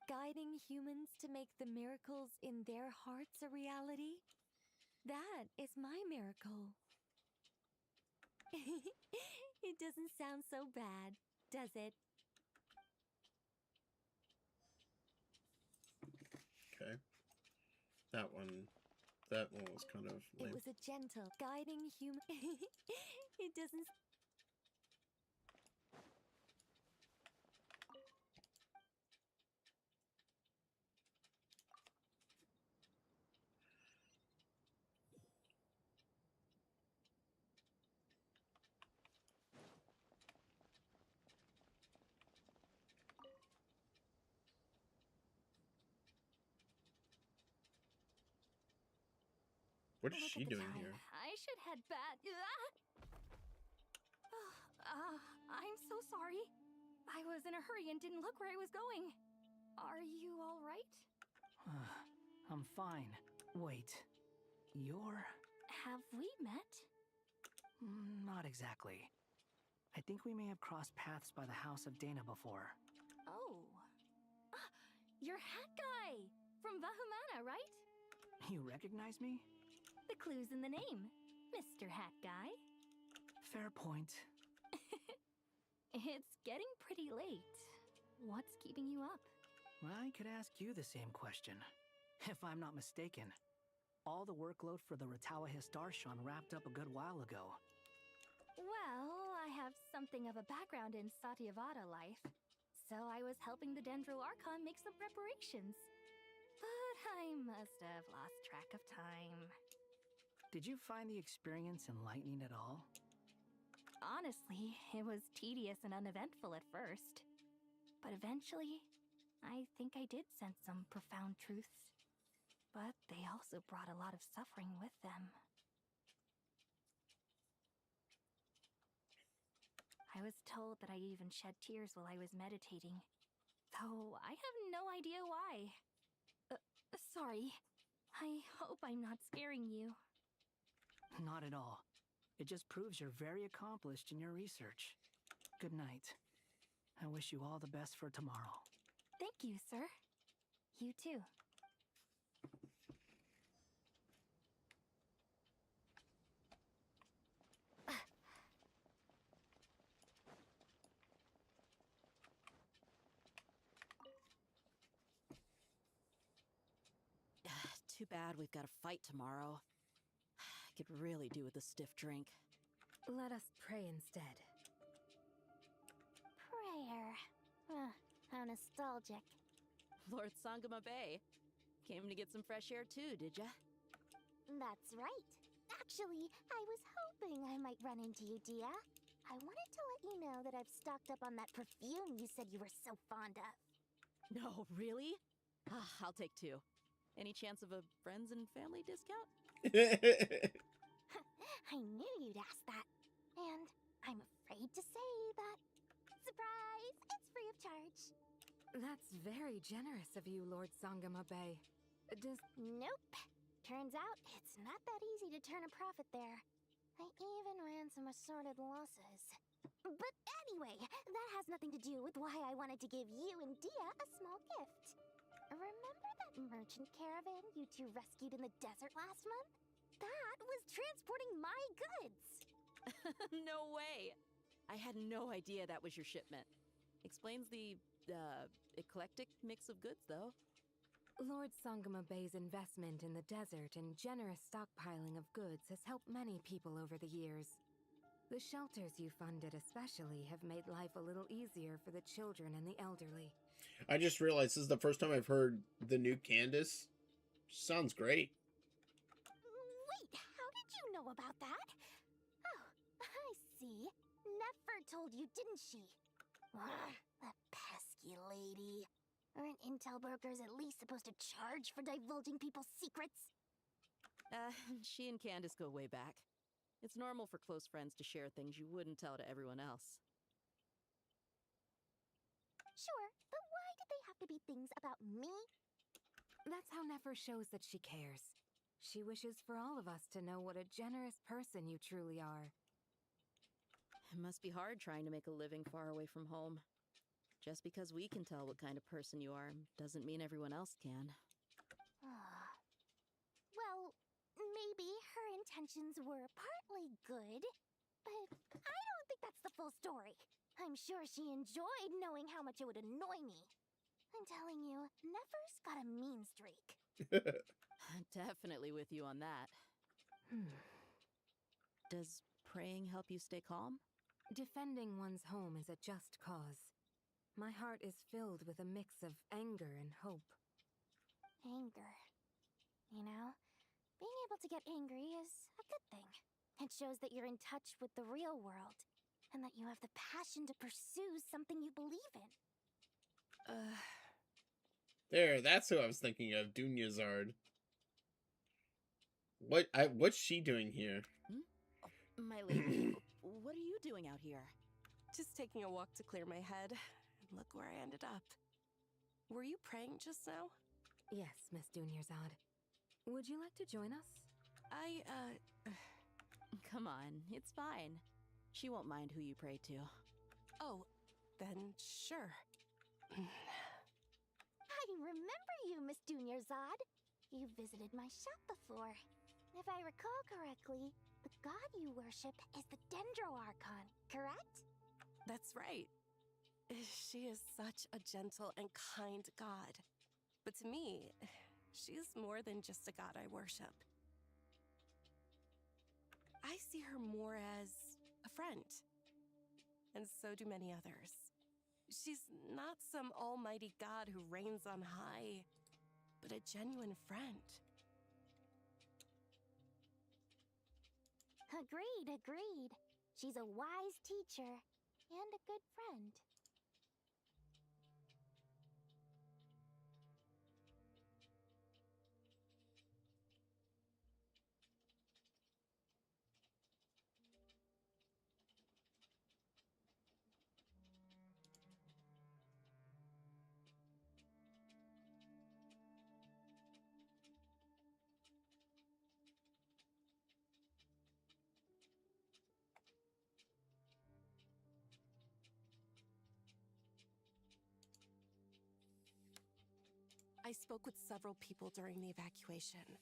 Guiding humans to make the miracles in their hearts a reality, that is my miracle. It doesn't sound so bad, does it? Okay. That one was kind of lame. It was a gentle, guiding human. It doesn't. What is Look she at the doing time. here? I should head back. I'm so sorry. I was in a hurry and didn't look where I was going. Are you all right? I'm fine. Wait. You're... Have we met? Not exactly. I think we may have crossed paths by the house of Dana before. Oh. You're Hat Guy from Vahumana, right? You recognize me? The clue's in the name, Mr. Hat Guy. Fair point. It's getting pretty late. What's keeping you up? I could ask you the same question. If I'm not mistaken, all the workload for the Ratawa Darshan wrapped up a good while ago. Well, I have something of a background in Satyavada life, so I was helping the Dendro Archon make some preparations. But I must have lost track of time. Did you find the experience enlightening at all? Honestly, it was tedious and uneventful at first. But eventually, I think I did sense some profound truths. But they also brought a lot of suffering with them. I was told that I even shed tears while I was meditating, though I have no idea why. Sorry. I hope I'm not scaring you. Not at all. It just proves you're very accomplished in your research. Good night. I wish you all the best for tomorrow. Thank you, sir. You too. Too bad we've got a fight tomorrow. I could really do with a stiff drink. Let us pray instead. Prayer. How nostalgic. Lord Sangama Bay. Came to get some fresh air too, did ya? That's right. Actually, I was hoping I might run into you, Dia. I wanted to let you know that I've stocked up on that perfume you said you were so fond of. No, really? I'll take 2. Any chance of a friends and family discount? I knew you'd ask that. And I'm afraid to say that. Surprise! It's free of charge. That's very generous of you, Lord Sangama Bay. Nope. Turns out it's not that easy to turn a profit there. I even ran some assorted losses. But anyway, that has nothing to do with why I wanted to give you and Dia a small gift. Remember that merchant caravan you two rescued in the desert last month? That was transporting my goods! No way! I had no idea that was your shipment. Explains the, eclectic mix of goods, though. Lord Sangama Bay's investment in the desert and generous stockpiling of goods has helped many people over the years. The shelters you funded especially have made life a little easier for the children and the elderly. I just realized this is the first time I've heard the new Candace. She sounds great. Wait, how did you know about that? Oh, I see. Nefer told you, didn't she? That pesky lady. Aren't intel brokers at least supposed to charge for divulging people's secrets? She and Candace go way back. It's normal for close friends to share things you wouldn't tell to everyone else. Sure, but why did they have to be things about me? That's how Nefer shows that she cares. She wishes for all of us to know what a generous person you truly are. It must be hard trying to make a living far away from home. Just because we can tell what kind of person you are doesn't mean everyone else can. Well, maybe her intentions were partly good, but I don't think that's the full story. I'm sure she enjoyed knowing how much it would annoy me. I'm telling you, Nefer's got a mean streak. Definitely with you on that. Does praying help you stay calm? Defending one's home is a just cause. My heart is filled with a mix of anger and hope. Anger. You know, being able to get angry is a good thing. It shows that you're in touch with the real world, and that you have the passion to pursue something you believe in. There, that's who I was thinking of, Dunyazard. What's she doing here? Oh, my lady, what are you doing out here? Just taking a walk to clear my head. And look where I ended up. Were you praying just now? Yes, Miss Dunyazad. Would you like to join us? Come on, it's fine. She won't mind who you pray to. Oh, then sure. I remember you, Miss Dunyazad. You visited my shop before. If I recall correctly, the god you worship is the Dendro Archon, correct? That's right. She is such a gentle and kind god. But to me, she's more than just a god I worship. I see her more as a friend. And so do many others. She's not some almighty god who reigns on high, but a genuine friend. Agreed, agreed. She's a wise teacher and a good friend. I spoke with several people during the evacuation.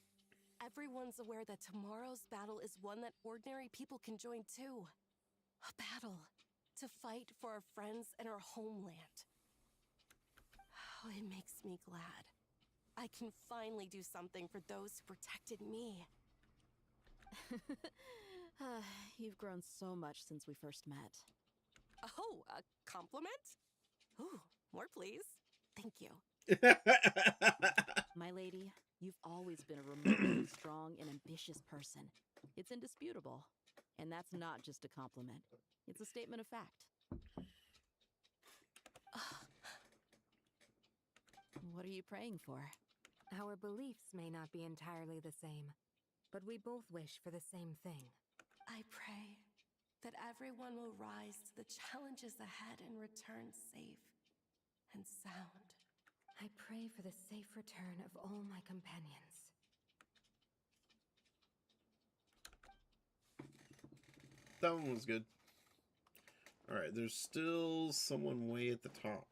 Everyone's aware that tomorrow's battle is one that ordinary people can join too. A battle to fight for our friends and our homeland. Oh, it makes me glad. I can finally do something for those who protected me. You've grown so much since we first met. Oh, a compliment? Ooh, more please. Thank you. My lady, you've always been a remarkably strong and ambitious person. It's indisputable. And that's not just a compliment. It's a statement of fact. What are you praying for? Our beliefs may not be entirely the same, but we both wish for the same thing. I pray that everyone will rise to the challenges ahead and return safe and sound. I pray for the safe return of all my companions. That one was good. Alright, there's still someone way at the top.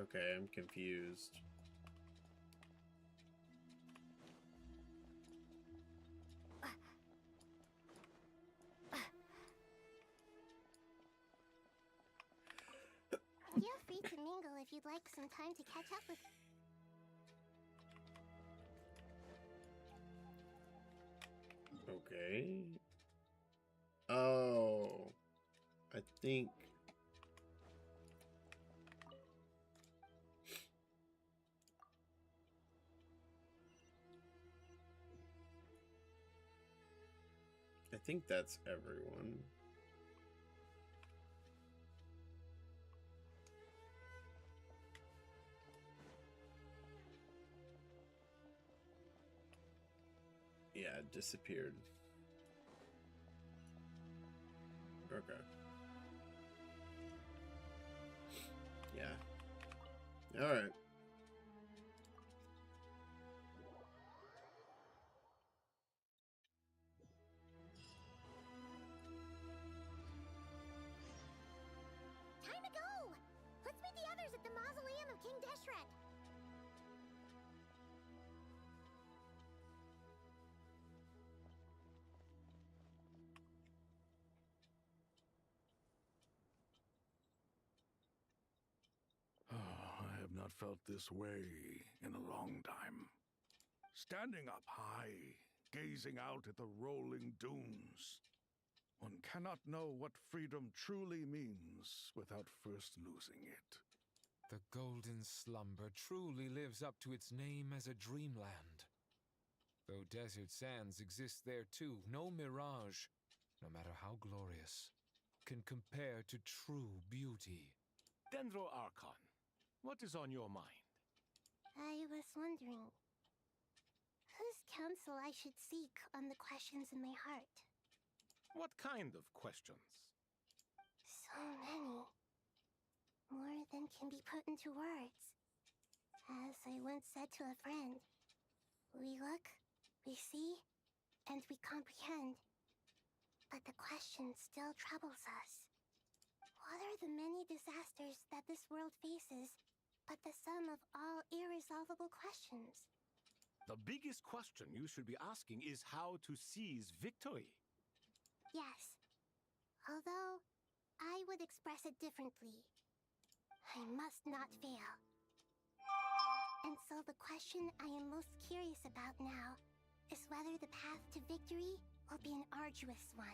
Okay, I'm confused. Feel free to mingle if you'd like some time to catch up with... Okay. Oh. I think... I think that's everyone. Yeah, it disappeared. Okay. Yeah. All right. Time to go! Let's meet the others at the mausoleum of King Deshret. I have not felt this way in a long time. Standing up high, gazing out at the rolling dunes. One cannot know what freedom truly means without first losing it. The golden slumber truly lives up to its name as a dreamland. Though desert sands exist there too, no mirage, no matter how glorious, can compare to true beauty. Dendro Archon, what is on your mind? I was wondering whose counsel I should seek on the questions in my heart. What kind of questions? So many. More than can be put into words. As I once said to a friend, we look, we see, and we comprehend. But the question still troubles us. What are the many disasters that this world faces, but the sum of all irresolvable questions? The biggest question you should be asking is how to seize victory. Yes. Although, I would express it differently. I must not fail. And so the question I am most curious about now is whether the path to victory will be an arduous one.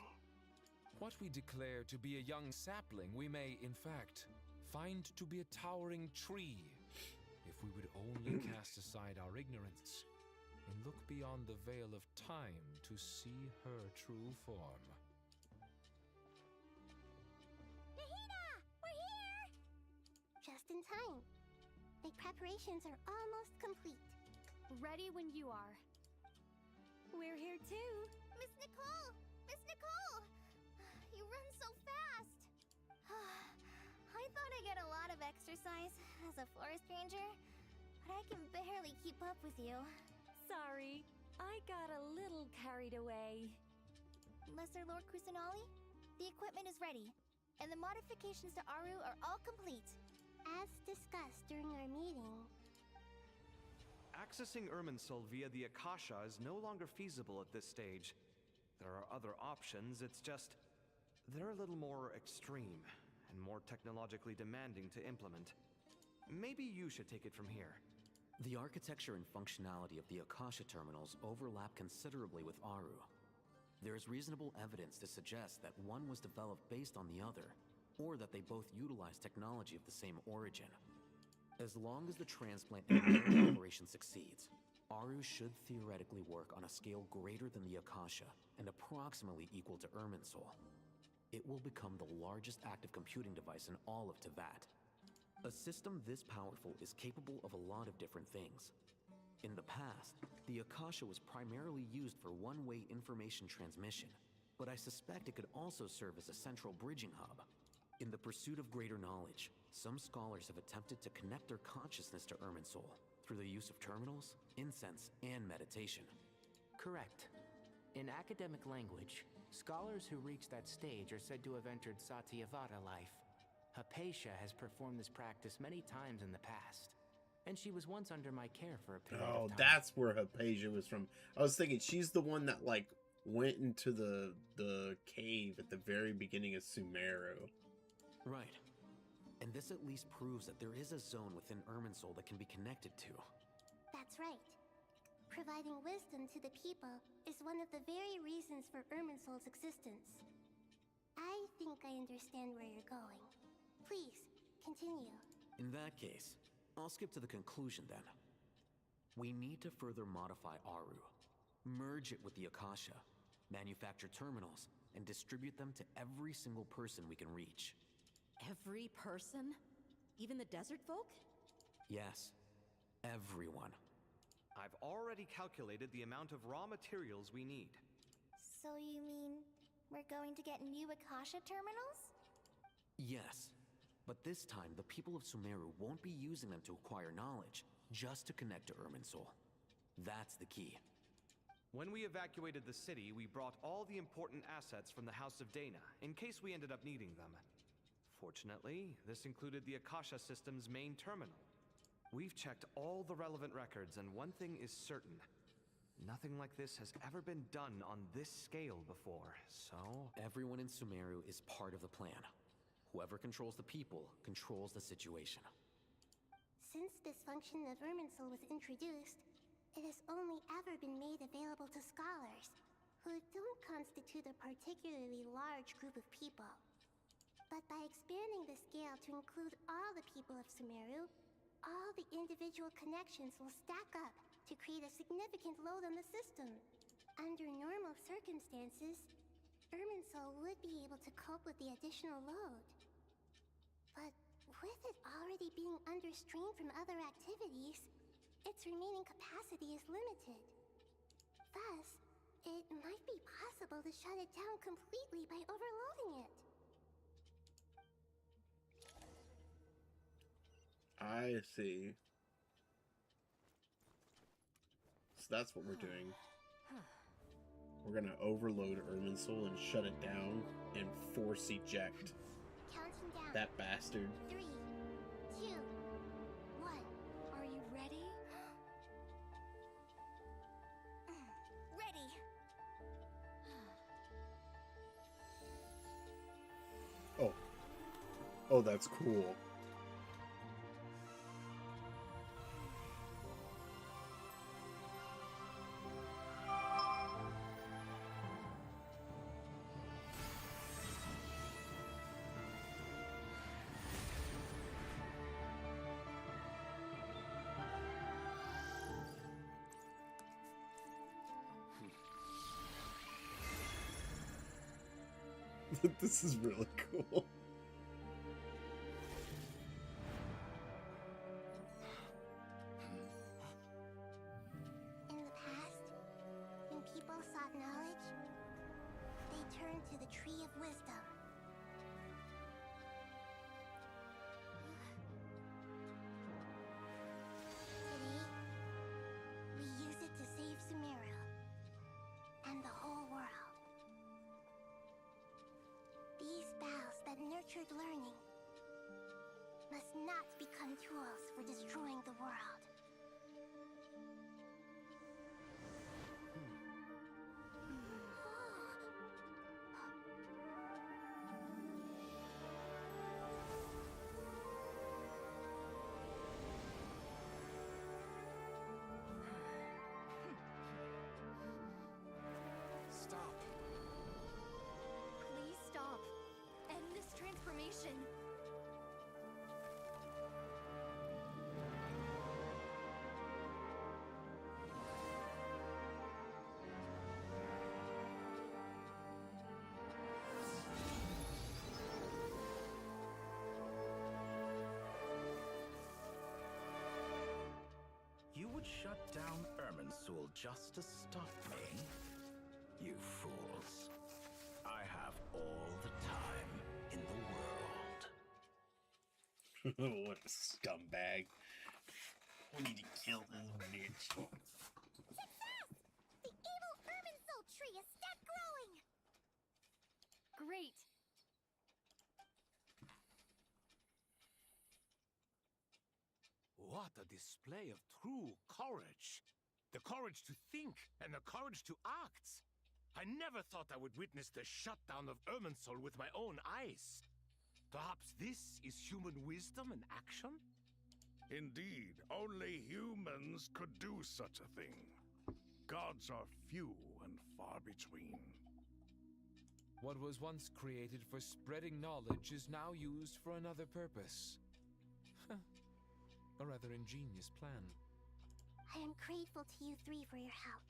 What we declare to be a young sapling, we may, in fact, find to be a towering tree, if we would only cast aside our ignorance and look beyond the veil of time to see her true form. Nahida! We're here! Just in time. The preparations are almost complete. Ready when you are. We're here too. Miss Nicole! Miss Nicole! You run so fast. I thought I'd get a lot of exercise as a forest ranger, but I can barely keep up with you. Sorry, I got a little carried away. Lesser Lord Kusanali, the equipment is ready, and the modifications to Aru are all complete. As discussed during our meeting, Accessing Irminsul via the Akasha is no longer feasible at this stage. There are other options, it's just... they're a little more extreme, and more technologically demanding to implement. Maybe you should take it from here. The architecture and functionality of the Akasha terminals overlap considerably with Aru. There is reasonable evidence to suggest that one was developed based on the other, or that they both utilize technology of the same origin. As long as the transplant and operation succeeds, Aru should theoretically work on a scale greater than the Akasha and approximately equal to Irminsul. It will become the largest active computing device in all of Teyvat. A system this powerful is capable of a lot of different things. In the past, the Akasha was primarily used for one-way information transmission, but I suspect it could also serve as a central bridging hub. In the pursuit of greater knowledge, some scholars have attempted to connect their consciousness to Irminsul through the use of terminals, incense, and meditation. Correct. In academic language, scholars who reach that stage are said to have entered Satyavata life. Hypatia has performed this practice many times in the past, and she was once under my care for a period of time. That's where Hypatia was from. I was thinking she's the one that like went into the cave at the very beginning of Sumeru. Right. And this at least proves that there is a zone within Irminsul that can be connected to. that's right. Providing wisdom to the people is one of the very reasons for Irminsul's existence. I think I understand where you're going. Please, continue. In that case, I'll skip to the conclusion then. We need to further modify Aru, merge it with the Akasha, manufacture terminals, and distribute them to every single person we can reach. Every person? Even the desert folk? Yes, everyone. I've already calculated the amount of raw materials we need. So you mean we're going to get new Akasha terminals? Yes, but this time the people of Sumeru won't be using them to acquire knowledge, just to connect to Irminsul. That's the key. When we evacuated the city, we brought all the important assets from the House of Dana, in case we ended up needing them. Fortunately, this included the Akasha system's main terminal. We've checked all the relevant records, and one thing is certain. Nothing like this has ever been done on this scale before, so... Everyone in Sumeru is part of the plan. Whoever controls the people controls the situation. Since this function of Irminsul was introduced, it has only ever been made available to scholars, who don't constitute a particularly large group of people. But by expanding the scale to include all the people of Sumeru, all the individual connections will stack up to create a significant load on the system. Under normal circumstances, Irminsul would be able to cope with the additional load. But with it already being under strain from other activities, its remaining capacity is limited. Thus, it might be possible to shut it down completely by overloading it. I see. So that's what we're doing. We're gonna overload Irminsul and shut it down and force eject Counting down. that bastard. 3, 2, 1. Are you ready? Ready! Oh, that's cool. This is really cool. In the past, when people sought knowledge, they turned to the Tree of Wisdom. Today, we use it to save Sumeru and the whole world. These boughs that nurtured learning must not become tools for destroying the world. Stop. Please stop. End this transformation. You would shut down Irminsul just to stop me? You fools. I have all the time in the world. What a scumbag. We need to kill this bitch. Success! The evil Irminsul tree is still growing! Great! What a display of true courage. The courage to think and the courage to act. I never thought I would witness the shutdown of Irminsul with my own eyes. Perhaps this is human wisdom in action? Indeed, only humans could do such a thing. Gods are few and far between. What was once created for spreading knowledge is now used for another purpose. A rather ingenious plan. I am grateful to you three for your help.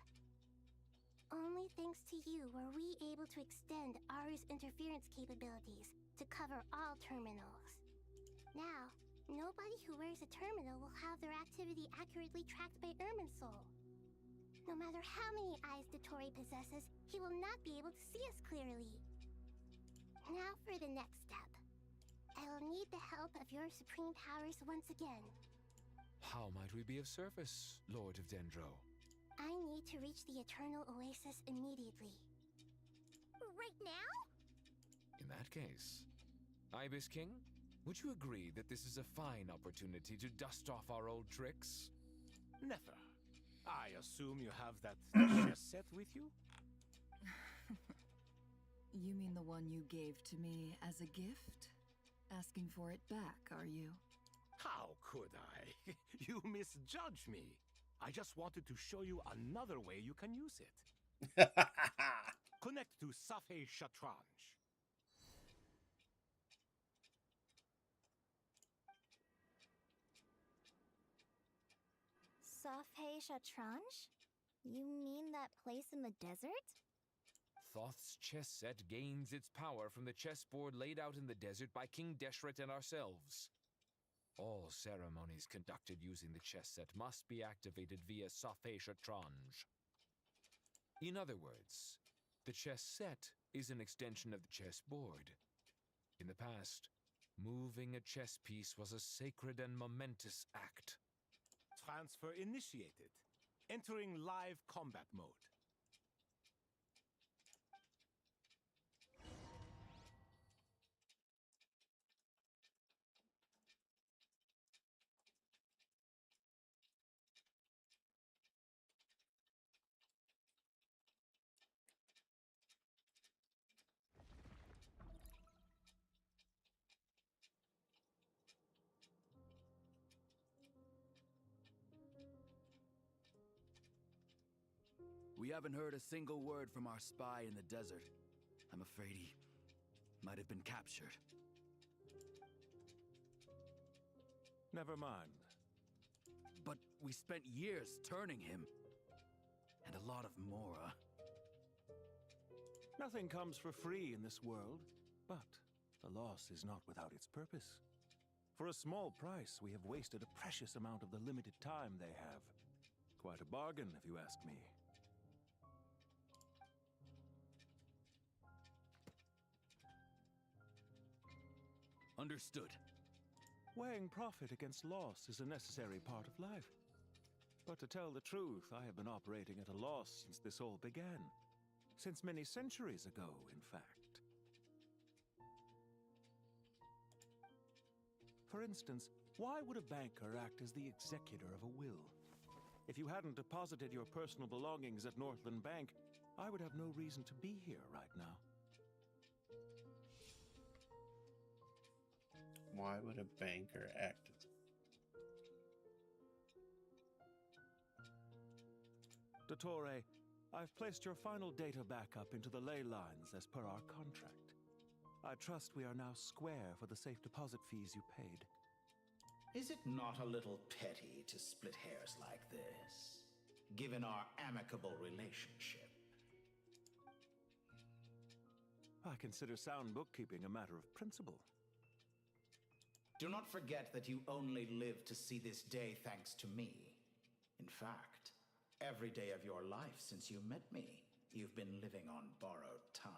Only thanks to you were we able to extend Aru's interference capabilities to cover all terminals. Now, nobody who wears a terminal will have their activity accurately tracked by Irminsul. No matter how many eyes Dotori possesses, he will not be able to see us clearly. Now for the next step. I will need the help of your supreme powers once again. How might we be of service, Lord of Dendro? I need to reach the Eternal Oasis immediately. Right now? In that case, Ibis King, would you agree that this is a fine opportunity to dust off our old tricks? Never. I assume you have that chess set with you? You mean the one you gave to me as a gift? Asking for it back, are you? How could I? You misjudge me. I just wanted to show you another way you can use it. Connect to Safei Shatranj. Safei Shatranj? You mean that place in the desert? Thoth's chess set gains its power from the chessboard laid out in the desert by King Deshret and ourselves. All ceremonies conducted using the chess set must be activated via Safei Shatranj. In other words, the chess set is an extension of the chessboard. In the past, moving a chess piece was a sacred and momentous act. Transfer initiated. Entering live combat mode. We haven't heard a single word from our spy in the desert. I'm afraid he might have been captured. Never mind. But we spent years turning him. And a lot of Mora. Nothing comes for free in this world, but the loss is not without its purpose. For a small price, we have wasted a precious amount of the limited time they have. Quite a bargain, if you ask me. Understood. Weighing profit against loss is a necessary part of life. But to tell the truth, I have been operating at a loss since this all began. Since many centuries ago, in fact. For instance, why would a banker act as the executor of a will? If you hadn't deposited your personal belongings at Northland Bank, I would have no reason to be here right now. Why would a banker act? Dottore, I've placed your final data backup into the ley lines as per our contract. I trust we are now square for the safe deposit fees you paid. Is it not a little petty to split hairs like this, given our amicable relationship? I consider sound bookkeeping a matter of principle. Do not forget that you only live to see this day thanks to me. In fact, every day of your life since you met me, you've been living on borrowed time.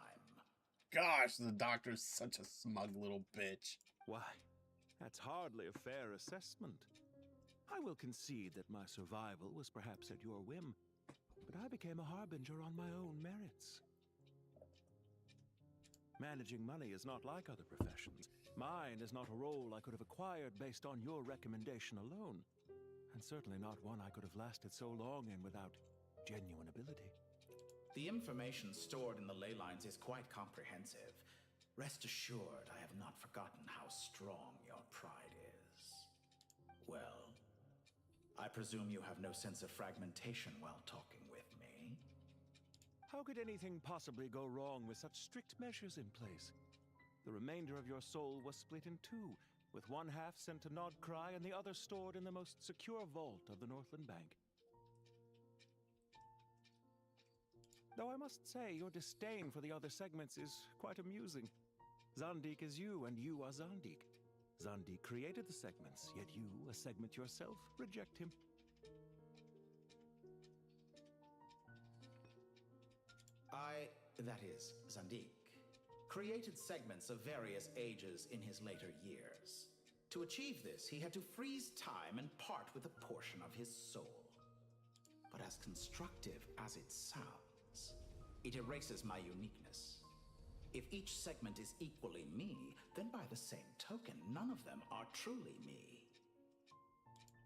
Gosh, the doctor's such a smug little bitch. Why, that's hardly a fair assessment. I will concede that my survival was perhaps at your whim, but I became a harbinger on my own merits. Managing money is not like other professions. Mine is not a role I could have acquired based on your recommendation alone, and certainly not one I could have lasted so long in without genuine ability. The information stored in the ley lines is quite comprehensive. Rest assured, I have not forgotten how strong your pride is. Well, I presume you have no sense of fragmentation while talking with me? How could anything possibly go wrong with such strict measures in place? The remainder of your soul was split in two, with one half sent to Nodcry and the other stored in the most secure vault of the Northland Bank. Though I must say, your disdain for the other segments is quite amusing. Zandik is you, and you are Zandik. Zandik created the segments, yet you, a segment yourself, reject him. That is, Zandik, created segments of various ages in his later years. To achieve this, he had to freeze time and part with a portion of his soul. But as constructive as it sounds, it erases my uniqueness. If each segment is equally me, then by the same token, none of them are truly me.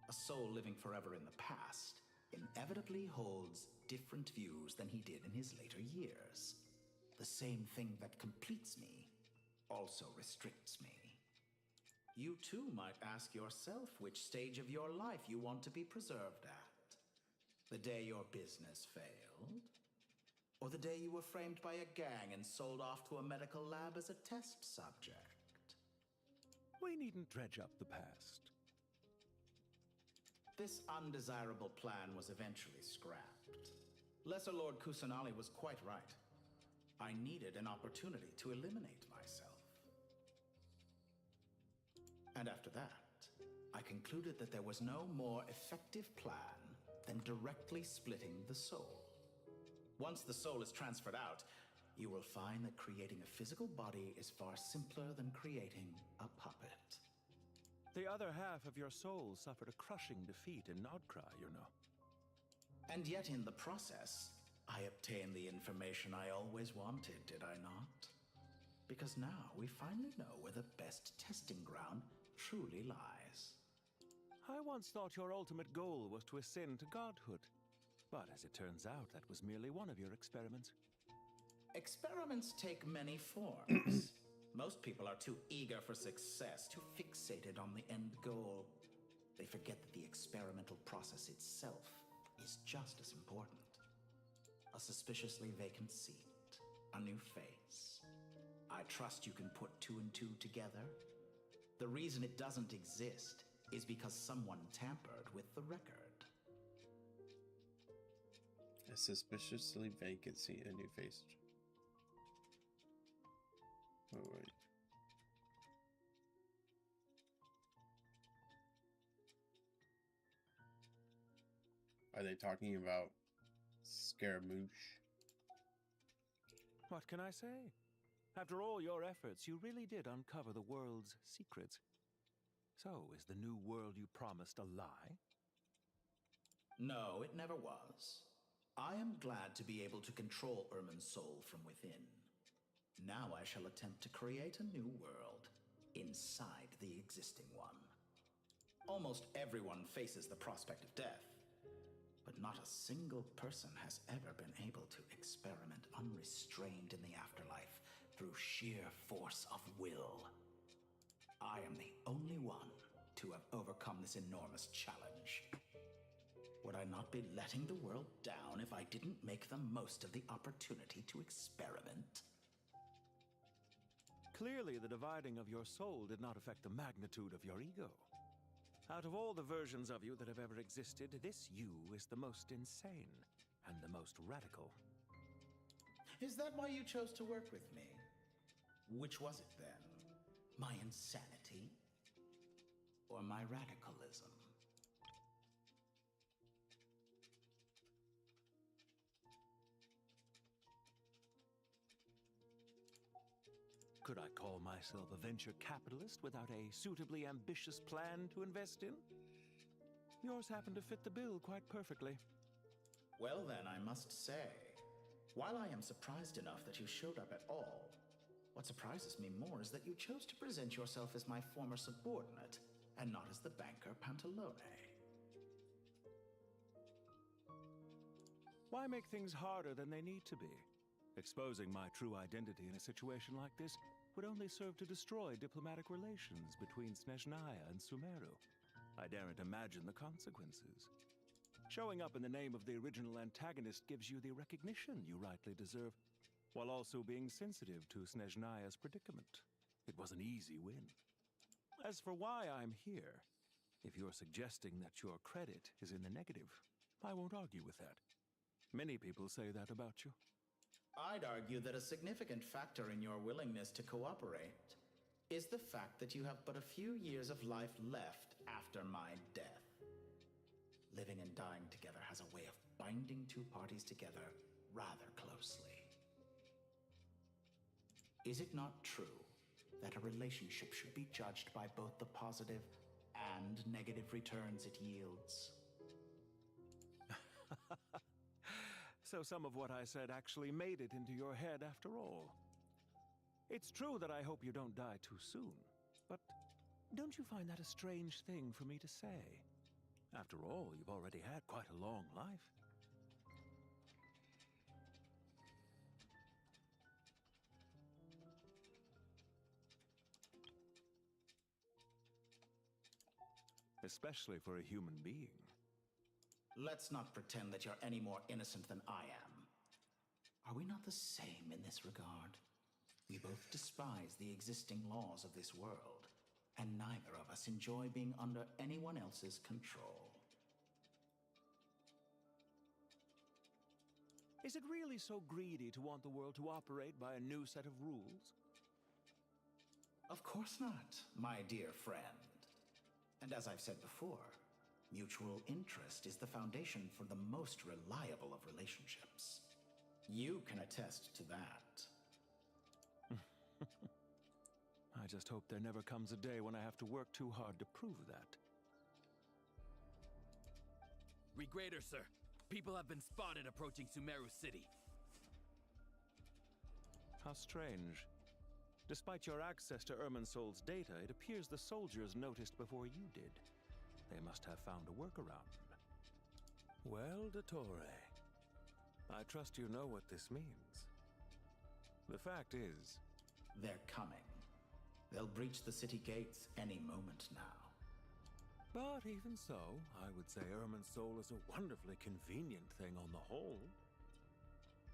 A soul living forever in the past inevitably holds different views than he did in his later years. The same thing that completes me also restricts me. You too might ask yourself which stage of your life you want to be preserved at. The day your business failed? Or the day you were framed by a gang and sold off to a medical lab as a test subject? We needn't dredge up the past. This undesirable plan was eventually scrapped. Lesser Lord Kusanali was quite right. I needed an opportunity to eliminate myself. And after that, I concluded that there was no more effective plan than directly splitting the soul. Once the soul is transferred out, you will find that creating a physical body is far simpler than creating a puppet. The other half of your soul suffered a crushing defeat in Nodcry, you know. And yet in the process, I obtained the information I always wanted, did I not? Because now we finally know where the best testing ground truly lies. I once thought your ultimate goal was to ascend to godhood. But as it turns out, that was merely one of your experiments. Experiments take many forms. Most people are too eager for success, too fixated on the end goal. They forget that the experimental process itself is just as important. A suspiciously vacant seat, a new face. I trust you can put two and two together. The reason it doesn't exist is because someone tampered with the record. A suspiciously vacant seat, a new face. Are they talking about Scaramouche? What can I say? After all your efforts, you really did uncover the world's secrets. So, is the new world you promised a lie? No, it never was. I am glad to be able to control Ermin's soul from within. Now I shall attempt to create a new world inside the existing one. Almost everyone faces the prospect of death, but not a single person has ever been able to experiment unrestrained in the afterlife through sheer force of will. I am the only one to have overcome this enormous challenge. Would I not be letting the world down if I didn't make the most of the opportunity to experiment? Clearly, the dividing of your soul did not affect the magnitude of your ego. Out of all the versions of you that have ever existed, this you is the most insane and the most radical. Is that why you chose to work with me? Which was it then? My insanity? Or my radicalism? Could I call myself a venture capitalist without a suitably ambitious plan to invest in? Yours happen to fit the bill quite perfectly. Well then, I must say, while I am surprised enough that you showed up at all, what surprises me more is that you chose to present yourself as my former subordinate, and not as the banker Pantalone. Why make things harder than they need to be? Exposing my true identity in a situation like this would only serve to destroy diplomatic relations between Snezhnaya and Sumeru. I daren't imagine the consequences. Showing up in the name of the original antagonist gives you the recognition you rightly deserve, while also being sensitive to Snezhnaya's predicament. It was an easy win. As for why I'm here, if you're suggesting that your credit is in the negative, I won't argue with that. Many people say that about you. I'd argue that a significant factor in your willingness to cooperate is the fact that you have but a few years of life left after my death. Living and dying together has a way of binding two parties together rather closely. Is it not true that a relationship should be judged by both the positive and negative returns it yields? So some of what I said actually made it into your head after all. It's true that I hope you don't die too soon, but don't you find that a strange thing for me to say? After all, you've already had quite a long life. Especially for a human being. Let's not pretend that you're any more innocent than I am. Are we not the same in this regard? We both despise the existing laws of this world, and neither of us enjoy being under anyone else's control. Is it really so greedy to want the world to operate by a new set of rules? Of course not, my dear friend. And as I've said before, mutual interest is the foundation for the most reliable of relationships. You can attest to that. I just hope there never comes a day when I have to work too hard to prove that. Regrader, sir. People have been spotted approaching Sumeru City. How strange. Despite your access to Irminsol's data, it appears the soldiers noticed before you did. They must have found a workaround. Well, Dottore, I trust you know what this means. The fact is... They're coming. They'll breach the city gates any moment now. But even so, I would say Irminsol is a wonderfully convenient thing on the whole.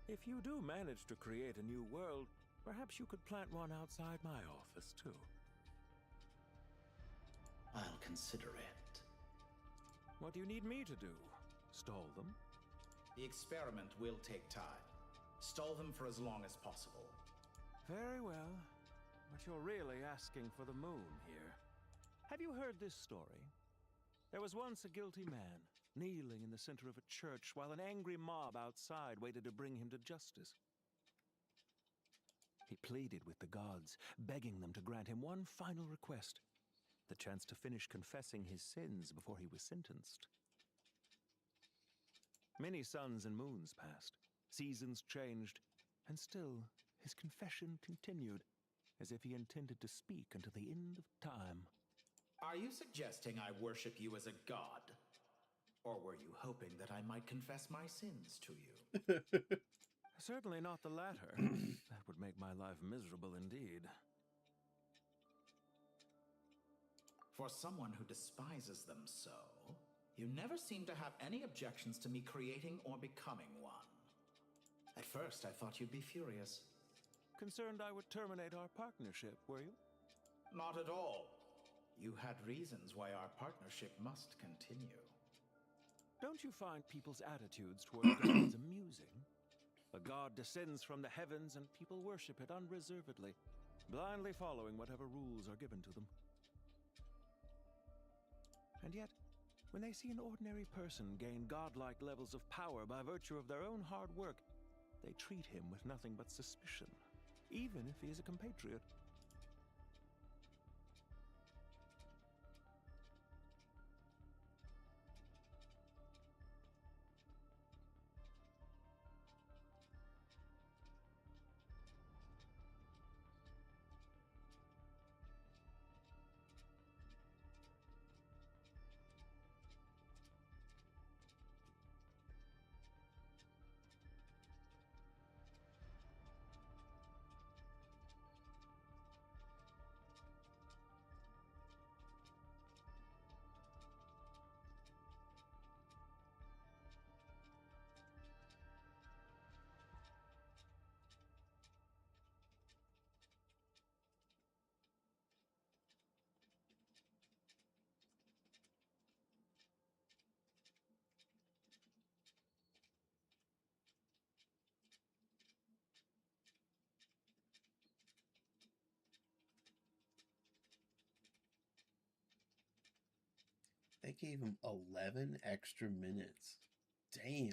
If you do manage to create a new world, perhaps you could plant one outside my office, too. I'll consider it. What do you need me to do? Stall them? The experiment will take time. Stall them for as long as possible. Very well. But you're really asking for the moon here. Have you heard this story? There was once a guilty man, kneeling in the center of a church while an angry mob outside waited to bring him to justice. He pleaded with the gods, begging them to grant him one final request, the chance to finish confessing his sins before he was sentenced. Many suns and moons passed, seasons changed, and still his confession continued, as if he intended to speak until the end of time. Are you suggesting I worship you as a god? Or were you hoping that I might confess my sins to you? Certainly not the latter. That would make my life miserable indeed. For someone who despises them so, you never seem to have any objections to me creating or becoming one. At first, I thought you'd be furious. Concerned I would terminate our partnership, were you? Not at all. You had reasons why our partnership must continue. Don't you find people's attitudes toward gods amusing? A god descends from the heavens and people worship it unreservedly, blindly following whatever rules are given to them. And yet, when they see an ordinary person gain godlike levels of power by virtue of their own hard work, they treat him with nothing but suspicion, even if he is a compatriot. They gave him 11 extra minutes. Damn.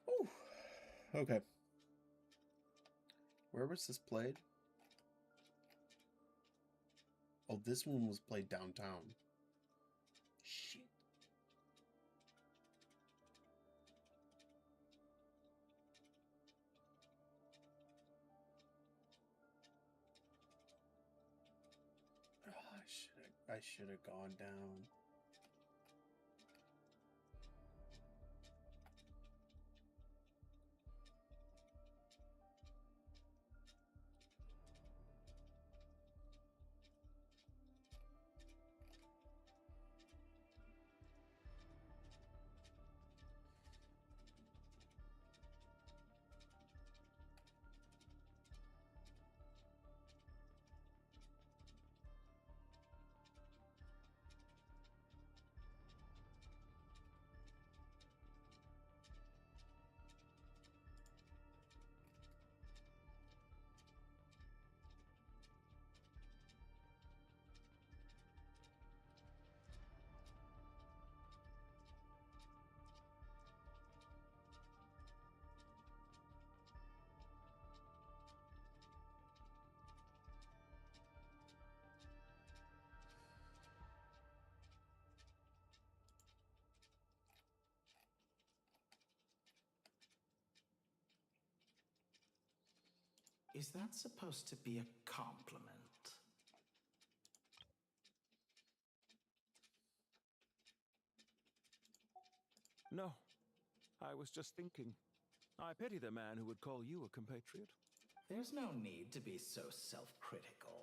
Ooh. Okay. Where was this played? Oh, this one was played downtown. Shit. Oh, I should have gone down. Is that supposed to be a compliment? No, I was just thinking. I pity the man who would call you a compatriot. There's no need to be so self-critical.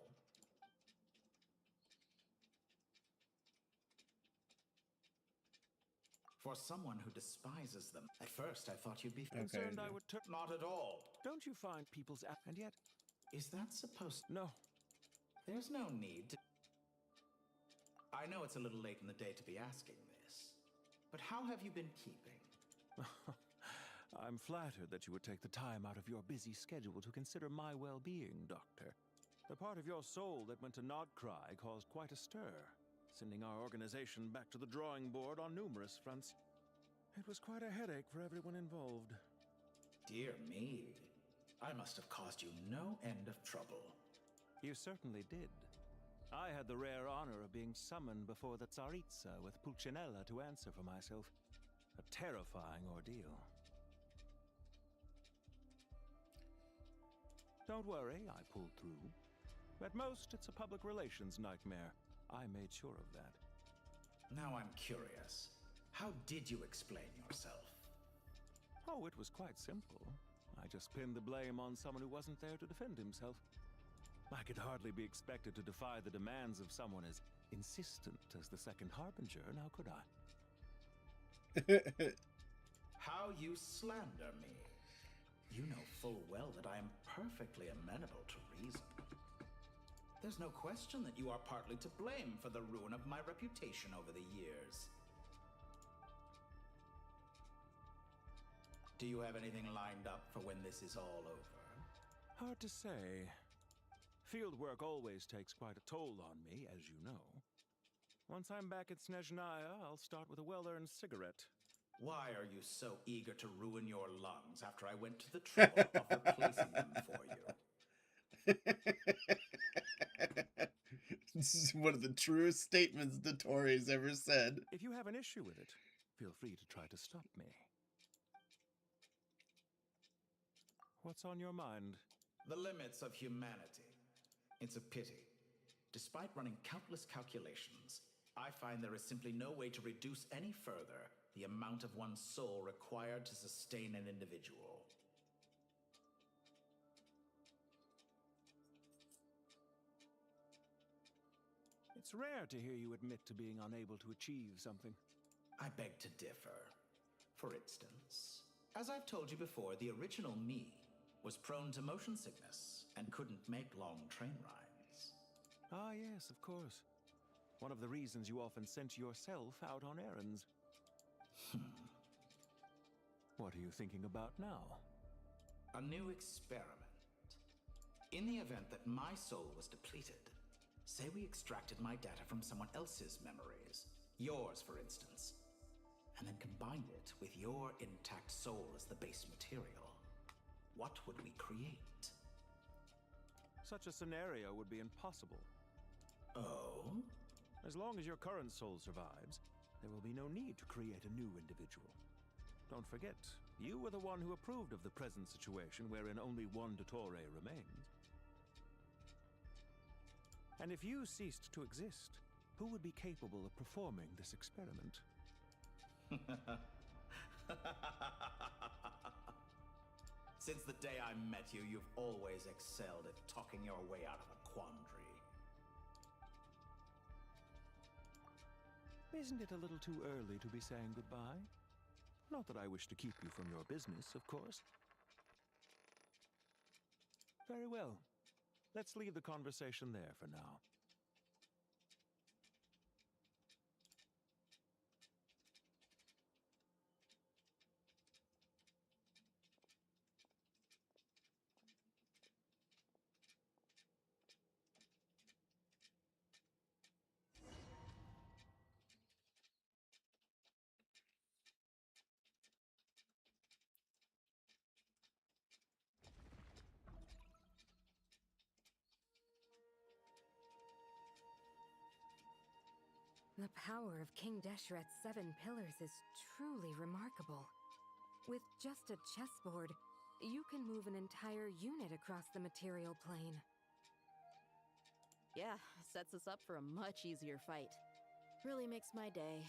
For someone who despises them, at first I thought you'd be concerned I would Not at all. Don't you find people's and yet Is that supposed No. There's no need to I know it's a little late in the day to be asking But how have you been keeping? I'm flattered that you would take the time out of your busy schedule to consider my well-being, Doctor. The part of your soul that went to Nodcry caused quite a stir, sending our organization back to the drawing board on numerous fronts. It was quite a headache for everyone involved. Dear me. I must have caused you no end of trouble. You certainly did. I had the rare honor of being summoned before the Tsaritsa with Pulcinella to answer for myself. A terrifying ordeal. Don't worry, I pulled through. At most, it's a public relations nightmare. I made sure of that. Now I'm curious. How did you explain yourself? Oh, it was quite simple. I just pinned the blame on someone who wasn't there to defend himself. I could hardly be expected to defy the demands of someone as insistent as the Second Harbinger, now could I? How you slander me. You know full well that I am perfectly amenable to reason. There's no question that you are partly to blame for the ruin of my reputation over the years. Do you have anything lined up for when this is all over? Hard to say. Field work always takes quite a toll on me, as you know. Once I'm back at Snezhnaya, I'll start with a well-earned cigarette. Why are you so eager to ruin your lungs after I went to the trouble of replacing them for you? This is one of the truest statements Dottore ever said. If you have an issue with it, feel free to try to stop me. What's on your mind? The limits of humanity. It's a pity. Despite running countless calculations, I find there is simply no way to reduce any further the amount of one's soul required to sustain an individual. It's rare to hear you admit to being unable to achieve something. I beg to differ. For instance, as I've told you before, the original me was prone to motion sickness and couldn't make long train rides. Ah, yes, of course. One of the reasons you often sent yourself out on errands. What are you thinking about now? A new experiment. In the event that my soul was depleted, say we extracted my data from someone else's memories, yours for instance, and then combined it with your intact soul as the base material, what would we create? Such a scenario would be impossible. Oh? As long as your current soul survives, there will be no need to create a new individual. Don't forget, you were the one who approved of the present situation wherein only one Dottore remains. And if you ceased to exist, who would be capable of performing this experiment? Since the day I met you, you've always excelled at talking your way out of a quandary. Isn't it a little too early to be saying goodbye? Not that I wish to keep you from your business, of course. Very well. Let's leave the conversation there for now. The power of King Deshret's 7 pillars is truly remarkable. With just a chessboard, you can move an entire unit across the material plane. Yeah, sets us up for a much easier fight. Really makes my day.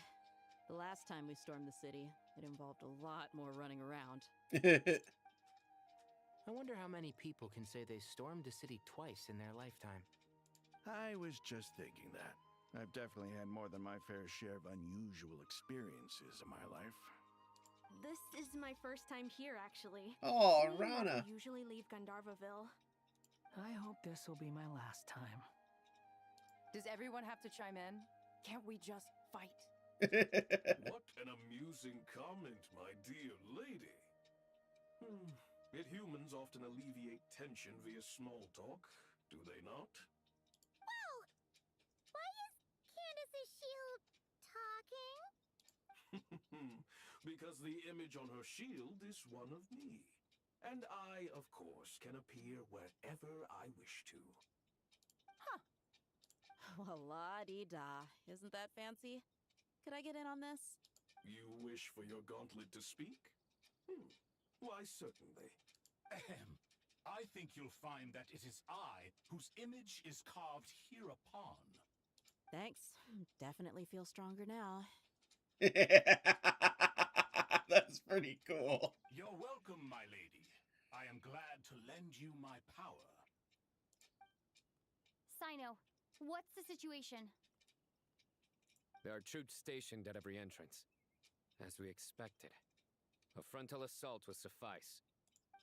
The last time we stormed the city, it involved a lot more running around. I wonder how many people can say they stormed a city twice in their lifetime. I was just thinking that. I've definitely had more than my fair share of unusual experiences in my life. This is my first time here, actually. Oh, Me and Rana. Mother usually leave Gandharvaville. I hope this will be my last time. Does everyone have to chime in? Can't we just fight? What an amusing comment, my dear lady. Yet humans often alleviate tension via small talk, do they not? Whoa! Why is Candace's shield talking? Because the image on her shield is one of me. And I, of course, can appear wherever I wish to. Huh. Well, la-di-da. Isn't that fancy? Could I get in on this? You wish for your gauntlet to speak? Why, certainly. Ahem. I think you'll find that it is I whose image is carved hereupon. Thanks. Definitely feel stronger now. That's pretty cool. You're welcome, my lady. I am glad to lend you my power. Sino, what's the situation? There are troops stationed at every entrance. As we expected. A frontal assault will suffice.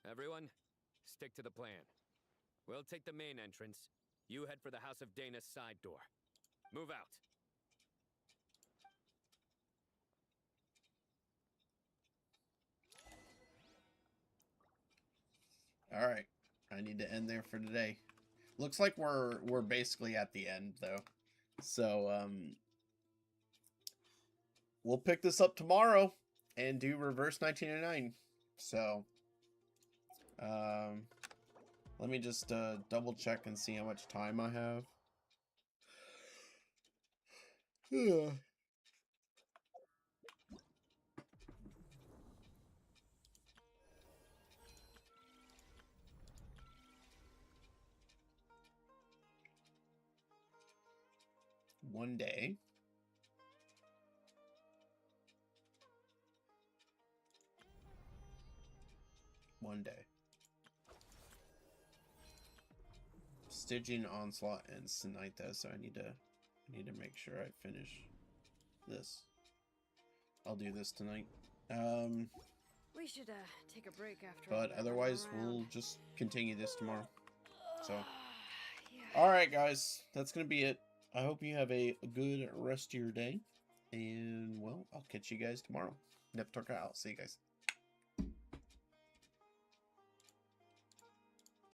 Everyone, stick to the plan. We'll take the main entrance. You head for the House of Dana's side door. Move out. All right, I need to end there for today. Looks like we're basically at the end though, so we'll pick this up tomorrow and do reverse 1999. So let me just double check and see how much time I have. One day. One day. Stygian Onslaught ends tonight though, so I need to make sure I finish this. I'll do this tonight. We should take a break after. But otherwise we'll just continue this tomorrow. So alright guys, that's gonna be it. I hope you have a good rest of your day. And well, I'll catch you guys tomorrow. Nip Torka out. See you guys.